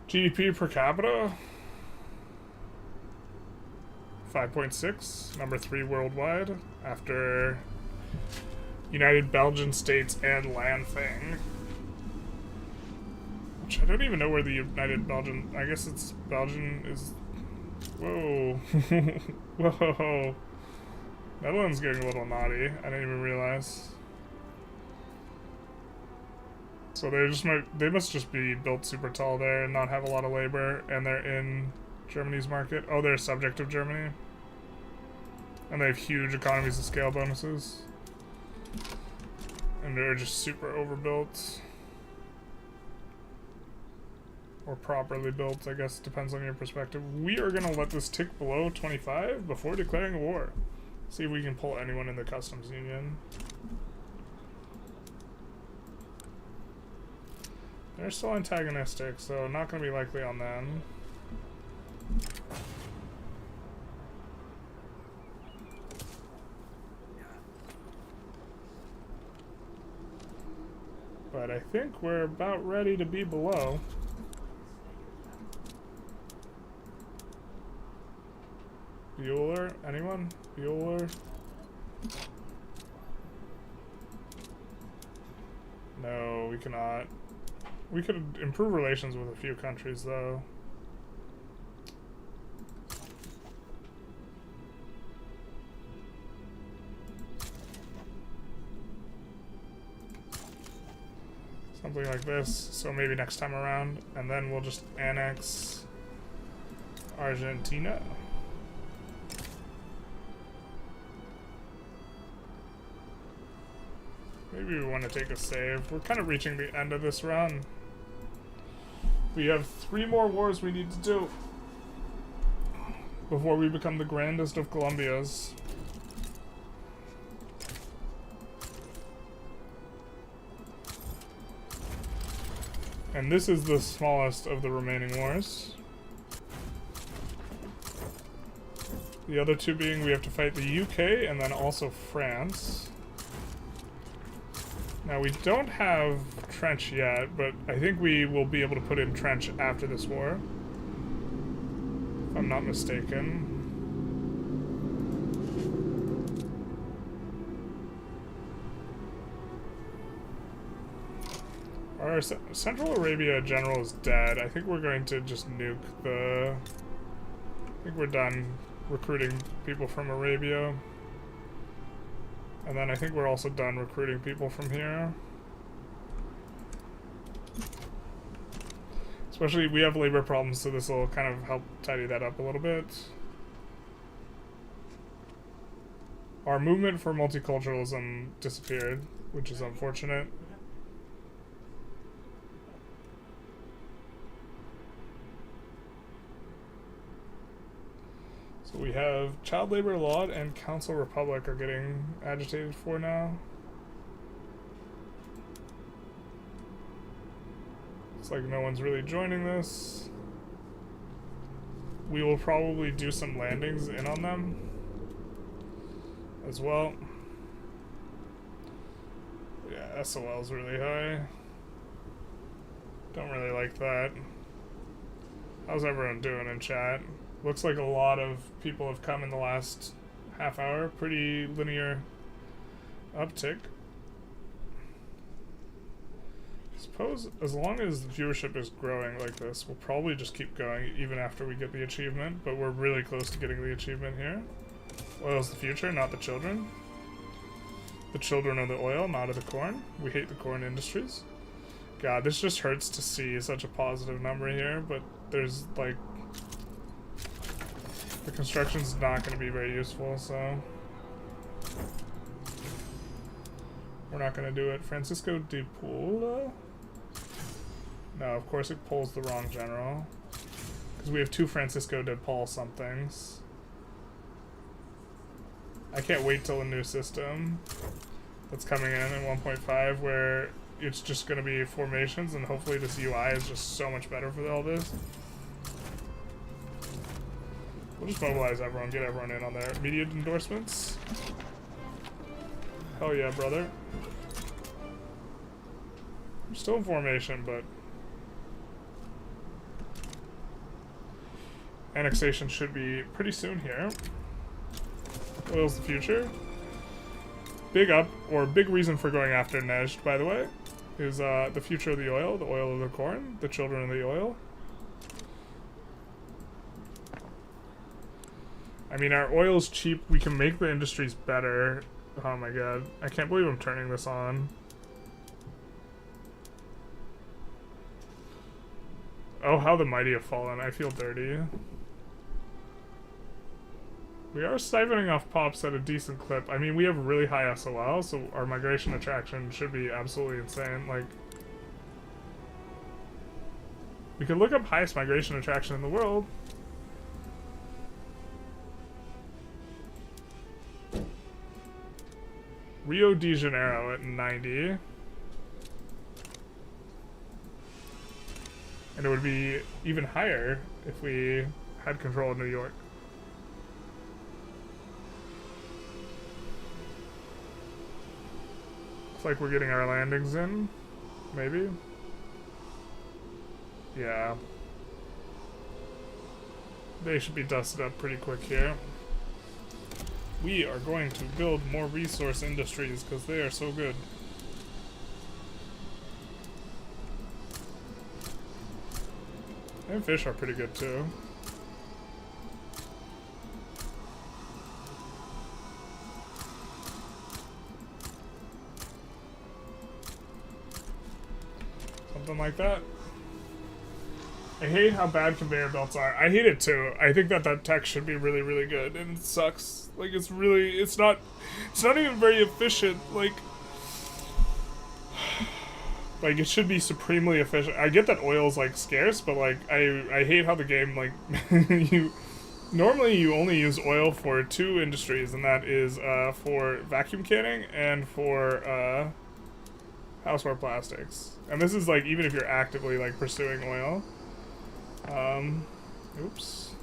GDP per capita? 5.6, number 3 worldwide, after United Belgian States and Landthing. Which I don't even know where the United Belgian, I guess it's Belgian is, whoa, whoa, Netherlands getting a little naughty, I didn't even realize. So they must just be built super tall there and not have a lot of labor, and they're in Germany's market. Oh, they're a subject of Germany. And they have huge economies of scale bonuses. And they're just super overbuilt. Or properly built, I guess, depends on your perspective. We are gonna let this tick below 25 before declaring a war. See if we can pull anyone in the customs union. They're still antagonistic, so not gonna be likely on them. But I think we're about ready to be below. Bueller? Anyone? Bueller? No, we cannot. We could improve relations with a few countries, though. Something like this, so maybe next time around. And then we'll just annex Argentina. Maybe we want to take a save. We're kind of reaching the end of this run. We have 3 more wars we need to do before we become the grandest of Columbias. And this is the smallest of the remaining wars. The other 2 being we have to fight the UK and then also France. Now, we don't have trench yet, but I think we will be able to put in trench after this war, if I'm not mistaken. Our Central Arabia general is dead. I think we're going to just nuke the... I think we're done recruiting people from Arabia. And then I think we're also done recruiting people from here. Especially, we have labor problems, so this will kind of help tidy that up a little bit. Our movement for multiculturalism disappeared, which is unfortunate. So we have child labor law and council republic are getting agitated for now. It's like no one's really joining this. We will probably do some landings in on them as well. Yeah, SOL's really high. Don't really like that. How's everyone doing in chat? Looks like a lot of people have come in the last half hour. Pretty linear uptick. I suppose as long as the viewership is growing like this, we'll probably just keep going even after we get the achievement, but we're really close to getting the achievement here. Oil's the future, not the children. The children of the oil, not of the corn. We hate the corn industries. God, this just hurts to see such a positive number here, but there's like... the construction's not going to be very useful, so... we're not going to do it. Francisco de Paula? No, of course it pulls the wrong general. Because we have two Francisco de Paul somethings. I can't wait till a new system that's coming in 1.5 where it's just going to be formations, and hopefully this UI is just so much better for all this. We'll just mobilize everyone, get everyone in on their media endorsements. Hell yeah, brother. We're still in formation, but annexation should be pretty soon here. Oil's the future. Big up, or big reason for going after Nejd, by the way, is the future of the oil of the corn, the children of the oil. I mean, our oil's cheap, we can make the industries better. Oh my god, I can't believe I'm turning this on. Oh, how the mighty have fallen, I feel dirty. We are siphoning off pops at a decent clip. I mean, we have really high SOL, so our migration attraction should be absolutely insane. Like, we could look up highest migration attraction in the world. Rio de Janeiro at 90. And it would be even higher if we had control of New York. Looks like we're getting our landings in, maybe? Yeah. They should be dusted up pretty quick here. We are going to build more resource industries because they are so good. And fish are pretty good too. Something like that. I hate how bad conveyor belts are. I hate it too. I think that that tech should be really, really good, and it sucks. Like, it's really, it's not even very efficient. Like it should be supremely efficient. I get that oil's like scarce, but like I hate how the game like normally you only use oil for two industries, and that is for vacuum canning and for houseware plastics. And this is like even if you're actively like pursuing oil. Oops.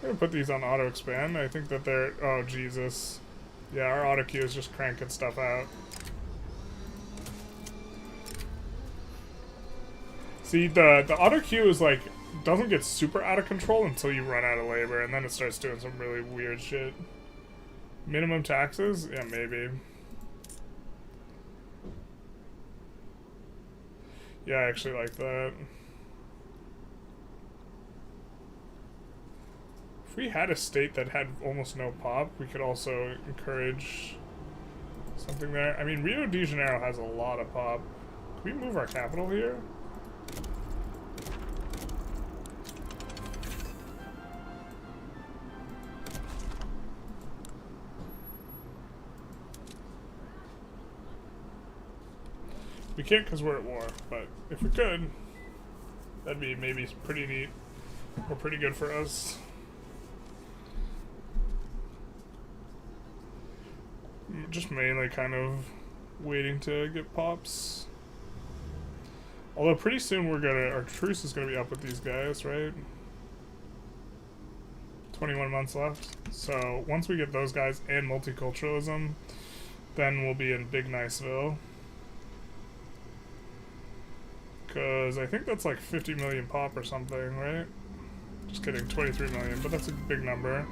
I'm gonna put these on auto expand. I think that they're, oh Jesus. Yeah, our auto queue is just cranking stuff out. See, the auto queue is like, doesn't get super out of control until you run out of labor, and then it starts doing some really weird shit. Minimum taxes? Yeah, maybe. Yeah, I actually like that. If we had a state that had almost no pop, we could also encourage something there. I mean, Rio de Janeiro has a lot of pop. Can we move our capital here? We can't because we're at war, but if we could... That'd be maybe pretty neat, or pretty good for us. Just mainly kind of waiting to get pops. Although pretty soon our truce is gonna be up with these guys, right? 21 months left. So once we get those guys and multiculturalism, then we'll be in Big Niceville. Because I think that's like 50 million pop or something, right? Just kidding, 23 million, but that's a big number.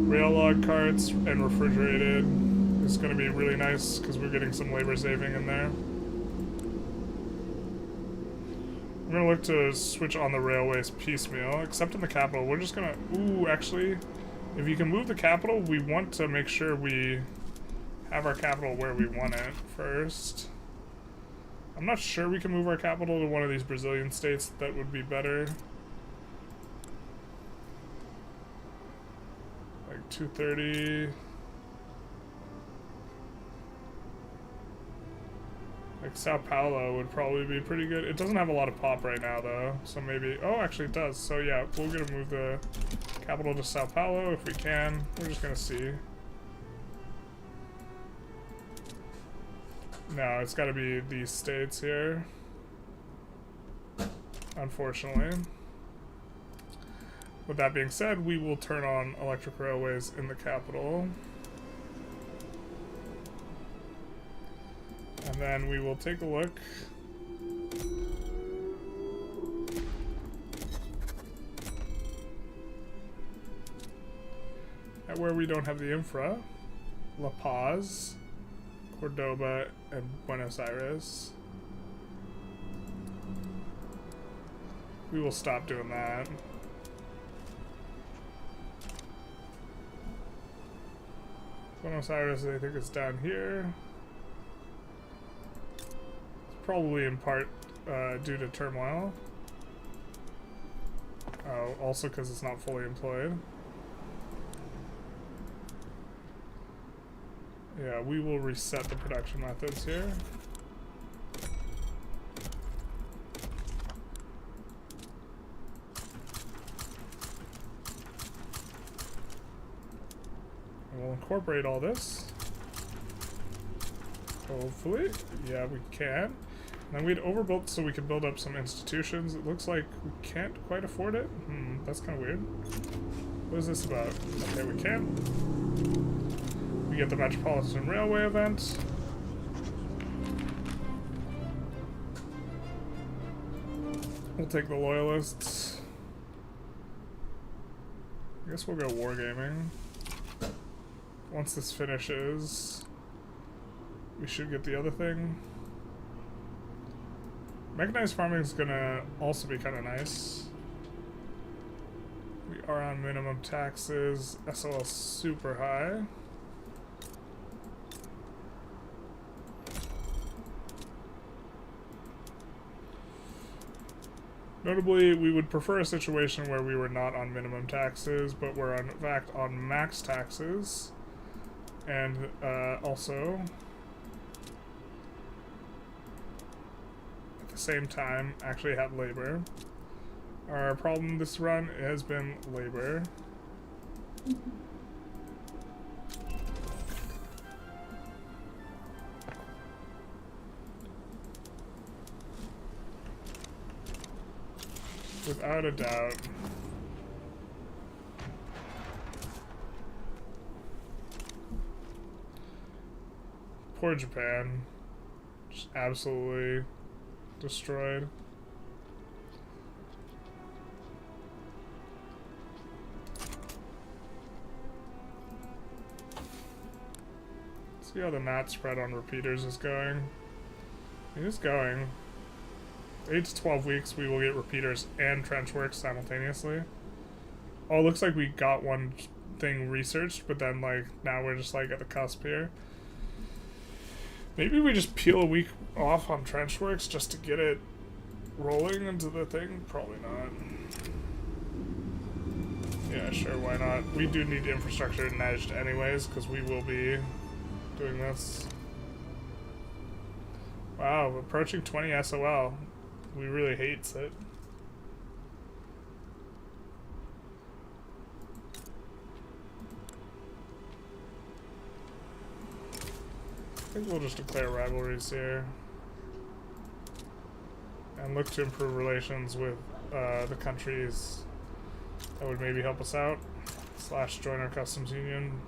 Rail log carts and refrigerated is going to be really nice because we're getting some labor saving in there. I'm going to look to switch on the railways piecemeal, except in the capital. We're just going to... Ooh, actually, if you can move the capital, we want to make sure we have our capital where we want it first. I'm not sure we can move our capital to one of these Brazilian states. That would be better. Like 230. Like Sao Paulo would probably be pretty good. It doesn't have a lot of pop right now though, so maybe... Oh, actually it does. So yeah, we're gonna move the capital to Sao Paulo if we can. We're just gonna see. No, it's gotta be these states here. Unfortunately. With that being said, we will turn on electric railways in the capital. And then we will take a look at where we don't have the infra. La Paz, Cordoba, and Buenos Aires. We will stop doing that. Buenos Aires, I think, is down here. Probably in part due to turmoil. Oh, also because it's not fully employed. Yeah, we will reset the production methods here. And we'll incorporate all this. Hopefully. Yeah, we can. Then we'd overbuilt so we could build up some institutions. It looks like we can't quite afford it. That's kind of weird. What is this about? Okay, we can. We get the Metropolitan Railway event. We'll take the Loyalists. I guess we'll go Wargaming. Once this finishes, we should get the other thing. Mechanized farming is gonna also be kind of nice. We are on minimum taxes. SOL super high. Notably, we would prefer a situation where we were not on minimum taxes, but we're in fact on max taxes. And also, at the same time, actually have labor. Our problem this run has been labor. Without a doubt. Poor Japan. Just absolutely destroyed. See how the mat spread on repeaters is going. It is going. 8 to 12 weeks we will get repeaters and trench works simultaneously. Oh, it looks like we got one thing researched, but then like now we're just like at the cusp here. Maybe we just peel a week off on trench works just to get it rolling into the thing? Probably not. Yeah, sure, why not? We do need infrastructure nudged anyways, because we will be doing this. Wow, approaching 20 SOL. We really hates it. I think we'll just declare rivalries here. And look to improve relations with the countries that would maybe help us out. / join our customs union.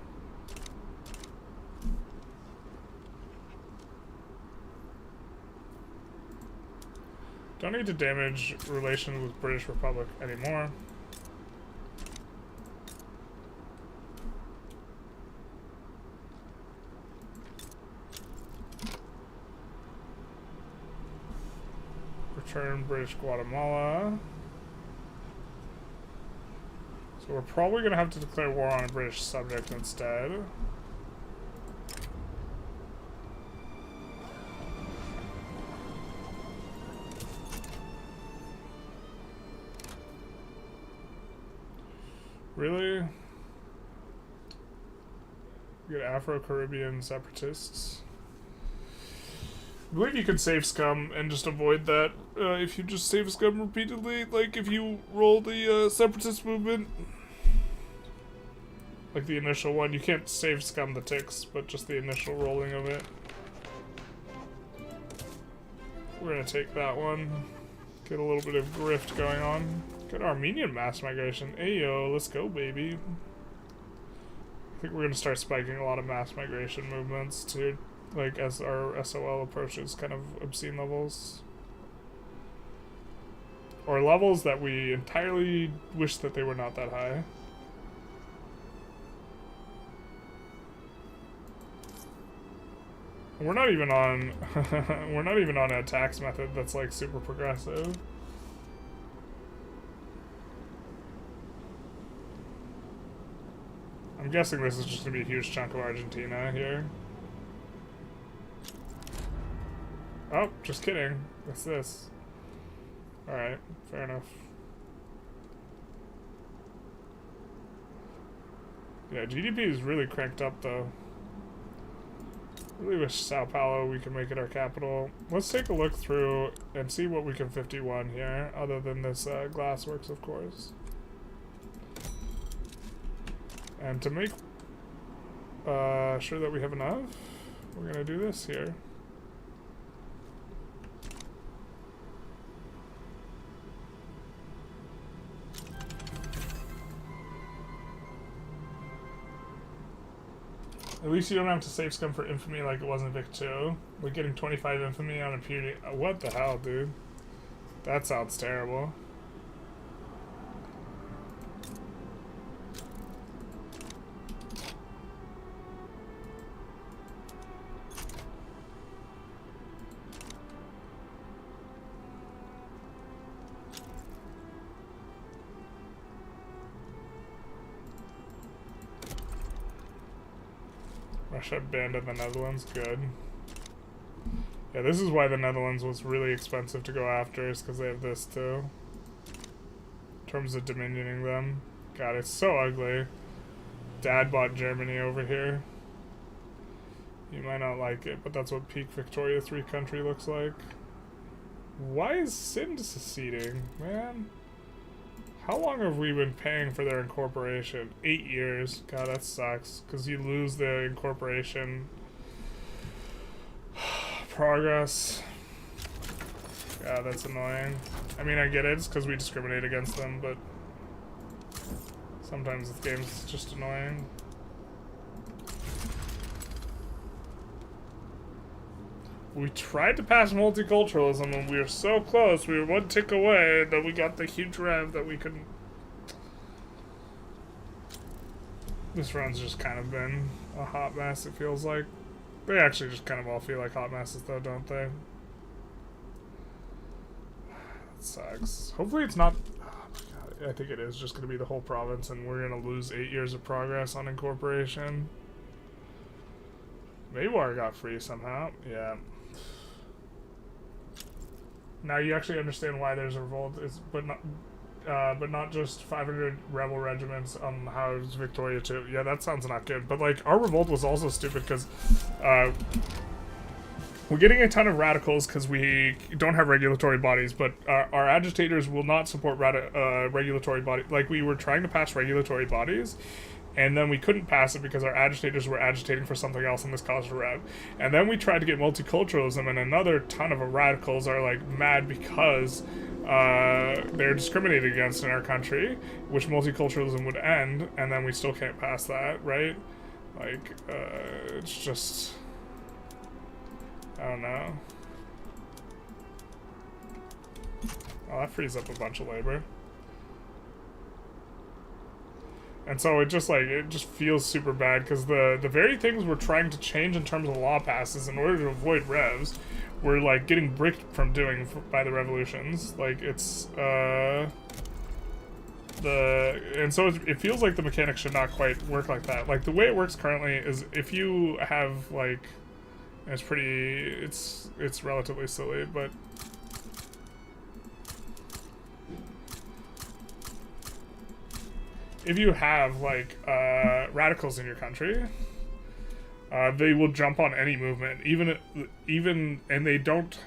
Don't need to damage relations with British Republic anymore. Return British Guatemala. So we're probably going to have to declare war on a British subject instead. Really? Get Afro-Caribbean separatists. I believe you could save scum and just avoid that if you just save scum repeatedly. Like if you roll the separatist movement. Like the initial one. You can't save scum the ticks, but just the initial rolling of it. We're gonna take that one. Get a little bit of grift going on. Good Armenian mass migration. Ayo, let's go, baby. I think we're gonna start spiking a lot of mass migration movements to, like, as our SOL approaches kind of obscene levels. Or levels that we entirely wish that they were not that high. We're not even on we're not even on a tax method that's like super progressive. I'm guessing this is just gonna be a huge chunk of Argentina here. Oh, just kidding. What's this? Alright, fair enough. Yeah, GDP is really cranked up though. Really wish Sao Paulo we can make it our capital. Let's take a look through and see what we can 51 here, other than this glassworks, of course. And to make sure that we have enough, we're gonna do this here. At least you don't have to save scum for infamy like it was in Vic 2. We're getting 25 infamy on impunity. What the hell, dude? That sounds terrible. Russia abandoned the Netherlands. Good. Yeah, this is why the Netherlands was really expensive to go after, is because they have this too. In terms of dominioning them. God, it's so ugly. Dad bought Germany over here. You might not like it, but that's what peak Victoria 3 country looks like. Why is Sind seceding, man? How long have we been paying for their incorporation? 8 years. God, that sucks. Because you lose the incorporation progress. Yeah, that's annoying. I mean, I get it. It's because we discriminate against them, but sometimes this game's just annoying. We tried to pass multiculturalism and we were so close. We were one tick away that we got the huge rev that we couldn't. This run's just kind of been a hot mess, it feels like. They actually just kind of all feel like hot messes though, don't they? That sucks. Hopefully it's not. Oh my God. I think it is just going to be the whole province and we're going to lose 8 years of progress on incorporation. Maywar got free somehow. Yeah. Now you actually understand why there's a revolt, but not just 500 rebel regiments on how it's Victoria 2. Yeah, that sounds not good. But like our revolt was also stupid because we're getting a ton of radicals because we don't have regulatory bodies, but our agitators will not support regulatory bodies. Like, we were trying to pass regulatory bodies, and then we couldn't pass it because our agitators were agitating for something else, and this caused a rev. And then we tried to get multiculturalism, and another ton of radicals are, like, mad because they're discriminated against in our country, which multiculturalism would end, and then we still can't pass that, right? Like, it's just... I don't know. Oh, that frees up a bunch of labor. And so it just feels super bad because the very things we're trying to change in terms of law passes in order to avoid revs, we're like getting bricked from doing by the revolutions. Like, it's and so it feels like the mechanics should not quite work like that. Like, the way it works currently is if you have like, it's relatively silly, but if you have like radicals in your country, they will jump on any movement, even and they don't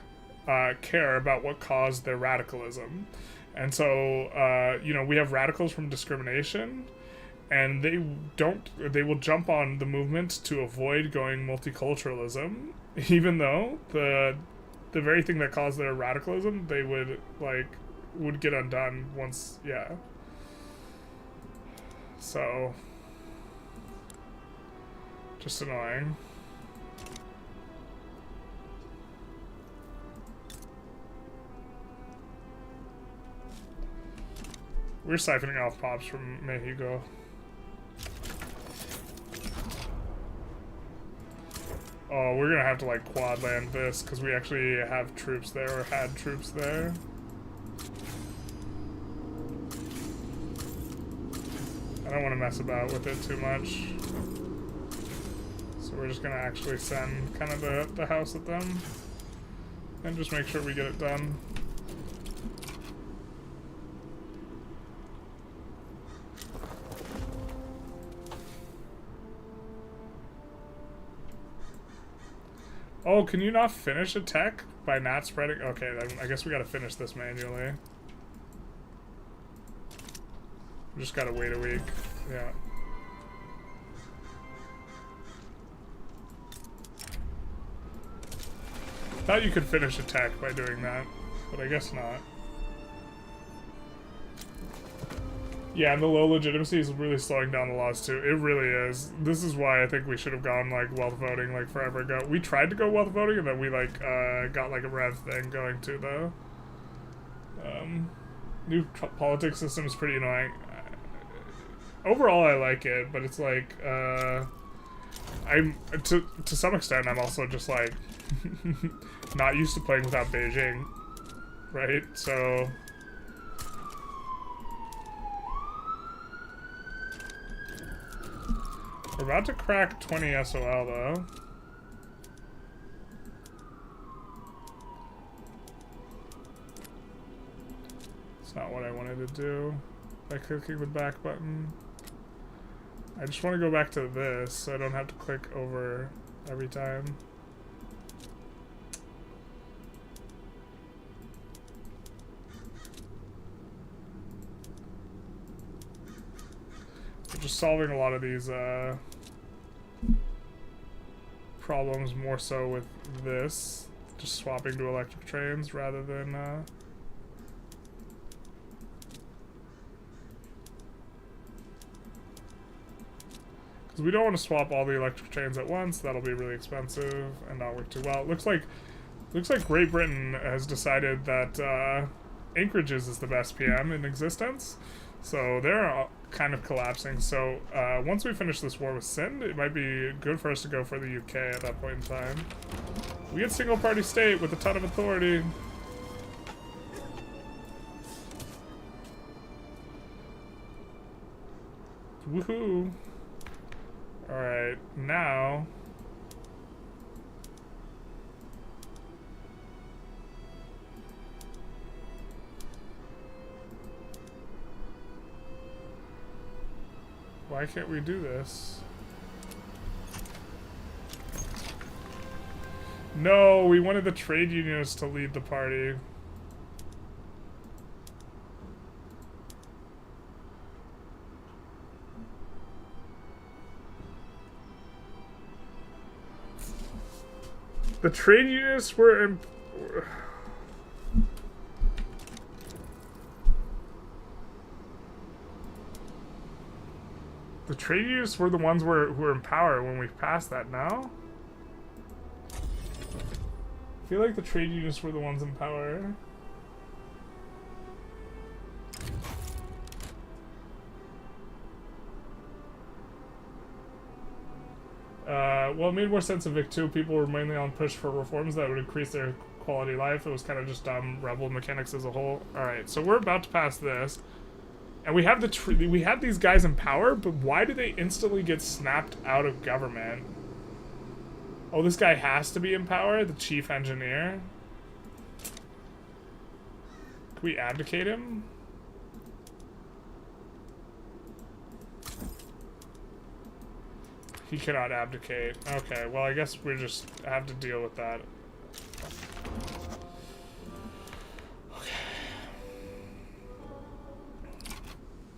care about what caused their radicalism. And so you know, we have radicals from discrimination, and they will jump on the movement to avoid going multiculturalism, even though the very thing that caused their radicalism, they would get undone once, yeah. So, just annoying. We're siphoning off pops from Mexico. Oh, we're gonna have to like quad land this because we actually have troops there, or had troops there. I don't want to mess about with it too much. So we're just gonna actually send kind of the house at them and just make sure we get it done. Oh, can you not finish a tech by not spreading? Okay, then I guess we gotta finish this manually. We just gotta wait a week. Yeah. Thought you could finish a tech by doing that, but I guess not. Yeah, and the low legitimacy is really slowing down the laws too. It really is. This is why I think we should have gone like wealth voting like forever ago. We tried to go wealth voting and then we like got like a rev thing going too though. New politics system is pretty annoying. Overall I like it, but it's like I'm to some extent I'm also just like not used to playing without Beijing, right? So we're about to crack 20 SOL though. It's not what I wanted to do by clicking the back button. I just want to go back to this so I don't have to click over every time. We're just solving a lot of these problems more so with this, just swapping to electric trains rather than because we don't want to swap all the electric trains at once. That'll be really expensive and not work too well. It looks like Great Britain has decided that Anchorages is the best PM in existence, so they're kind of collapsing. So once we finish this war with Sind, it might be good for us to go for the UK at that point in time. We get single party state with a ton of authority. Woohoo! Alright, now why can't we do this? No, we wanted the trade unionists to lead the party. The trade unionists were... The trade unionists were the ones who were in power when we passed that, no? I feel like the trade unionists were the ones in power. Well, it made more sense in Vic 2. People were mainly on push for reforms that would increase their quality of life. It was kind of just rebel mechanics as a whole. Alright, so we're about to pass this. And we have we have these guys in power, but why do they instantly get snapped out of government? Oh, this guy has to be in power, the chief engineer. Can we abdicate him? He cannot abdicate. Okay, well, I guess we just have to deal with that. Okay.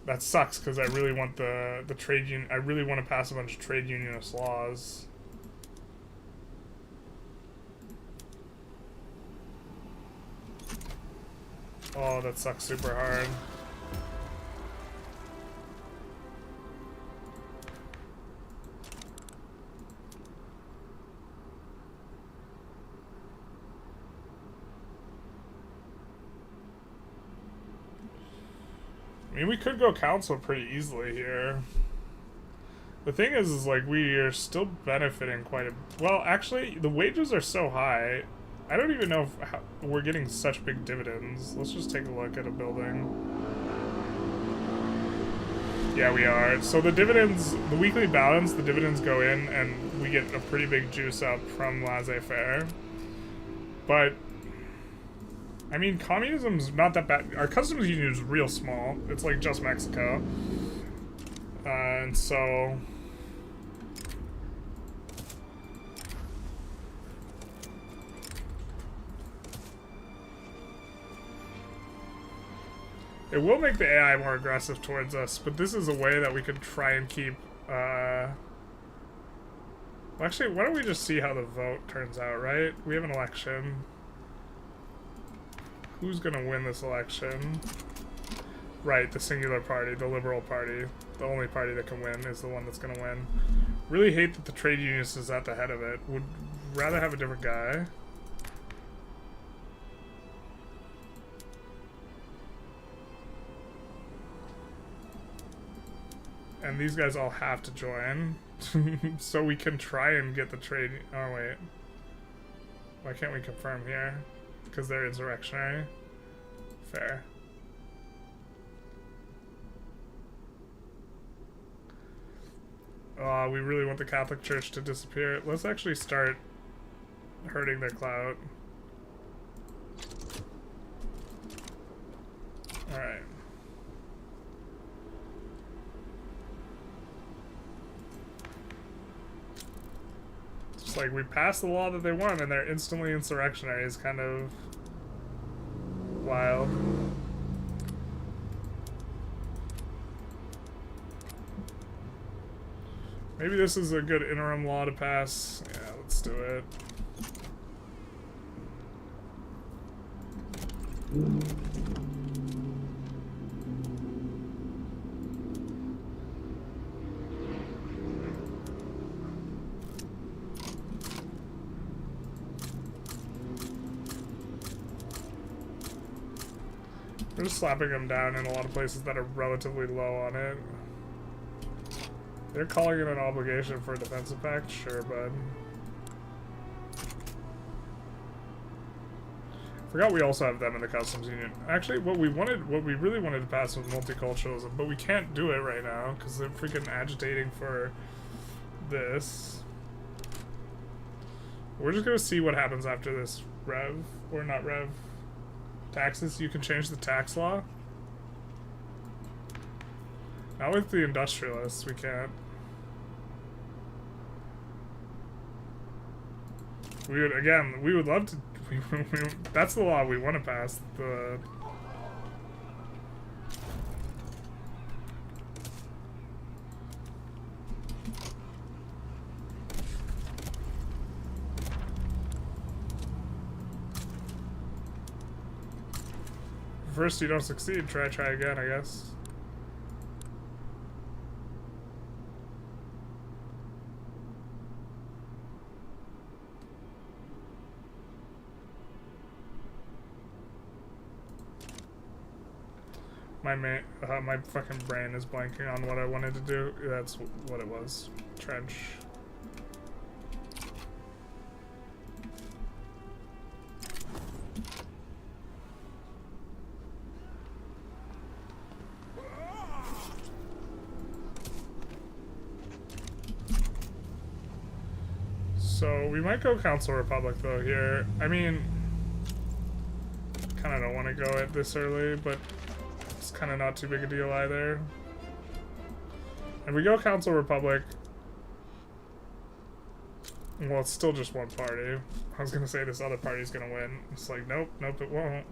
That sucks, because I really want the trade union... I really want to pass a bunch of trade unionist laws. Oh, that sucks super hard. I mean, we could go council pretty easily here. The thing is like, we are still benefiting quite a... Well, actually, the wages are so high, I don't even know if we're getting such big dividends. Let's just take a look at a building. Yeah, we are. So the dividends, the weekly balance, the dividends go in, and we get a pretty big juice up from laissez-faire. But... I mean, communism's not that bad. Our customs union is real small. It's like just Mexico. And so... It will make the AI more aggressive towards us, but this is a way that we could try and keep... Well, actually, why don't we just see how the vote turns out, right? We have an election. Who's gonna win this election? Right, the singular party, the Liberal Party. The only party that can win is the one that's gonna win. Really hate that the trade unionist is at the head of it. Would rather have a different guy. And these guys all have to join. So we can try and get the trade... Oh, wait. Why can't we confirm here? Because they're insurrectionary. Fair. Oh, we really want the Catholic Church to disappear. Let's actually start hurting their clout. Alright. It's like we passed the law that they want and they're instantly insurrectionary is kind of wild. Maybe this is a good interim law to pass. Yeah, let's do it. We're just slapping them down in a lot of places that are relatively low on it. They're calling it an obligation for a defensive pact? Sure, bud. Forgot we also have them in the customs union. Actually, what we really wanted to pass was multiculturalism, but we can't do it right now because they're freaking agitating for this. We're just gonna see what happens after this rev, or not rev. Taxes, you can change the tax law. Not with the industrialists, we can't. We would, again, we would love to, that's the law we want to pass, the... First you don't succeed, try again, I guess. My fucking brain is blanking on what I wanted to do. That's what it was. Trench. So we might go Council Republic though here. I mean, kind of don't want to go it this early, but it's kind of not too big a deal either. If we go Council Republic, well, it's still just one party. I was gonna say this other party's gonna win. It's like, nope, it won't.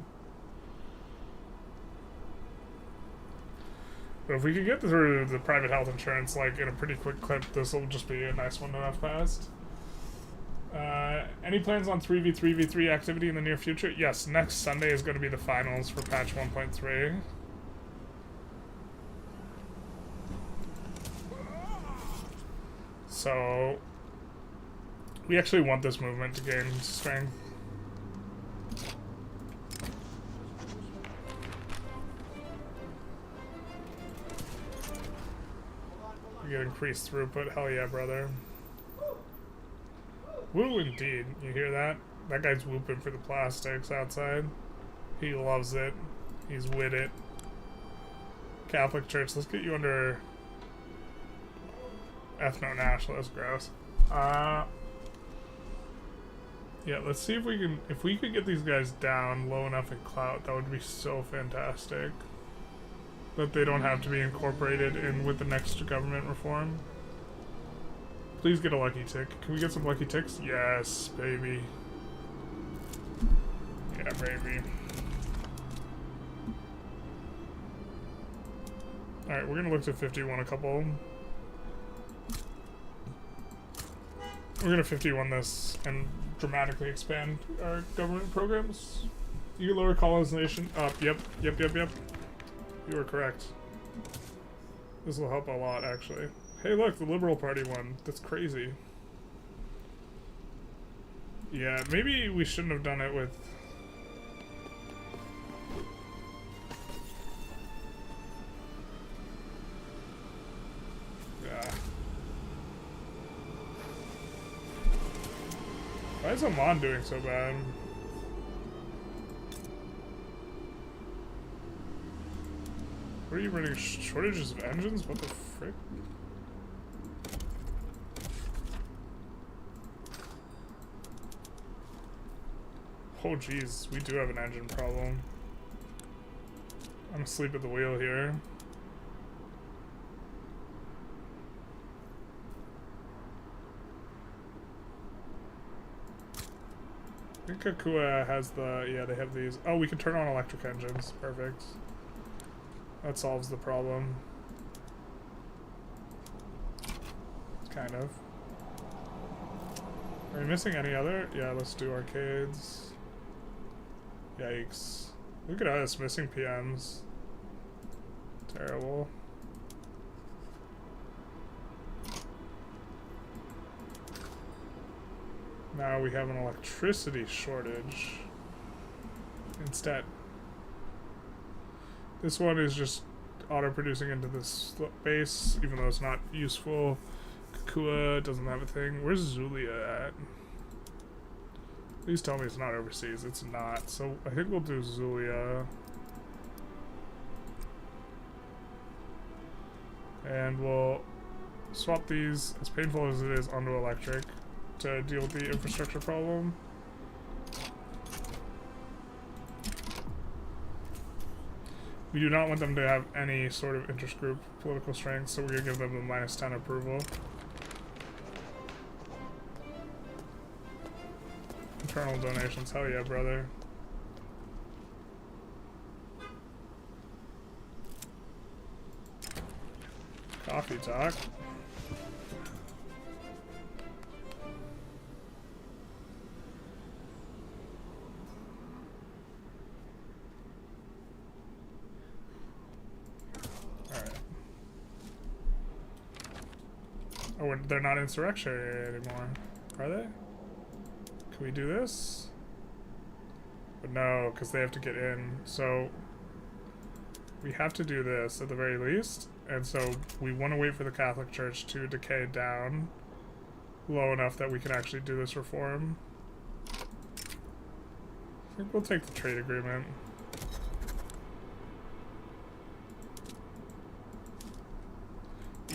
But if we can get through the private health insurance like in a pretty quick clip, this will just be a nice one to have passed. Any plans on 3v3v3 activity in the near future? Yes, next Sunday is going to be the finals for patch 1.3. So, we actually want this movement to gain strength. We get increased throughput, hell yeah, brother. Woo, indeed. You hear that? That guy's whooping for the plastics outside. He loves it. He's with it. Catholic Church, let's get you under ethno-nationalist. Gross. Yeah, let's see if we could get these guys down low enough in clout, that would be so fantastic. That they don't have to be incorporated in with the next government reform. Please get a lucky tick. Can we get some lucky ticks? Yes, baby. Yeah, baby. Alright, we're gonna look to 51 a couple. We're gonna 51 this and dramatically expand our government programs. You lower colonization up. Yep. You are correct. This will help a lot, actually. Hey, look, the Liberal Party won. That's crazy. Yeah, maybe we shouldn't have done it with... Yeah. Why is Oman doing so bad? What are you running? Shortages of engines? What the frick? Oh jeez, we do have an engine problem. I'm asleep at the wheel here. I think Kakua has the... yeah, they have these. Oh, we can turn on electric engines. Perfect. That solves the problem. Kind of. Are we missing any other? Yeah, let's do arcades. Yikes. Look at us, missing PMs. Terrible. Now we have an electricity shortage. Instead. This one is just auto-producing into this base, even though it's not useful. Kakua doesn't have a thing. Where's Zulia at? Please tell me it's not overseas. It's not. So I think we'll do Zulia. And we'll swap these, as painful as it is, onto electric to deal with the infrastructure problem. We do not want them to have any sort of interest group political strength, so we're going to give them a -10 approval. Internal donations, hell yeah, brother. Coffee talk. Alright. Oh, they're not insurrectionary anymore, are they? Can we do this? But no, because they have to get in. So we have to do this at the very least. And so we want to wait for the Catholic Church to decay down low enough that we can actually do this reform. I think we'll take the trade agreement.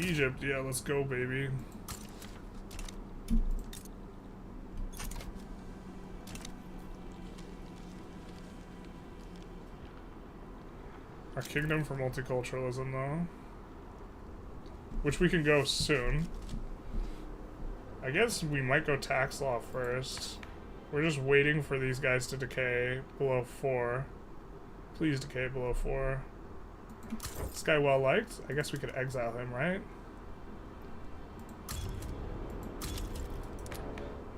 Egypt, yeah, let's go, baby. Our kingdom for multiculturalism, though. Which we can go soon. I guess we might go tax law first. We're just waiting for these guys to decay below 4. Please decay below 4. This guy well liked? I guess we could exile him, right?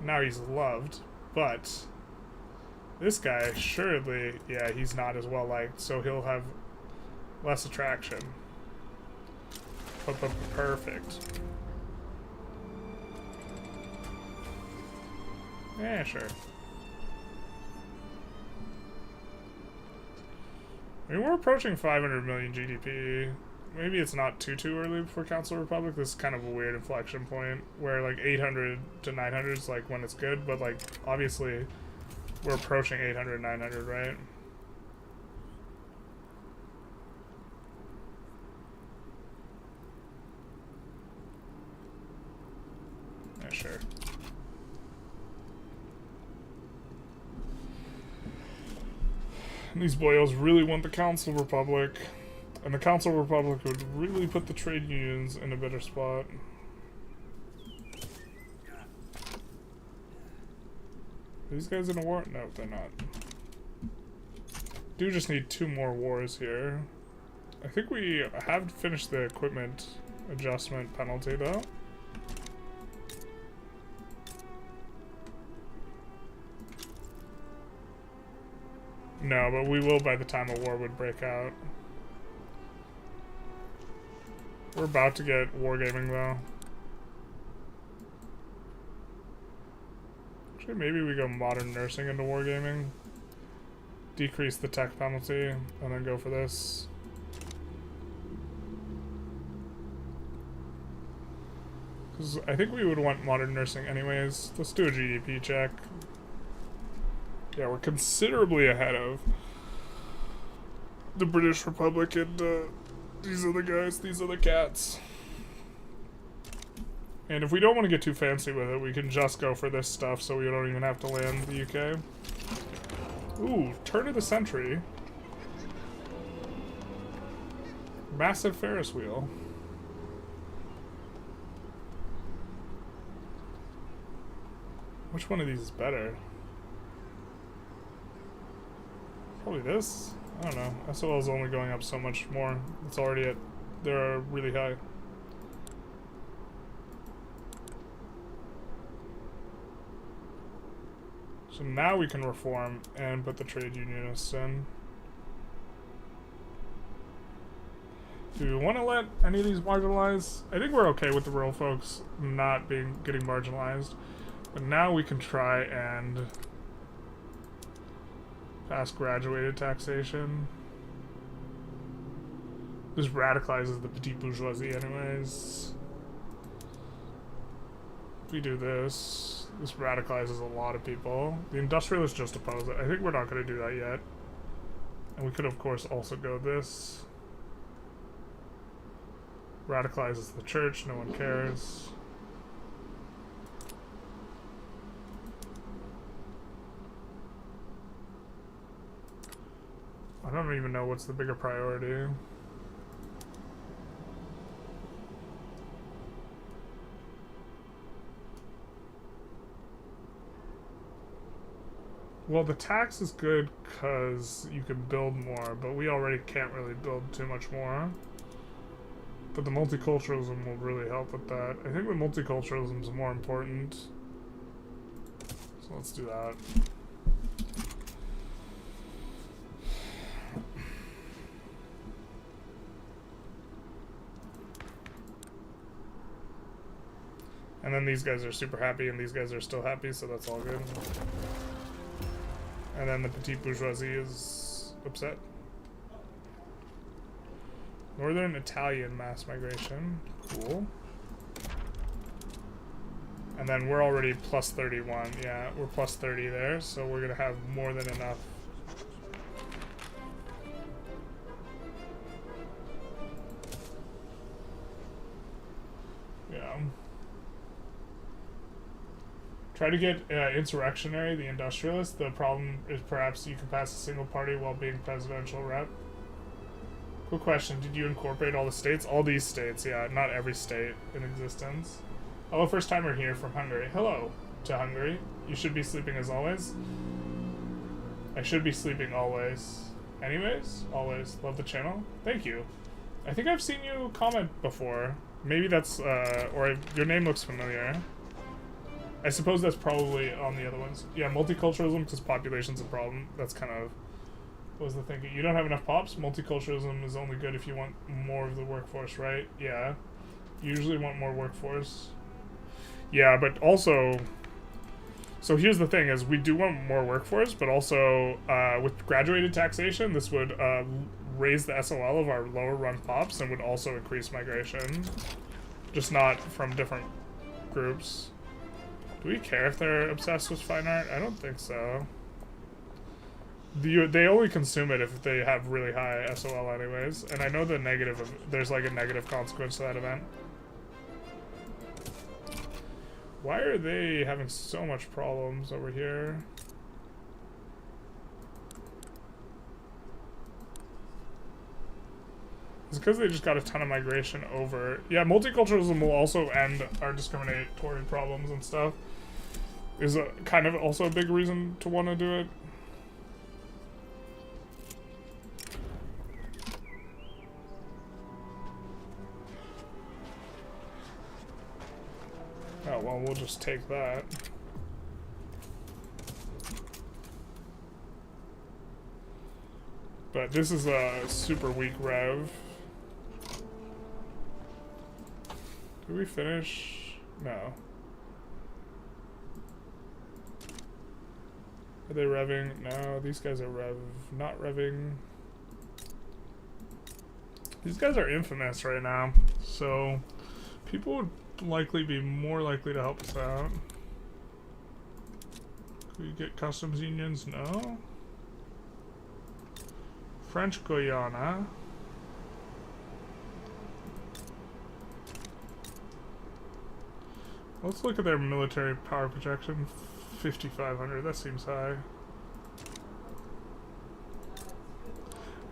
Now he's loved, but this guy assuredly, yeah, he's not as well liked, so he'll have less attraction. But perfect. Yeah, sure. I mean, we're approaching 500 million GDP. Maybe it's not too early for Council Republic. This is kind of a weird inflection point where like 800 to 900 is like when it's good, but like obviously we're approaching 800, 900, right? Yeah, sure. And these boyos really want the Council Republic. And the Council Republic would really put the trade unions in a better spot. Are these guys in a war? No, they're not. Do just need 2 more wars here. I think we have finished the equipment adjustment penalty, though. No, but we will by the time a war would break out. We're about to get wargaming, though. Actually, maybe we go modern nursing into wargaming. Decrease the tech penalty, and then go for this. Because I think we would want modern nursing anyways. Let's do a GDP check. Yeah, we're considerably ahead of the British Republic and these other guys, these other cats. And if we don't want to get too fancy with it, we can just go for this stuff so we don't even have to land the UK. Ooh, turn of the century. Massive Ferris wheel. Which one of these is better? Probably this? I don't know. SOL is only going up so much more. It's already at... they're really high. So now we can reform and put the trade unionists in. Do we want to let any of these marginalize? I think we're okay with the rural folks not getting marginalized. But now we can try and pass graduated taxation. This radicalizes the petite bourgeoisie anyways. If we do this, this radicalizes a lot of people. The industrialists just oppose it. I think we're not going to do that yet. And we could of course also go this. Radicalizes the church, no one cares. I don't even know what's the bigger priority. Well, the tax is good because you can build more, but we already can't really build too much more. But the multiculturalism will really help with that. I think the multiculturalism is more important. So let's do that. And then these guys are super happy, and these guys are still happy, so that's all good. And then the petite bourgeoisie is upset. Northern Italian mass migration. Cool. And then we're already plus 31. Yeah, we're plus 30 there, so we're gonna have more than enough. Yeah. Try to get insurrectionary, the Industrialists. The problem is perhaps you can pass a single party while being presidential rep. Quick question, did you incorporate all the states? All these states, yeah, not every state in existence. Hello, first timer here from Hungary. Hello to Hungary. You should be sleeping as always. I should be sleeping always. Anyways, always. Love the channel. Thank you. I think I've seen you comment before. Maybe that's, or your name looks familiar. I suppose that's probably on the other ones. Yeah, multiculturalism, because population's a problem. That's kind of, what was the thinking? You don't have enough pops? Multiculturalism is only good if you want more of the workforce, right? Yeah. You usually want more workforce. Yeah, but also, so here's the thing, is we do want more workforce, but also with graduated taxation, this would raise the SOL of our lower run pops and would also increase migration. Just not from different groups. Do we care if they're obsessed with fine art? I don't think so. They only consume it if they have really high SOL anyways. And I know the negative of, there's like a negative consequence to that event. Why are they having so much problems over here? It's because they just got a ton of migration over. Yeah, multiculturalism will also end our discriminatory problems and stuff. Is a kind of also a big reason to want to do it. Oh, well, we'll just take that. But this is a super weak rev. Did we finish? No. Are they revving? No, these guys are not revving. These guys are infamous right now, so people would likely be more likely to help us out. Could we get customs unions? No. French Guiana. Let's look at their military power projection. 5,500, that seems high.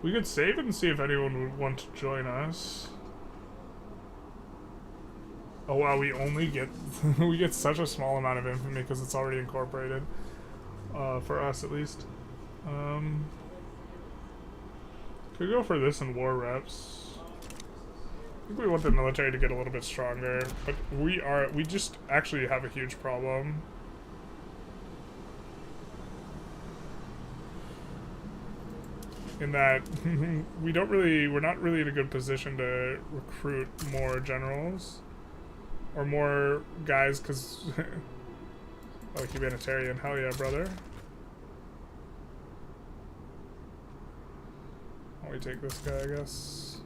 We could save it and see if anyone would want to join us. Oh wow, we only get we get such a small amount of infamy because it's already incorporated. For us at least. Could go for this in war reps. I think we want the military to get a little bit stronger, but we just actually have a huge problem. In that we're not really in a good position to recruit more generals or more guys, because oh, humanitarian, hell yeah, brother. Why don't we take this guy, I guess.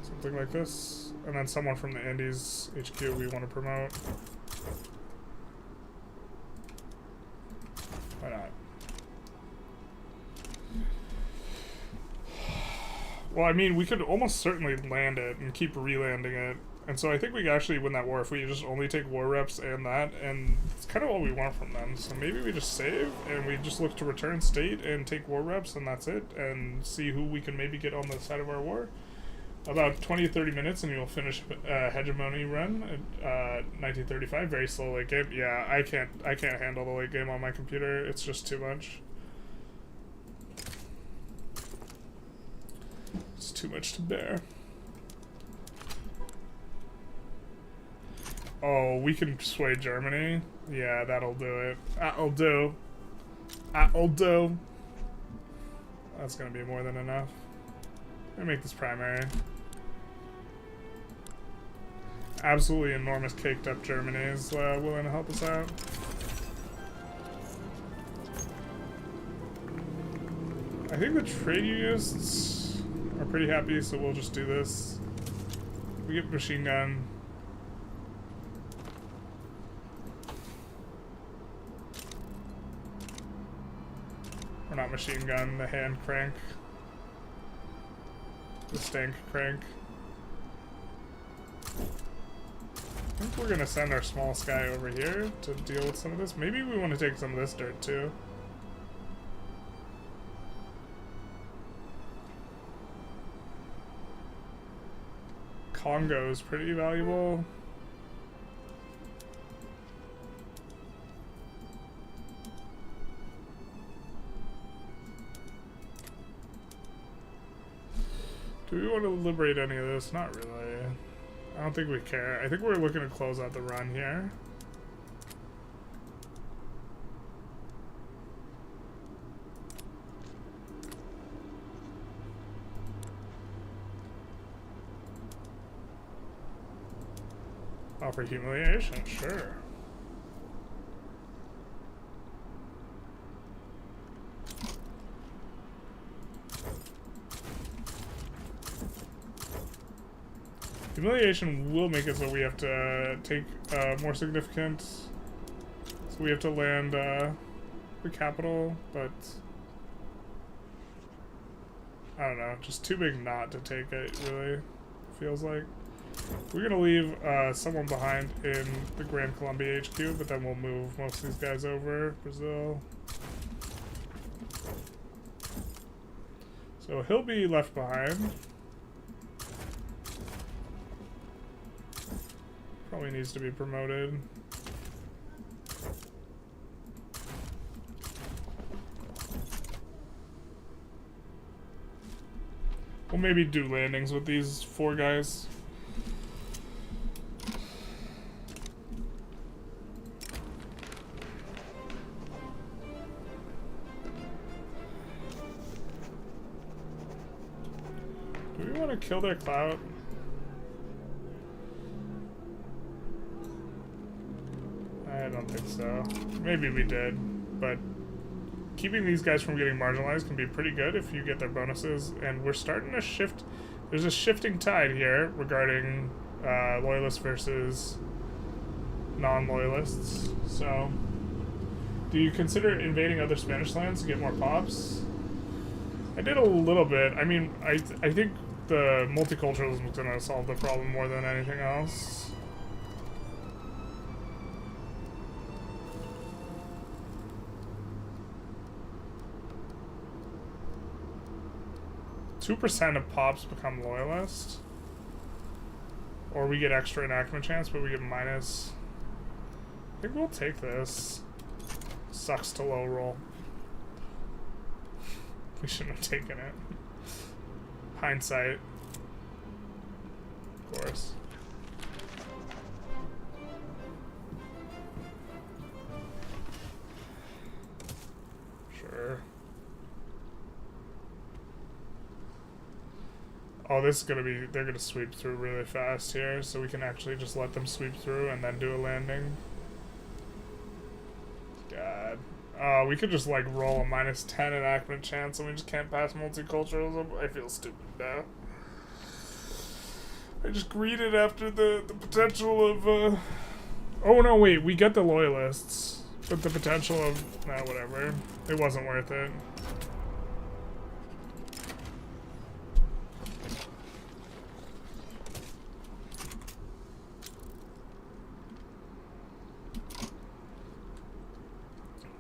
Something like this, and then someone from the Andes HQ we want to promote. Why not? Well, I mean, we could almost certainly land it and keep re-landing it. And so I think we could actually win that war if we just only take war reps and that, and it's kind of what we want from them. So maybe we just save, and we just look to return state and take war reps, and that's it, and see who we can maybe get on the side of our war. About 20 to 30 minutes and you'll finish hegemony run at 1935. Very slow late game. Yeah, I can't handle the late game on my computer. It's just too much. It's too much to bear. Oh, we can sway Germany. Yeah, that'll do it. That'll do. That'll do. That's gonna be more than enough. I'm gonna make this primary. Absolutely enormous caked up Germany is willing to help us out. I think the trade unionists are pretty happy, so we'll just do this. We get machine gun. Or not machine gun, the hand crank. The stank crank. I think we're gonna send our small sky over here to deal with some of this. Maybe we want to take some of this dirt too. Congo is pretty valuable. Do we want to liberate any of this? Not really. I don't think we care. I think we're looking to close out the run here. Offer humiliation, sure. Humiliation will make it so we have to take more significant. So we have to land the capital, but I don't know, just too big not to take it, really, feels like. We're gonna leave someone behind in the Grand Colombia HQ, but then we'll move most of these guys over. Brazil. So he'll be left behind. Probably needs to be promoted. We'll maybe do landings with these 4 guys. Do we want to kill their clout? I don't think so. Maybe we did, but keeping these guys from getting marginalized can be pretty good if you get their bonuses, and we're starting to shift. There's a shifting tide here regarding loyalists versus non-loyalists. So, do you consider invading other Spanish lands to get more pops? I did a little bit. I mean, I think the multiculturalism is going to solve the problem more than anything else. 2% of pops become loyalist. Or we get extra enactment chance, but we get minus. I think we'll take this. Sucks to low roll. We shouldn't have taken it. Hindsight. Of course. Sure. Oh, this is gonna be, they're gonna sweep through really fast here, so we can actually just let them sweep through and then do a landing. God. We could just like roll a -10 enactment chance and we just can't pass multiculturalism. I feel stupid now. I just greeted after the potential of, oh no, wait, we get the loyalists. But the potential of, nah, whatever. It wasn't worth it.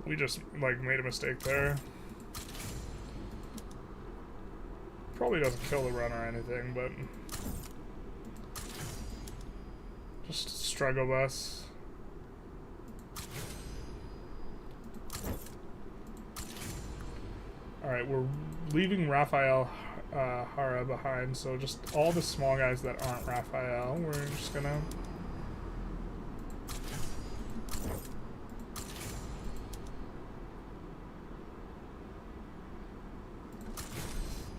We just, like, made a mistake there. Probably doesn't kill the run or anything, but Just struggle bus. Alright, we're leaving Raphael Hara behind, so just all the small guys that aren't Raphael, we're just gonna...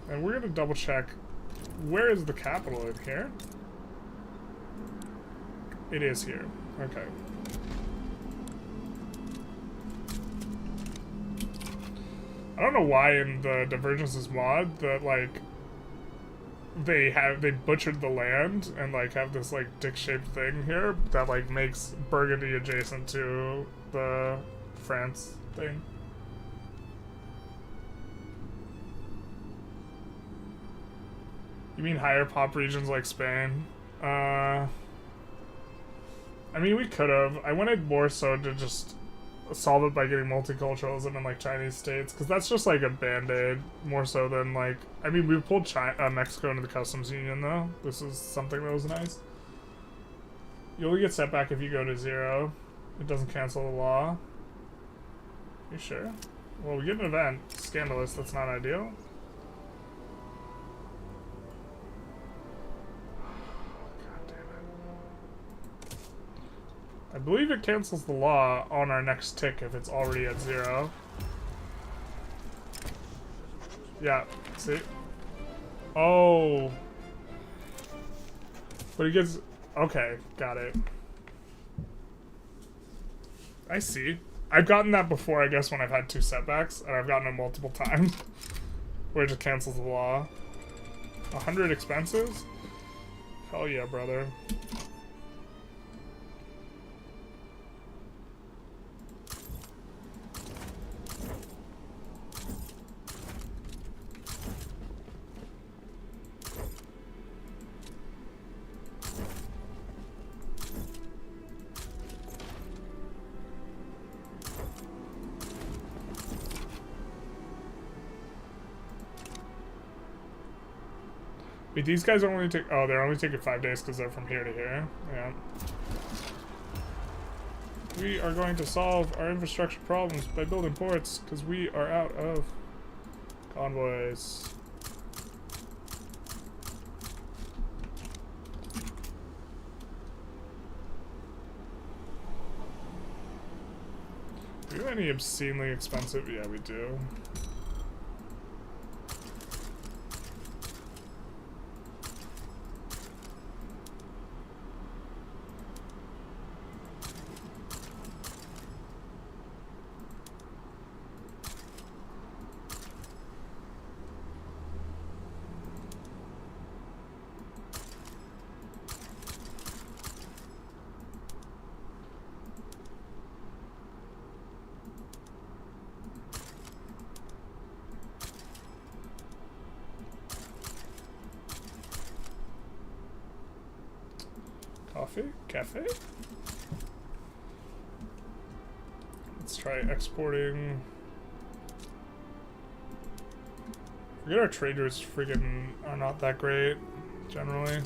And we're gonna double check, where is the capital in here? It is here, okay. I don't know why in the Divergences mod that like they butchered the land and like have this like dick-shaped thing here that like makes Burgundy adjacent to the France thing. You mean higher pop regions like Spain? I mean, we could have. I wanted more so to just solve it by getting multiculturalism in like Chinese states, because that's just like a band-aid more so than like... I mean, we pulled Mexico into the customs union though. This is something that was nice. You only get setback if you go to 0. It doesn't cancel the law. You sure? Well, we get an event. Scandalous, that's not ideal. I believe it cancels the law on our next tick if it's already at 0. Yeah, see? Oh. But it gets... Okay, got it. I see. I've gotten that before, I guess, when I've had 2 setbacks, and I've gotten it multiple times. Where it just cancels the law. 100 expenses? Hell yeah, brother. Wait, these guys are only take... Oh, they're only taking 5 days because they're from here to here. Yeah. We are going to solve our infrastructure problems by building ports because we are out of convoys. Do we have any obscenely expensive? Yeah, we do. Cafe? Let's try exporting. Forget our traders friggin' are not that great, generally.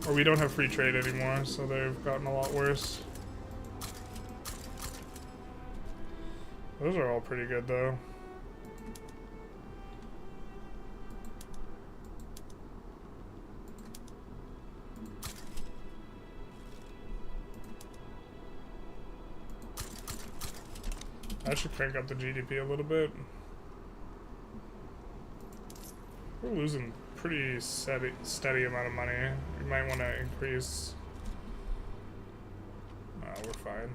Or we don't have free trade anymore, so they've gotten a lot worse. Those are all pretty good, though. That should crank up the GDP a little bit. We're losing pretty steady amount of money. We might want to increase. We're fine.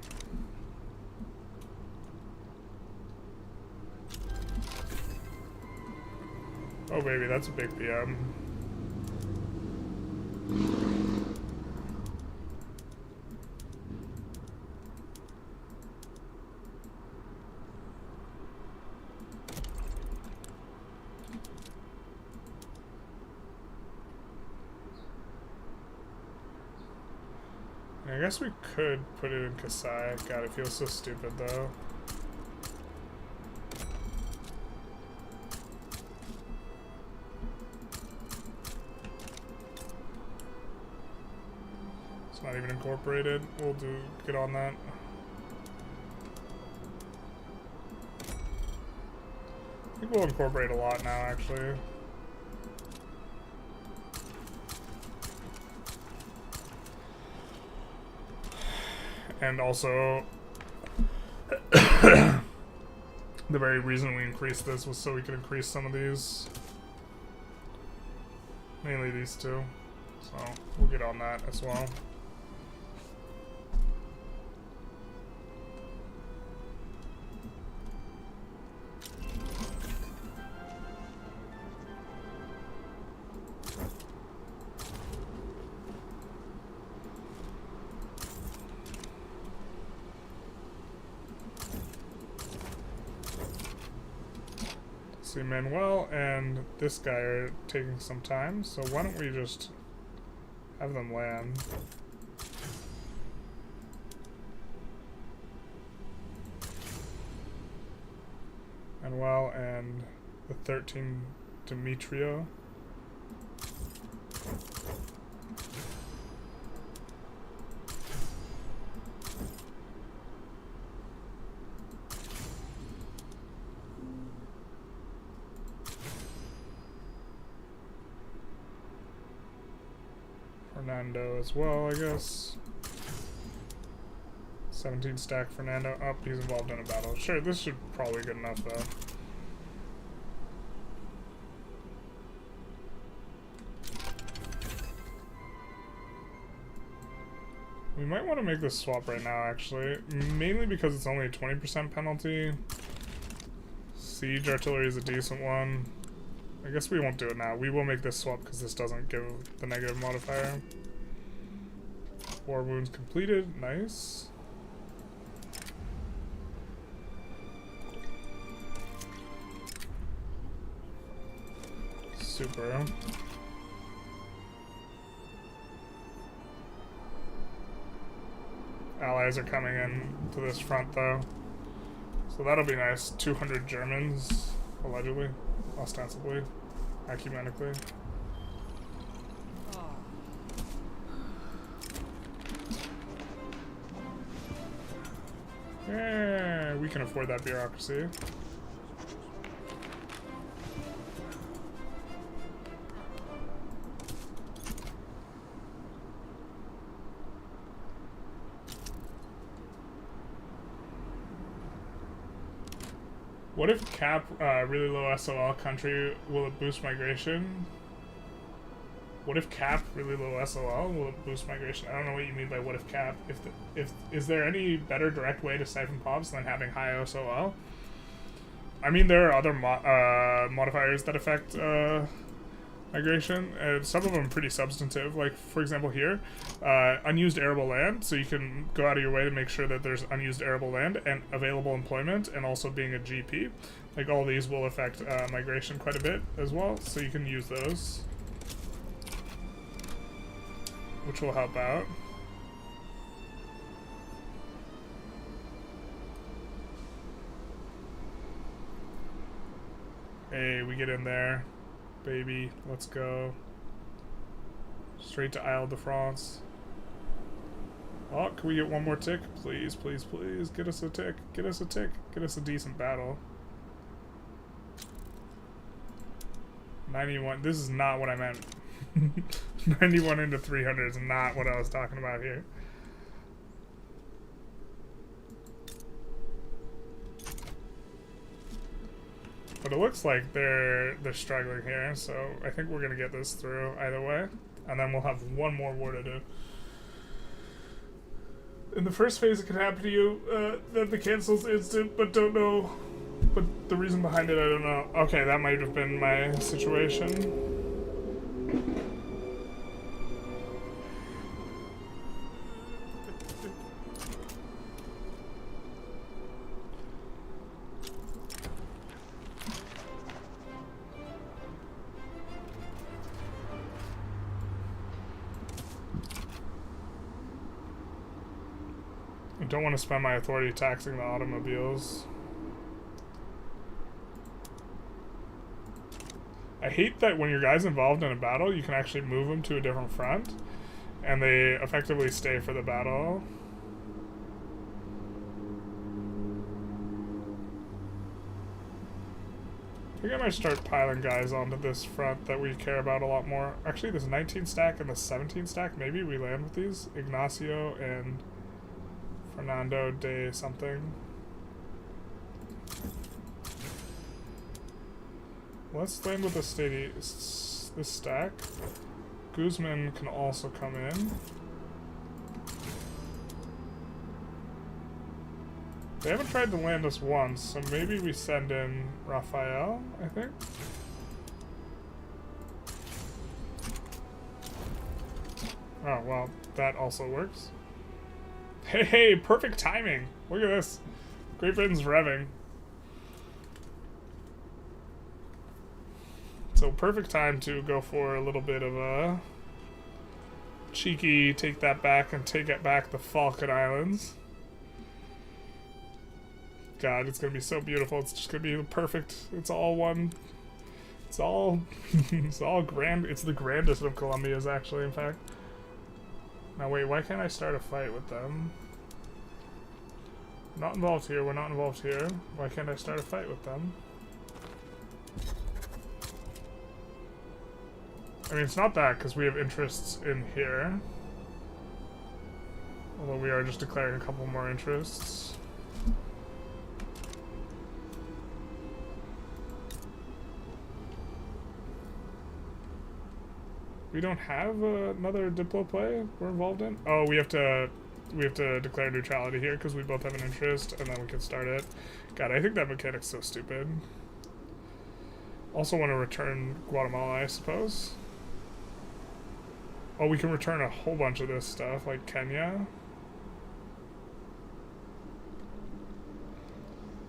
Oh baby, that's a big PM. I guess we could put it in Kasai. God, it feels so stupid though. not even incorporated. We'll get on that. I think we'll incorporate a lot now, actually. And also, the very reason we increased this was so we could increase some of these. Mainly these two. So, we'll get on that as well. See, Manuel and this guy are taking some time, so why don't we just have them land? Manuel and the 13 Demetrio. Fernando as well, I guess. 17 stack Fernando. Oh, he's involved in a battle. Sure, this should probably be good enough, though. We might want to make this swap right now, actually. Mainly because it's only a 20% penalty. Siege artillery is a decent one. I guess we won't do it now. We will make this swap because this doesn't give the negative modifier. 4 wounds completed. Nice. Super. Allies are coming in to this front, though. So that'll be nice. 200 Germans, allegedly. Ostensibly, ecumenically. Yeah, we can afford that bureaucracy. What if cap really low SOL country, will it boost migration? What if cap really low SOL, will it boost migration? I don't know what you mean by what if cap. Is there any better direct way to siphon pops than having high SOL? I mean, there are other modifiers that affect migration, and some of them are pretty substantive. Like, for example, here, unused arable land, so you can go out of your way to make sure that there's unused arable land and available employment, and also being a GP. Like, all these will affect migration quite a bit as well, so you can use those, which will help out. Hey, we get in there. Baby, let's go. Straight to Isle de France. Oh, can we get one more tick? Please, please, please. Get us a tick. Get us a tick. Get us a decent battle. 91. This is not what I meant. 91 into 300 is not what I was talking about here. But it looks like they're struggling here, so I think we're gonna get this through either way, and then we'll have one more war to do. In the first phase, it could happen to you that the cancel's instant, but don't know. But the reason behind it, I don't know. Okay, that might have been my situation. I don't want to spend my authority taxing the automobiles. I hate that when your guy's involved in a battle, you can actually move him to a different front. And they effectively stay for the battle. I think I might start piling guys onto this front that we care about a lot more. Actually, this 19 stack and the 17 stack, maybe we land with these. Ignacio and Fernando de something. Let's land with this stack. Guzman can also come in. They haven't tried to land us once, so maybe we send in Rafael, I think. Oh, well, that also works. Hey, perfect timing! Look at this. Great Britain's revving. So perfect time to go for a little bit of a cheeky take that back and take it back the Falkland Islands. God, it's gonna be so beautiful. It's just gonna be perfect. It's all one. It's all it's all grand. It's the grandest of Colombias, actually, in fact. Now wait, why can't I start a fight with them? We're not involved here, we're not involved here. Why can't I start a fight with them? I mean, it's not that, because we have interests in here. Although we are just declaring a couple more interests. We don't have another Diplo play we're involved in? Oh, we have to declare neutrality here because we both have an interest, and then we can start it. God, I think that mechanic's so stupid. Also want to return Guatemala, I suppose. Oh, we can return a whole bunch of this stuff, like Kenya.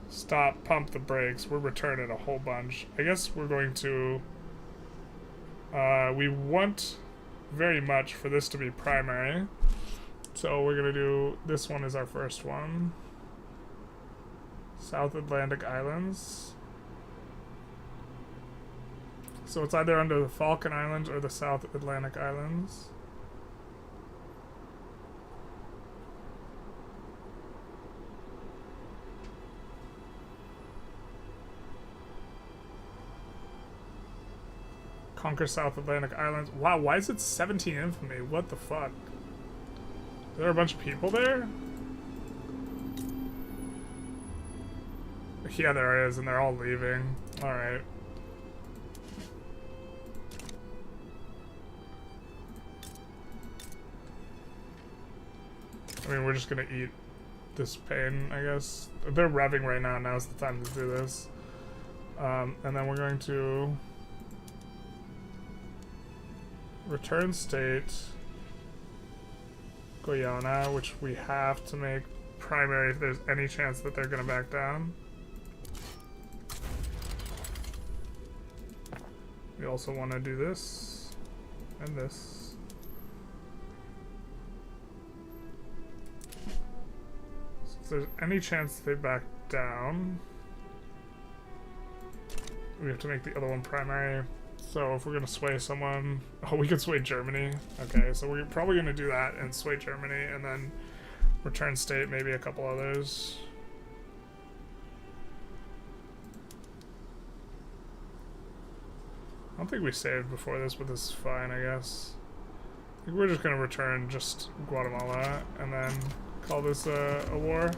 Stop, pump the brakes. We're returning a whole bunch. I guess we're going to... we want very much for this to be primary. So we're going to do... This one is our first one. South Atlantic Islands. So it's either under the Falkland Islands or the South Atlantic Islands. Conquer South Atlantic Islands. Wow, why is it 17 infamy? What the fuck? Are there a bunch of people there? Yeah, there is, and they're all leaving. Alright. I mean, we're just gonna eat this pain, I guess. They're revving right now. Now's the time to do this. And then we're going to return state Guyana, which we have to make primary if there's any chance that they're gonna back down. We also want to do this and this. If there's any chance they back down, we have to make the other one primary. So if we're gonna sway someone, oh, we could sway Germany. Okay, so we're probably gonna do that and sway Germany, and then return state, maybe a couple others. I don't think we saved before this, but this is fine, I guess. I think we're just gonna return just Guatemala, and then call this a war.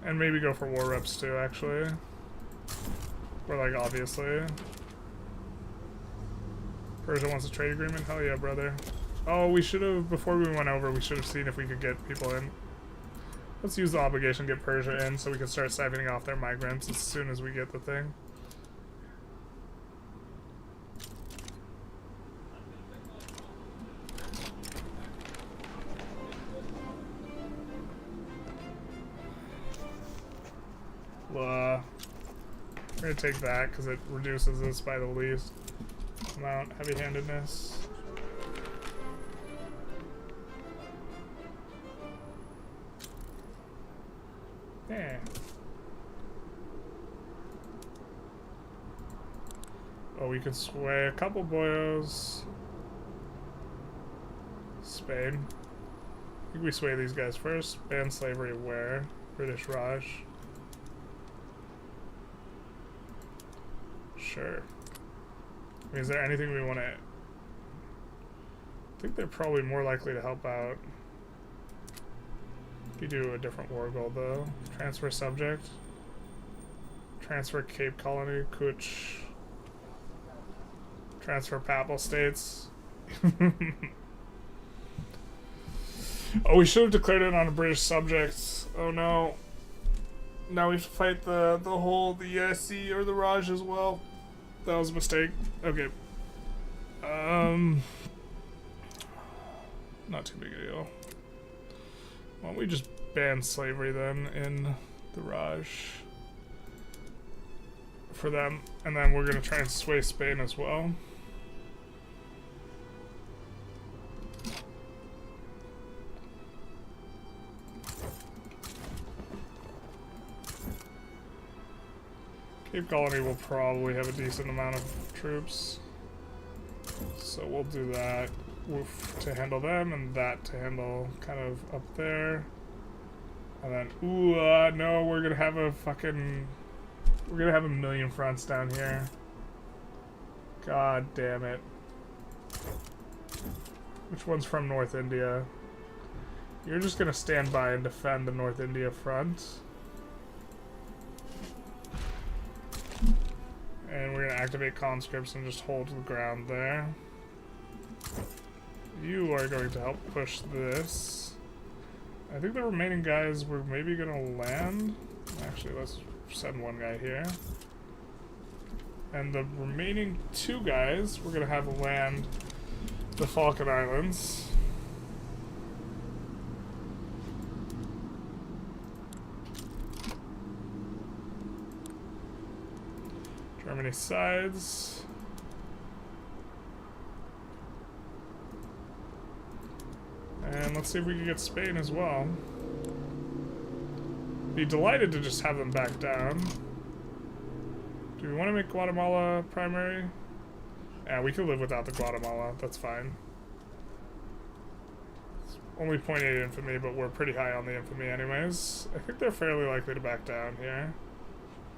And maybe go for war reps too, actually. Or like, obviously. Persia wants a trade agreement? Hell yeah, brother. Oh, we should have, before we went over, we should have seen if we could get people in. Let's use the obligation to get Persia in so we can start siphoning off their migrants as soon as we get the thing. We're gonna take that because it reduces this by the least amount. Heavy-handedness. Yeah. Oh, we can sway a couple boyos. Spain. I think we sway these guys first. Ban slavery where? British Raj. Sure. I mean, is there anything we want to... I think they're probably more likely to help out. We do a different war goal though. Transfer subject. Transfer Cape Colony, Kuch. Transfer Papal States. Oh, we should have declared it on a British subject. Oh no. Now we have to fight the ESC or the Raj as well. That was a mistake. Okay. Not too big a deal. Why don't we just ban slavery then in the Raj for them, and then we're gonna try and sway Spain as well. Cape Colony will probably have a decent amount of troops, so we'll do that to handle them, and that to handle kind of up there. And then, no, we're gonna have a million fronts down here. God damn it. Which one's from North India? You're just gonna stand by and defend the North India front. And we're gonna activate conscripts and just hold the ground there. You are going to help push this. I think the remaining guys we're maybe gonna land. Actually, let's send one guy here. And the remaining two guys we're gonna have land the Falkland Islands. Germany sides. And let's see if we can get Spain as well. Be delighted to just have them back down. Do we want to make Guatemala primary? Yeah, we could live without the Guatemala. That's fine. It's only 0.8 infamy, but we're pretty high on the infamy anyways. I think they're fairly likely to back down here.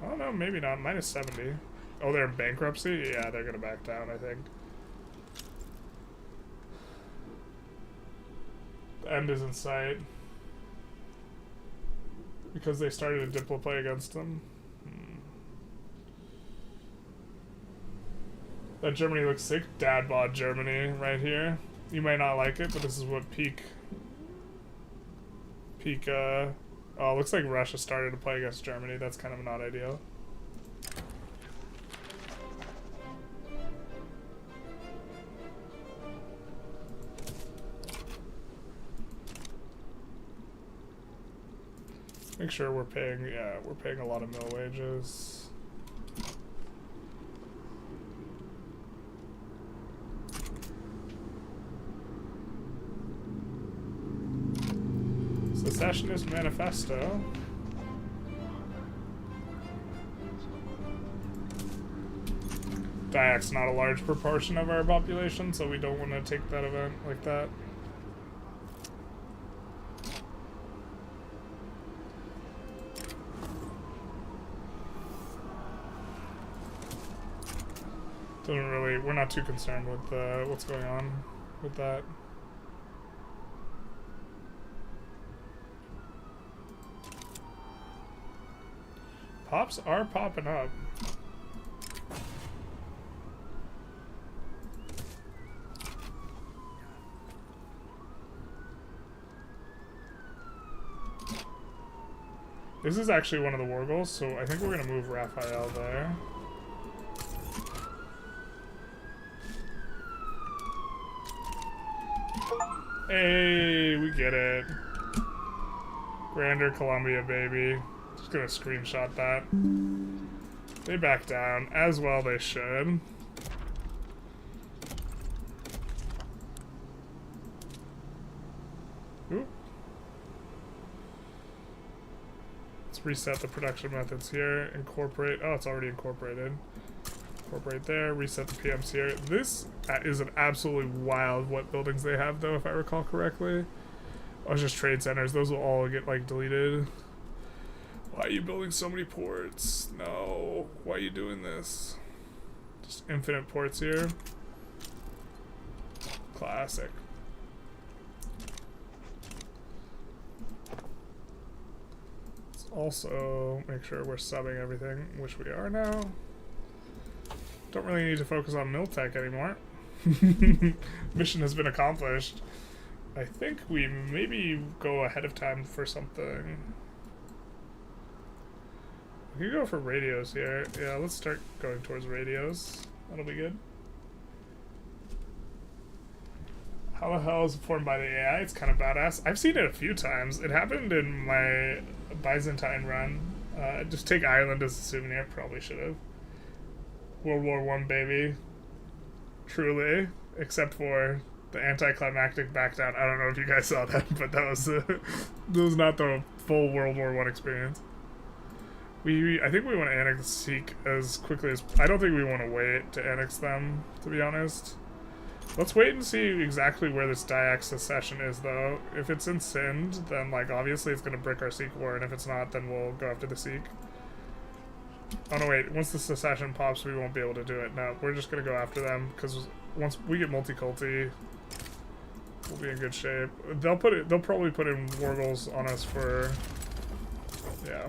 I don't know, maybe not. Minus 70. Oh, they're in bankruptcy? Yeah, they're gonna back down, I think. The end is in sight. Because they started a diplo play against them. That Germany looks sick. Dad bod Germany right here. You might not like it, but this is what peak, oh, looks like Russia started to play against Germany. That's kind of not ideal. Make sure we're paying, yeah, we're paying a lot of mill wages. Secessionist Manifesto. Diak's not a large proportion of our population, so we don't want to take that event like that. Doesn't really, we're not too concerned with what's going on with that. Pops are popping up. This is actually one of the war goals, so I think we're gonna move Raphael there. Hey, we get it. GrandERER Columbia, baby. Just gonna screenshot that. They back down, as well they should. Oop. Let's reset the production methods here. Incorporate. Oh, it's already incorporated. Incorporate there, reset the PMs here. This is an absolutely wild what buildings they have, though, if I recall correctly. Oh, it's just trade centers. Those will all get, like, deleted. Why are you building so many ports? No. Why are you doing this? Just infinite ports here. Classic. Let's also make sure we're subbing everything, which we are now. Don't really need to focus on Miltech anymore. Mission has been accomplished. I think we maybe go ahead of time for something. We could go for radios here. Yeah, let's start going towards radios. That'll be good. How the hell is it formed by the AI? It's kind of badass. I've seen it a few times. It happened in my Byzantine run. Just take Ireland as a souvenir. Probably should have. World War I, baby. Truly. Except for the anticlimactic back down. I don't know if you guys saw that, but that was not the full World War I experience. I think we want to annex Sikh as quickly as... I don't think we want to wait to annex them, to be honest. Let's wait and see exactly where this Dayak secession is, though. If it's in Sindh, then, like, obviously it's going to brick our Sikh war, and if it's not, then we'll go after the Sikh. Oh, no, wait. Once the secession pops, we won't be able to do it. No, we're just going to go after them, because once we get multiculti, we'll be in good shape. They'll probably put in wargles on us for... Yeah.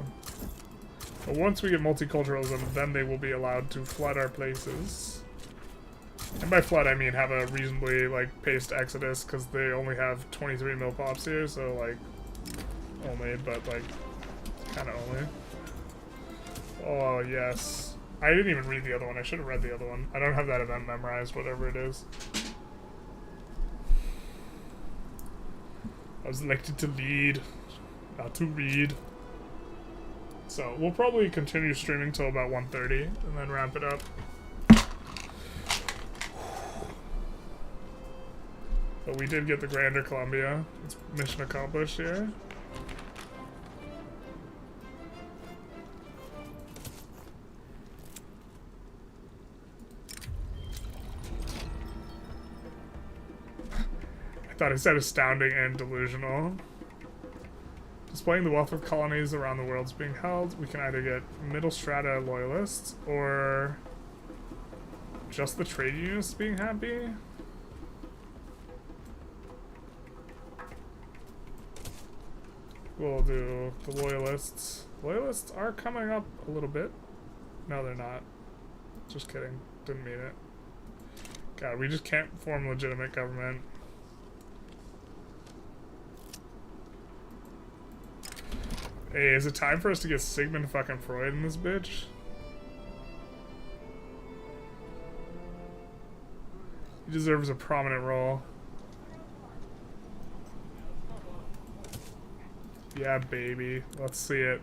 But once we get multiculturalism, then they will be allowed to flood our places. And by flood, I mean have a reasonably, like, paced exodus, because they only have 23 mil pops here, so, like, only, but, like, kind of only. Oh, yes. I didn't even read the other one. I should have read the other one. I don't have that event memorized, whatever it is. I was elected to lead, not to read. So, we'll probably continue streaming till about 1:30, and then ramp it up. But we did get the Grander Columbia. It's mission accomplished here. I thought it said astounding and delusional. Displaying the wealth of colonies around the world is being held. We can either get middle strata loyalists or just the trade unionists being happy. We'll do the loyalists. Loyalists are coming up a little bit. No, they're not. Just kidding. Didn't mean it. God, we just can't form legitimate government. Hey, is it time for us to get Sigmund fucking Freud in this bitch? He deserves a prominent role. Yeah, baby. Let's see it.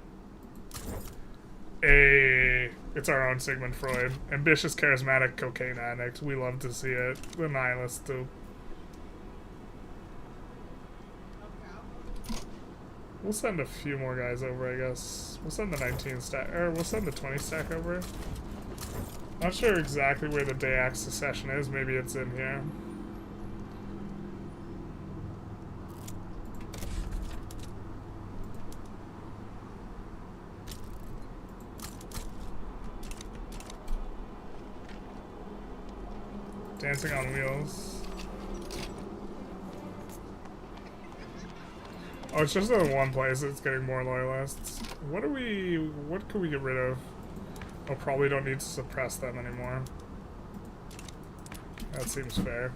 Hey, it's our own Sigmund Freud. Ambitious, charismatic, cocaine addict. We love to see it. The nihilists too. We'll send a few more guys over, I guess. We'll send the 19 stack, or we'll send the 20 stack over. Not sure exactly where the Dayak secession is. Maybe it's in here. Dancing on wheels. Oh, it's just in one place that's getting more loyalists. What can we get rid of? Oh, probably don't need to suppress them anymore. That seems fair.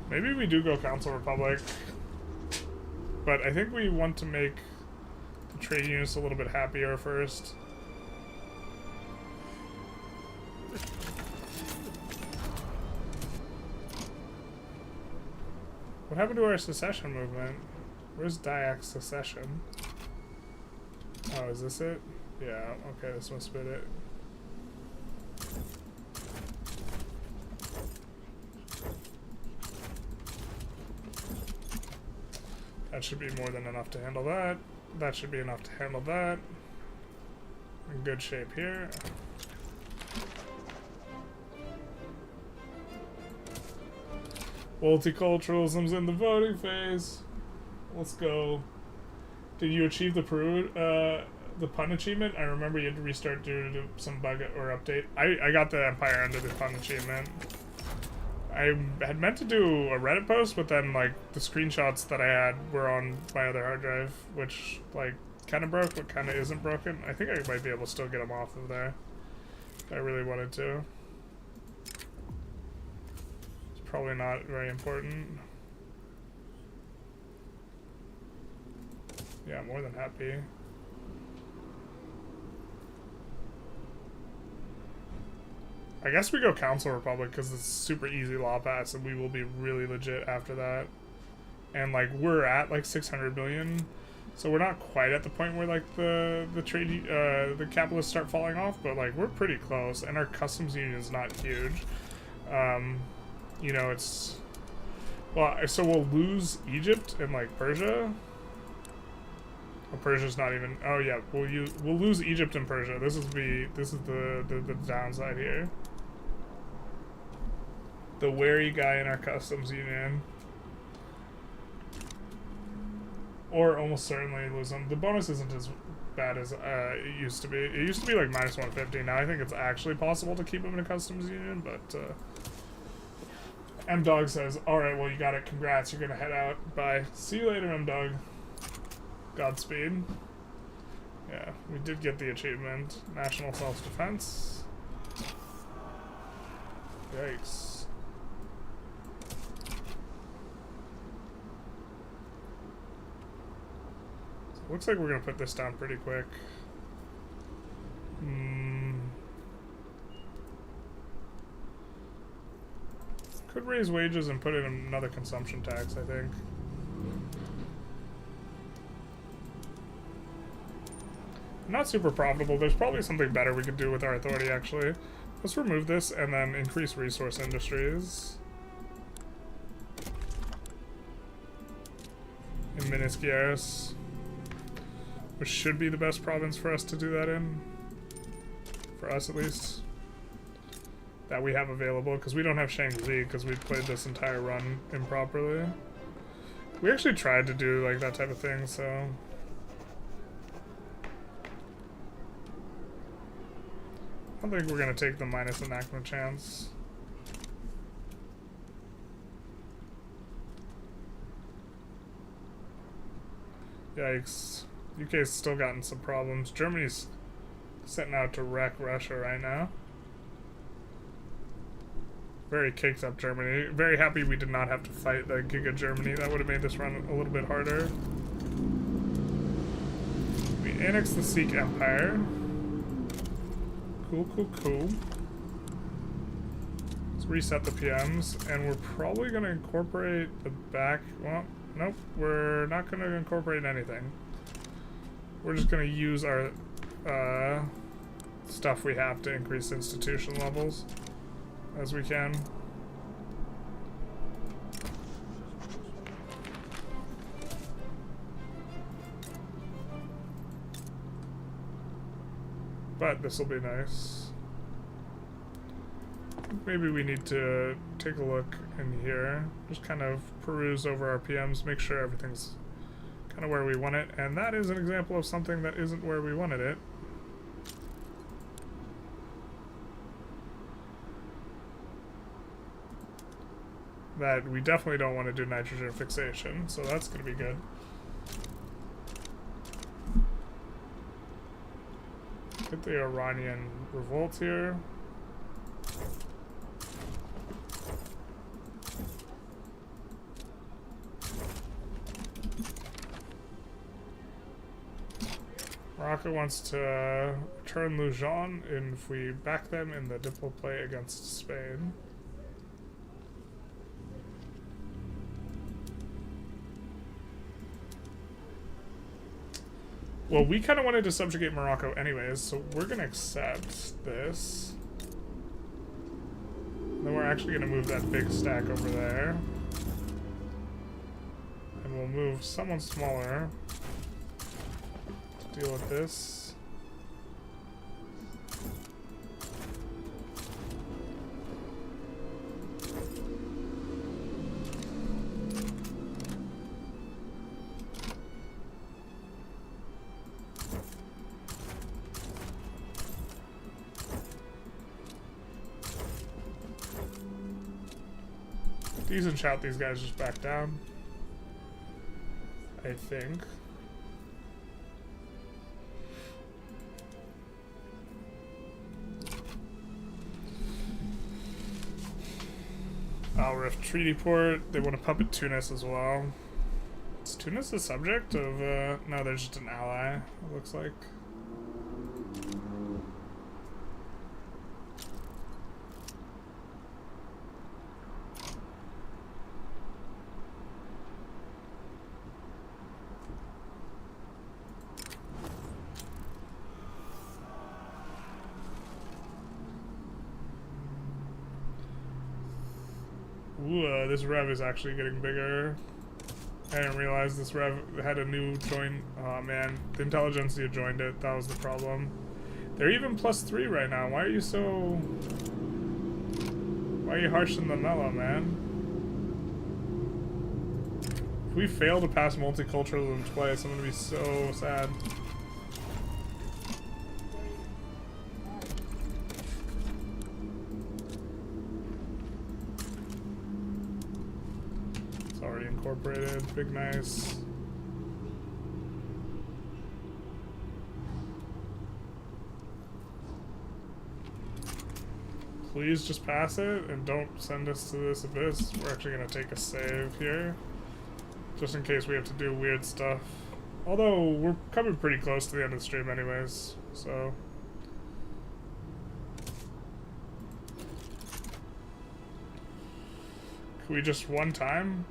Maybe we do go Council Republic. But I think we want to make the trade unions a little bit happier first. What happened to our secession movement? Where's Dayak's secession? Oh, is this it? Yeah, okay, this must be it. That should be more than enough to handle that. That should be enough to handle that. In good shape here. Multiculturalism's in the voting phase. Let's go. Did you achieve the pun achievement? I remember you had to restart due to some bug or update. I got the Empire under the pun achievement. I had meant to do a Reddit post, but then like the screenshots that I had were on my other hard drive, which like kind of broke, but kind of isn't broken. I think I might be able to still get them off of there if I really wanted to. It's probably not very important. Yeah, more than happy. I guess we go Council Republic because it's super easy law pass and we will be really legit after that. And like we're at like 600 billion, so we're not quite at the point where like the capitalists start falling off, but like we're pretty close and our customs union is not huge. You know, it's well, so we'll lose Egypt and like Persia. Well, Persia's not even. Oh yeah, we'll lose Egypt and Persia. This is the downside here. The wary guy in our customs union, or almost certainly lose them. The bonus isn't as bad as it used to be. It used to be like minus 150. Now I think it's actually possible to keep them in a customs union, but M-Dog says, alright, well you got it, congrats, you're gonna head out, bye. See you later, M-Dog. Godspeed. Yeah, we did get the achievement. National Self-Defense. Yikes. So looks like we're gonna put this down pretty quick. Could raise wages and put in another consumption tax, I think. Not super profitable. There's probably something better we could do with our authority, actually. Let's remove this and then increase resource industries. In Miniskiaris, which should be the best province for us to do that in. For us, at least. That we have available, because we don't have Shaanxi, because we played this entire run improperly. We actually tried to do like that type of thing, so... I don't think we're going to take the minus enactment chance. Yikes. UK's still gotten some problems. Germany's setting out to wreck Russia right now. Very caked up Germany. Very happy we did not have to fight the Giga Germany. That would have made this run a little bit harder. We annexed the Sikh Empire. Cool, cool, cool. Let's reset the PMs, and we're probably going to incorporate the back... Well, nope, we're not going to incorporate anything. We're just going to use our stuff we have to increase institution levels as we can. But this will be nice. Maybe we need to take a look in here. Just kind of peruse over our PMs, make sure everything's kind of where we want it. And that is an example of something that isn't where we wanted it. That we definitely don't want to do nitrogen fixation, so that's going to be good. Get the Iranian revolt here. Morocco wants to return Lujan if we back them in the diplo play against Spain. Well, we kind of wanted to subjugate Morocco anyways, so we're going to accept this. Then we're actually going to move that big stack over there. And we'll move someone smaller to deal with this. Decent shout, these guys just back down. I think. Rift Treaty Port. They want to puppet Tunis as well. Is Tunis the subject of, no, they're just an ally, it looks like. Ooh, this rev is actually getting bigger. I didn't realize this rev had a new join. Oh man, the Intelligentsia joined it. That was the problem. They're even +3 right now. Why are you so... Why are you harsh in the mellow, man? If we fail to pass multiculturalism twice, I'm gonna be so sad. Incorporated, big nice. Please just pass it and don't send us to this abyss. We're actually gonna take a save here, just in case we have to do weird stuff. Although we're coming pretty close to the end of the stream anyways, so. Can we just one time?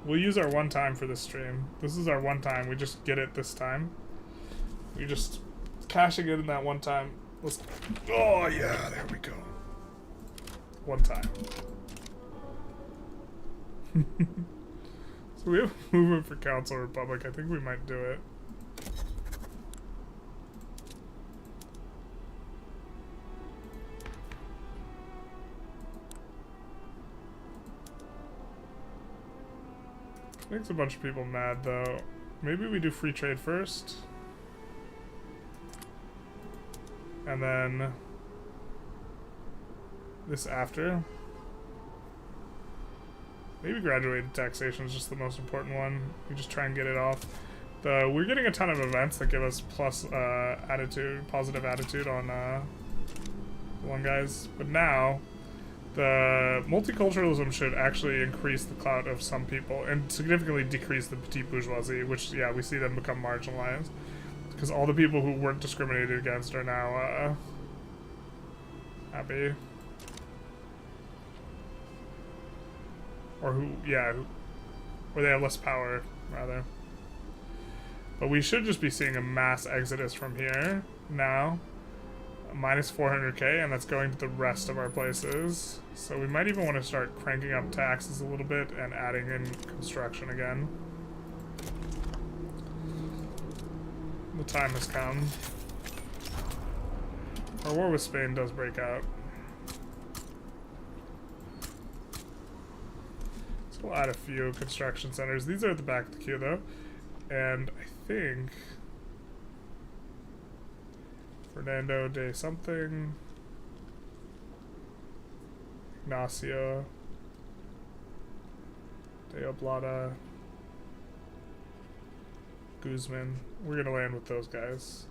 We'll use our one time for this stream. This is our one time. We just get it this time. We just cashing it in that one time. Let's. Oh yeah, there we go. One time. So we have movement for Council Republic. I think we might do it. Makes a bunch of people mad though. Maybe we do free trade first. And then this after. Maybe graduated taxation is just the most important one. We just try and get it off. We're getting a ton of events that give us plus attitude, positive attitude on the one guys. But now the multiculturalism should actually increase the clout of some people and significantly decrease the petite bourgeoisie, which, yeah, we see them become marginalized. Because all the people who weren't discriminated against are now happy. Or who, yeah, or they have less power, rather. But we should just be seeing a mass exodus from here now. Minus 400k, and that's going to the rest of our places. So we might even want to start cranking up taxes a little bit and adding in construction again. The time has come. Our war with Spain does break out. So we'll add a few construction centers. These are at the back of the queue though. And I think Fernando de something, Ignacio de Oblada, Guzman. We're gonna land with those guys.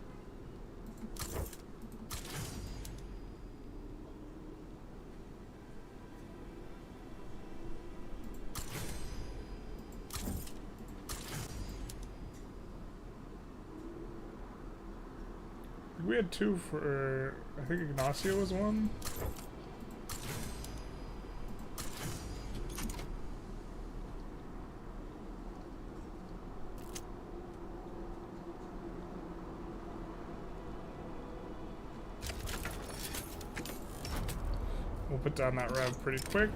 We had two for, I think Ignacio was one. We'll put down that rev pretty quick.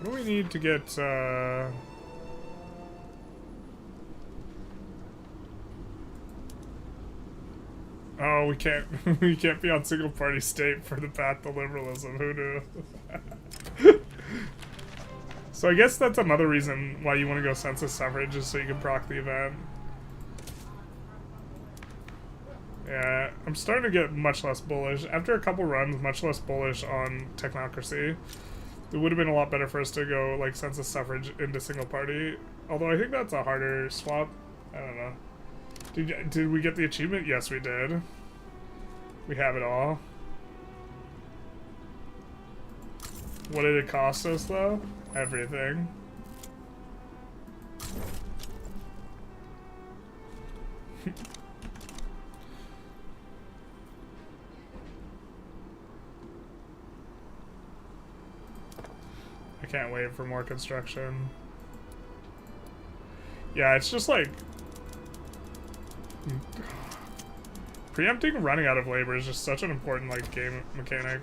What What do we need to get, Oh, we can't we can't be on single party state for the path to liberalism. Who knew? So I guess that's another reason why you want to go census suffrage, is so you can proc the event. Yeah, I'm starting to get much less bullish. After a couple runs, much less bullish on technocracy. It would have been a lot better for us to go like census suffrage into single party. Although I think that's a harder swap. I don't know. Did we get the achievement? Yes, we did. We have it all. What did it cost us, though? Everything. I can't wait for more construction. Yeah, it's just like... Preempting running out of labor is just such an important, like, game mechanic.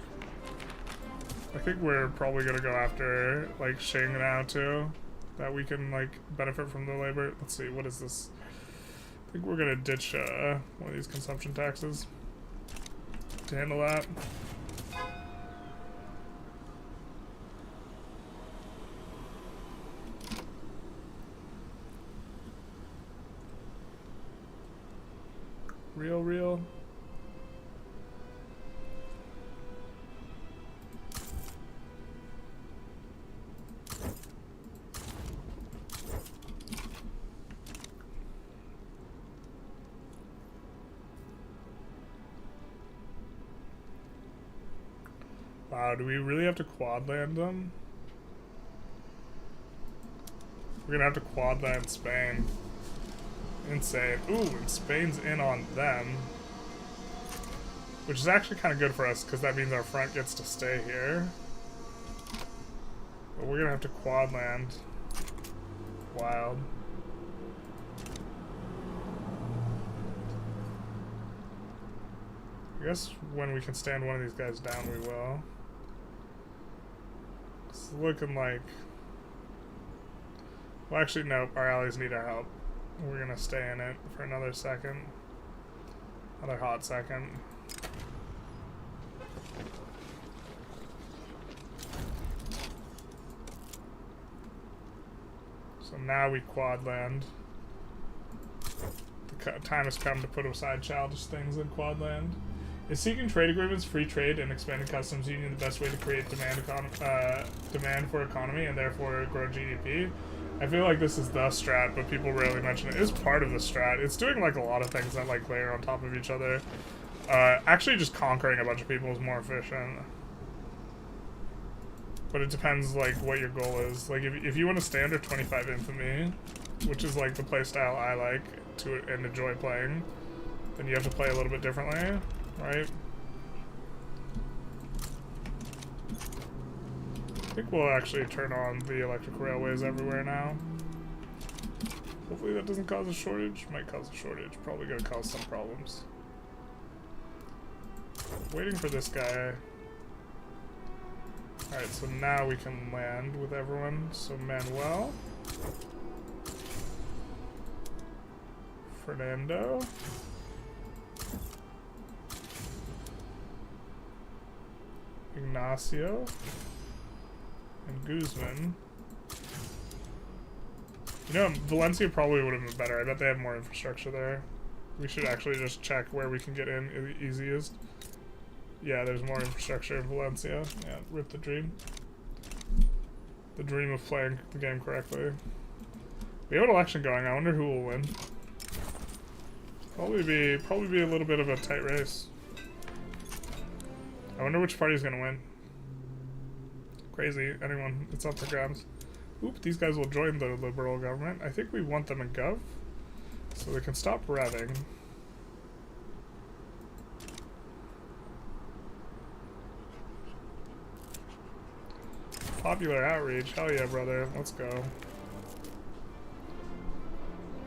I think we're probably gonna go after, like, Shing now, too. That we can, like, benefit from the labor. Let's see, what is this? I think we're gonna ditch, one of these consumption taxes to handle that. Real. Wow, do we really have to quad land them? We're gonna have to quad land Spain. Insane. Ooh, and Spain's in on them. Which is actually kind of good for us, because that means our front gets to stay here. But we're gonna have to quad land. Wild. I guess when we can stand one of these guys down, we will. It's looking like... Well, actually, nope. Our allies need our help. We're gonna stay in it for another second. Another hot second. So now we quad land. The time has come to put aside childish things in quad land. Is seeking trade agreements, free trade, and expanding customs union the best way to create demand for economy and therefore grow GDP? I feel like this is the strat, but people rarely mention it. It is part of the strat. It's doing like a lot of things that like layer on top of each other. Actually just conquering a bunch of people is more efficient. But it depends like what your goal is. Like if you want to stay under 25 infamy, which is like the playstyle I like to and enjoy playing, then you have to play a little bit differently, right? I think we'll actually turn on the electric railways everywhere now. Hopefully that doesn't cause a shortage. Might cause a shortage. Probably gonna cause some problems. Waiting for this guy. Alright, so now we can land with everyone. So Manuel. Fernando. Ignacio. And Guzman. You know, Valencia probably would have been better. I bet they have more infrastructure there. We should actually just check where we can get in easiest. Yeah, there's more infrastructure in Valencia. Yeah, rip the dream. The dream of playing the game correctly. We have an election going. I wonder who will win. Probably be a little bit of a tight race. I wonder which party's gonna win. Crazy. Anyone. It's up for grabs. Oop, these guys will join the liberal government. I think we want them in gov, so they can stop revving. Popular outreach. Hell yeah, brother. Let's go.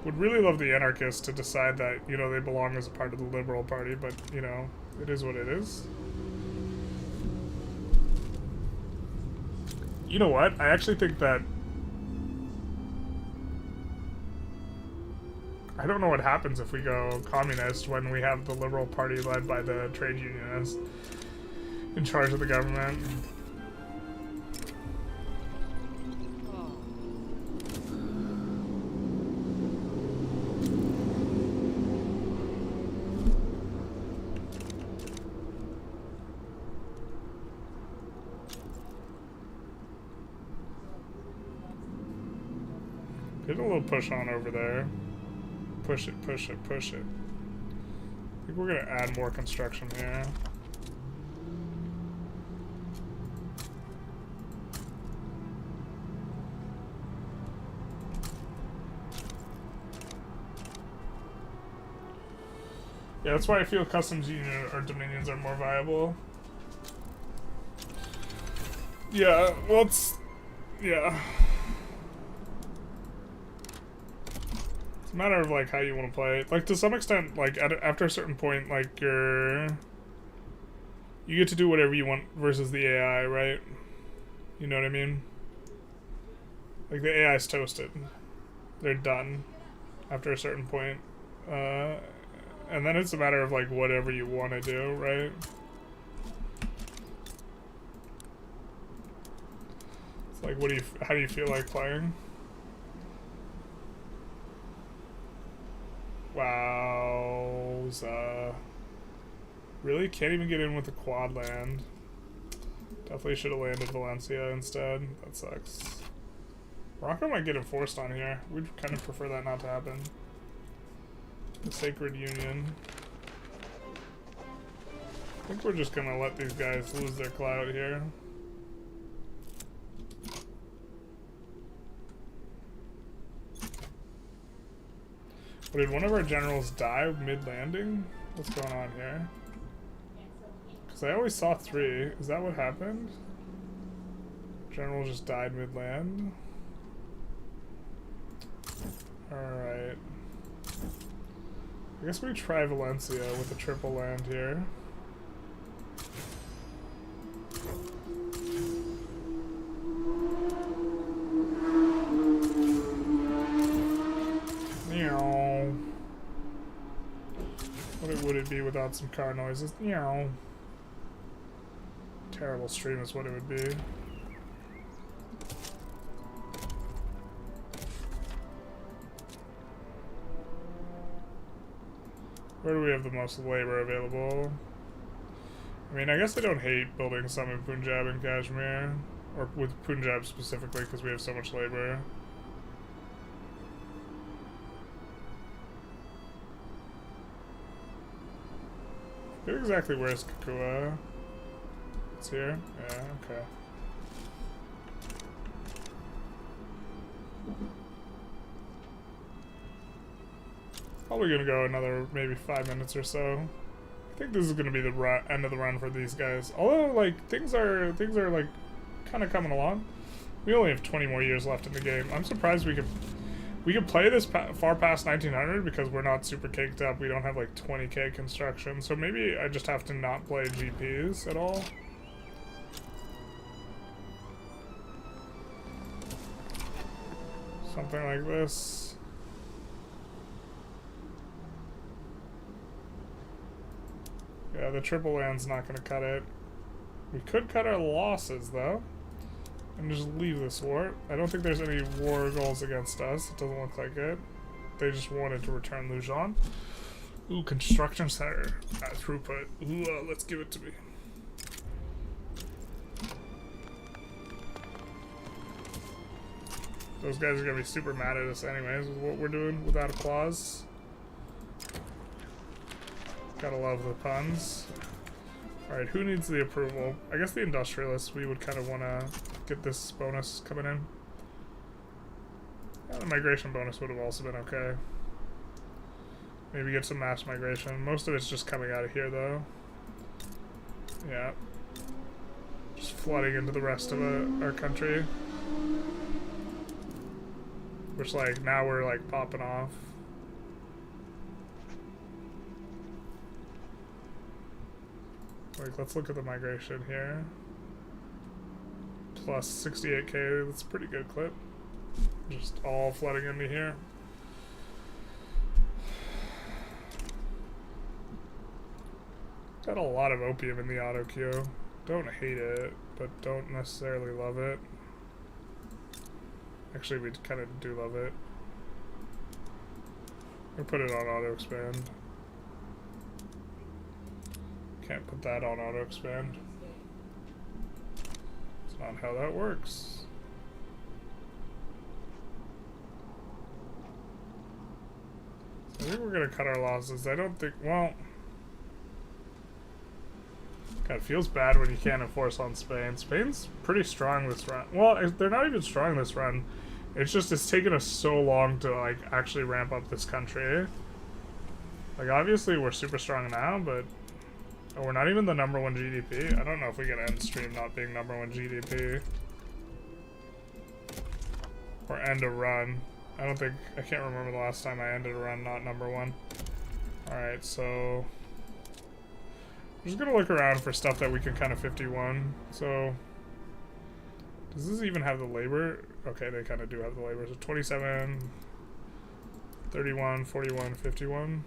Would really love the anarchists to decide that, you know, they belong as a part of the liberal party, but, you know, it is what it is. You know what? I actually think that... I don't know what happens if we go communist when we have the Liberal Party led by the trade unionists in charge of the government. Get a little push on over there. Push it, push it, push it. I think we're gonna add more construction here. Yeah, that's why I feel customs union or dominions are more viable. Yeah, well, it's... yeah. It's a matter of, like, how you want to play it. Like, to some extent, like, after a certain point, like, you get to do whatever you want versus the AI, right? You know what I mean? Like, the AI's toasted. They're done after a certain point. And then it's a matter of, like, whatever you want to do, right? It's like, how do you feel like playing? Wowza. Really? Can't even get in with the quad land. Definitely should have landed Valencia instead. That sucks. Morocco might get enforced on here. We'd kind of prefer that not to happen. The Sacred Union. I think we're just gonna let these guys lose their clout here. But did one of our generals die mid-landing? What's going on here? Because I always saw 3. Is that what happened? General just died mid-land? Alright. I guess we try Valencia with a triple land here. What would it be without some car noises? Terrible stream is what it would be. Where do we have the most labor available? I mean, I guess I don't hate building some in Punjab and Kashmir. Or with Punjab specifically, because we have so much labor. Exactly where's Kakua? It's here? Yeah, okay. Probably gonna go another maybe 5 minutes or so. I think this is gonna be the end of the run for these guys. Although, like, things are like kind of coming along. We only have 20 more years left in the game. I'm surprised we could play this far past 1900 because we're not super caked up. We don't have like 20k construction, so maybe I just have to not play GPs at all. Something like this. Yeah, the triple land's not gonna cut it. We could cut our losses though. And just leave this war. I don't think there's any war goals against us. It doesn't look like it. They just wanted to return Lujan. Ooh, construction center. Throughput. Ooh, let's give it to me. Those guys are gonna be super mad at us anyways with what we're doing without a clause. Gotta love the puns. Alright, who needs the approval? I guess the Industrialists, we would kind of want to get this bonus coming in. Yeah, the migration bonus would have also been okay. Maybe get some mass migration. Most of it's just coming out of here, though. Yeah. Just flooding into the rest of our country. Which, like, now we're, like, popping off. Like, let's look at the migration here. plus 68k. That's a pretty good clip. Just all flooding into here. Got a lot of opium in the auto queue. Don't hate it, but don't necessarily love it. Actually, we kind of do love it. We'll put it on auto expand. Can't put that on auto expand. It's not how that works. So I think we're gonna cut our losses. I don't think, well, God, it feels bad when you can't enforce on Spain. Spain's pretty strong this run. Well, they're not even strong this run. It's just, it's taken us so long to, like, actually ramp up this country. Like, obviously we're super strong now, but oh, we're not even the #1 GDP. I don't know if we can end stream not being #1 GDP. Or end a run. I can't remember the last time I ended a run not #1. Alright, so I'm just gonna look around for stuff that we can kind of 51. So, does this even have the labor? Okay, they kind of do have the labor. So 27, 31, 41, 51.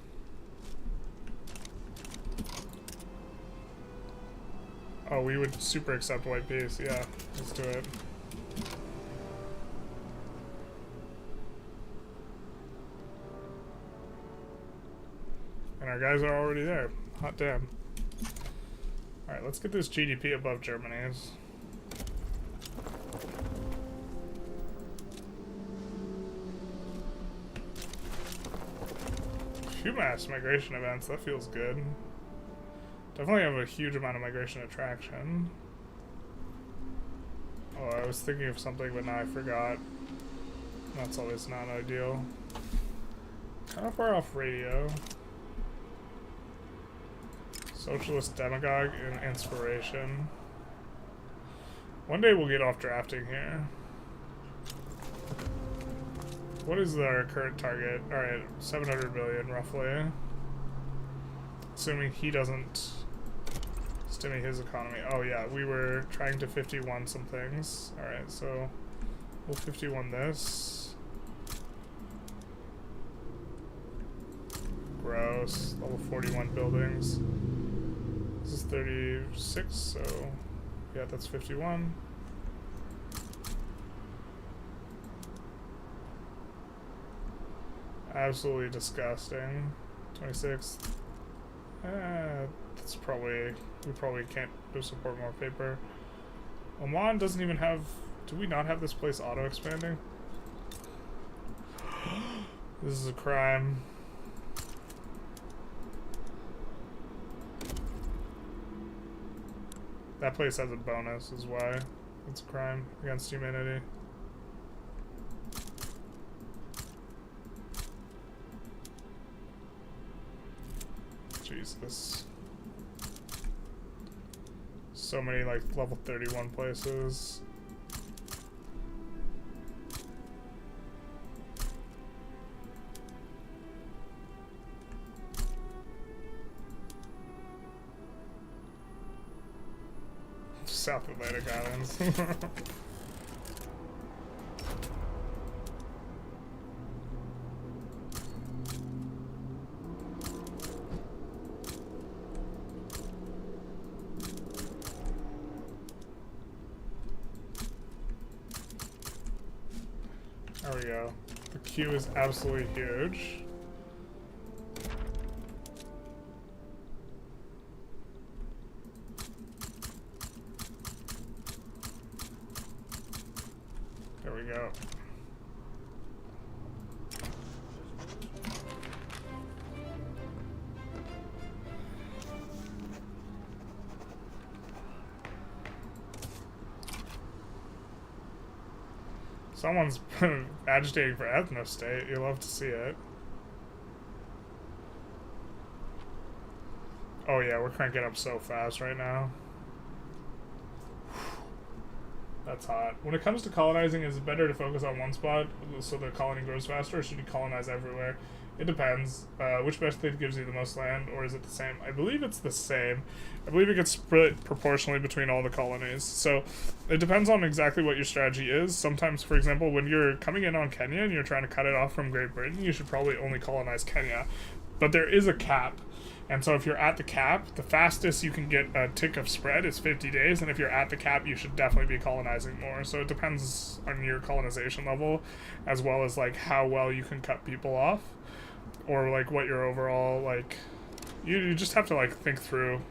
Oh, we would super accept white peace. Yeah, let's do it. And our guys are already there. Hot damn. Alright, let's get this GDP above Germany's. Few mass migration events, that feels good. Definitely have a huge amount of migration attraction. Oh, I was thinking of something, but now I forgot. That's always not ideal. Kind of far off radio. Socialist demagogue and inspiration. One day we'll get off drafting here. What is our current target? Alright, 700 billion roughly. Assuming he doesn't stimulate his economy. Oh yeah, we were trying to 51 some things. Alright, so we'll 51 this. Gross. Level 41 buildings. This is 36, so yeah, that's 51. Absolutely disgusting. 26. That's probably, we probably can't support more paper. Oman doesn't even have, do we not have this place auto expanding? This is a crime. That place has a bonus, is why it's a crime against humanity. Jesus. So many, like, level 31 places. South Atlantic Islands. There we go. The queue is absolutely huge. There we go. Someone's agitating for ethno-state. You love to see it. Oh yeah, we're cranking up so fast right now. That's hot. When it comes to colonizing, is it better to focus on one spot so the colony grows faster, or should you colonize everywhere? It depends. Which method gives you the most land, or is it the same? I believe it's the same. I believe it gets split proportionally between all the colonies. So it depends on exactly what your strategy is. Sometimes, for example, when you're coming in on Kenya and you're trying to cut it off from Great Britain, you should probably only colonize Kenya. But there is a cap. And so if you're at the cap, the fastest you can get a tick of spread is 50 days. And if you're at the cap, you should definitely be colonizing more. So it depends on your colonization level, as well as like how well you can cut people off. Or like what your overall, like, you just have to like think through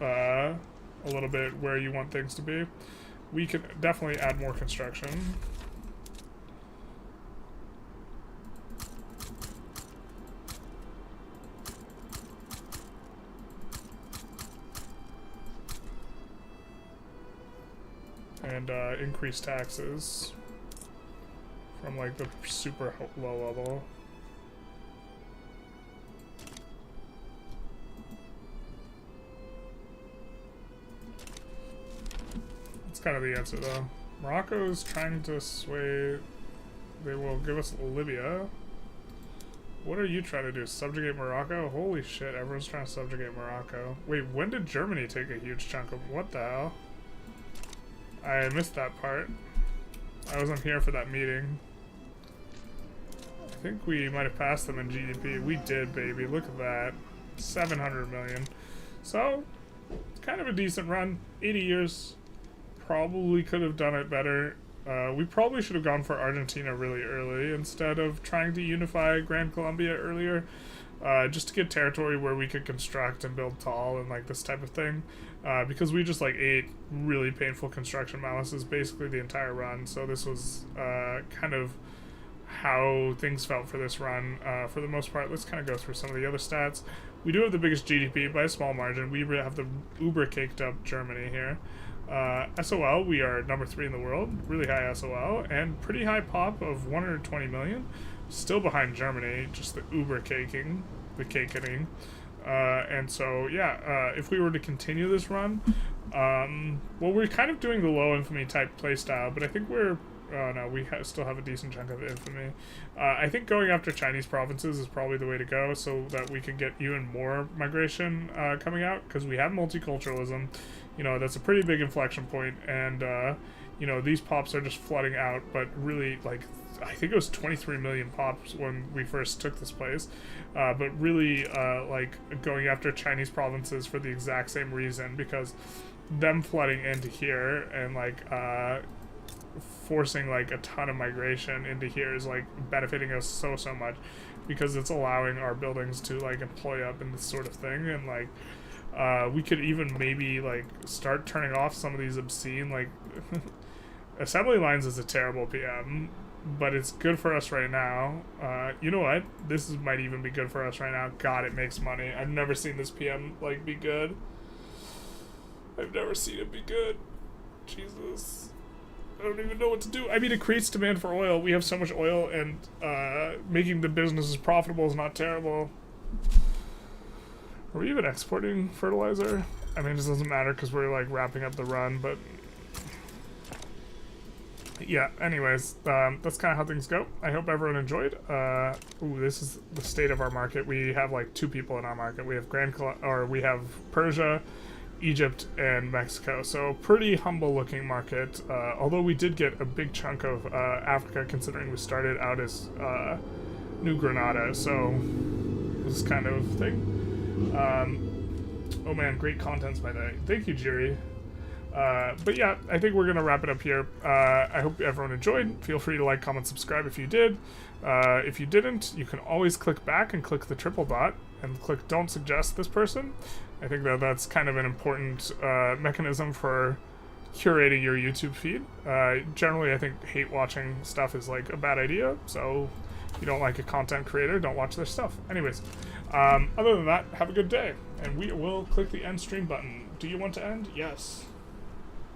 a little bit where you want things to be. We could definitely add more construction. And increase taxes from like the super low level. That's kind of the answer, though. Morocco's trying to sway. They will give us Libya. What are you trying to do? Subjugate Morocco? Holy shit, everyone's trying to subjugate Morocco. Wait, when did Germany take a huge chunk of... What the hell? I missed that part. I wasn't here for that meeting. I think we might have passed them in GDP. We did, baby. Look at that. 700 million. So, kind of a decent run. 80 years. Probably could have done it better. We probably should have gone for Argentina really early instead of trying to unify Grand Colombia earlier, just to get territory where we could construct and build tall and like this type of thing, because we just like ate really painful construction malices basically the entire run. So this was kind of how things felt for this run for the most part. Let's kind of go through some of the other stats. We do have the biggest GDP by a small margin. We have the uber caked up Germany here. SOL, we are number 3 in the world, really high SOL, and pretty high pop of 120 million, still behind Germany, just the uber caking, the cakening. And so, yeah, if we were to continue this run, well, we're kind of doing the low infamy type playstyle, but I think we're, no, we still have a decent chunk of infamy. I think going after Chinese provinces is probably the way to go, so that we can get even more migration coming out, because we have multiculturalism. You know, that's a pretty big inflection point, and, you know, these pops are just flooding out, but really, like, I think it was 23 million pops when we first took this place, but really, like, going after Chinese provinces for the exact same reason, because them flooding into here and, like, forcing, like, a ton of migration into here is, like, benefiting us so much, because it's allowing our buildings to, like, employ up in this sort of thing, and, like, we could even maybe like start turning off some of these obscene like assembly lines is a terrible PM, but it's good for us right now. You know what? This might even be good for us right now. God, it makes money. I've never seen this PM like be good. I've never seen it be good. Jesus. I don't even know what to do. I mean, it creates demand for oil. We have so much oil, and making the businesses profitable is not terrible. Are we even exporting fertilizer? I mean, it just doesn't matter because we're like wrapping up the run, but yeah, anyways, that's kind of how things go. I hope everyone enjoyed. Ooh, this is the state of our market. We have like 2 people in our market. We have we have Persia, Egypt, and Mexico. So pretty humble looking market. Although we did get a big chunk of Africa, considering we started out as New Granada. So this kind of thing. Oh man, great contents by that. Thank you, Jiri. But yeah, I think we're gonna wrap it up here. I hope everyone enjoyed. Feel free to like, comment, subscribe if you did. If you didn't, you can always click back and click the triple dot and click don't suggest this person. I think that that's kind of an important mechanism for curating your YouTube feed. Generally, I think hate watching stuff is like a bad idea, so if you don't like a content creator, don't watch their stuff. Anyways, other than that, have a good day, and we will click the end stream button. Do you want to end? Yes.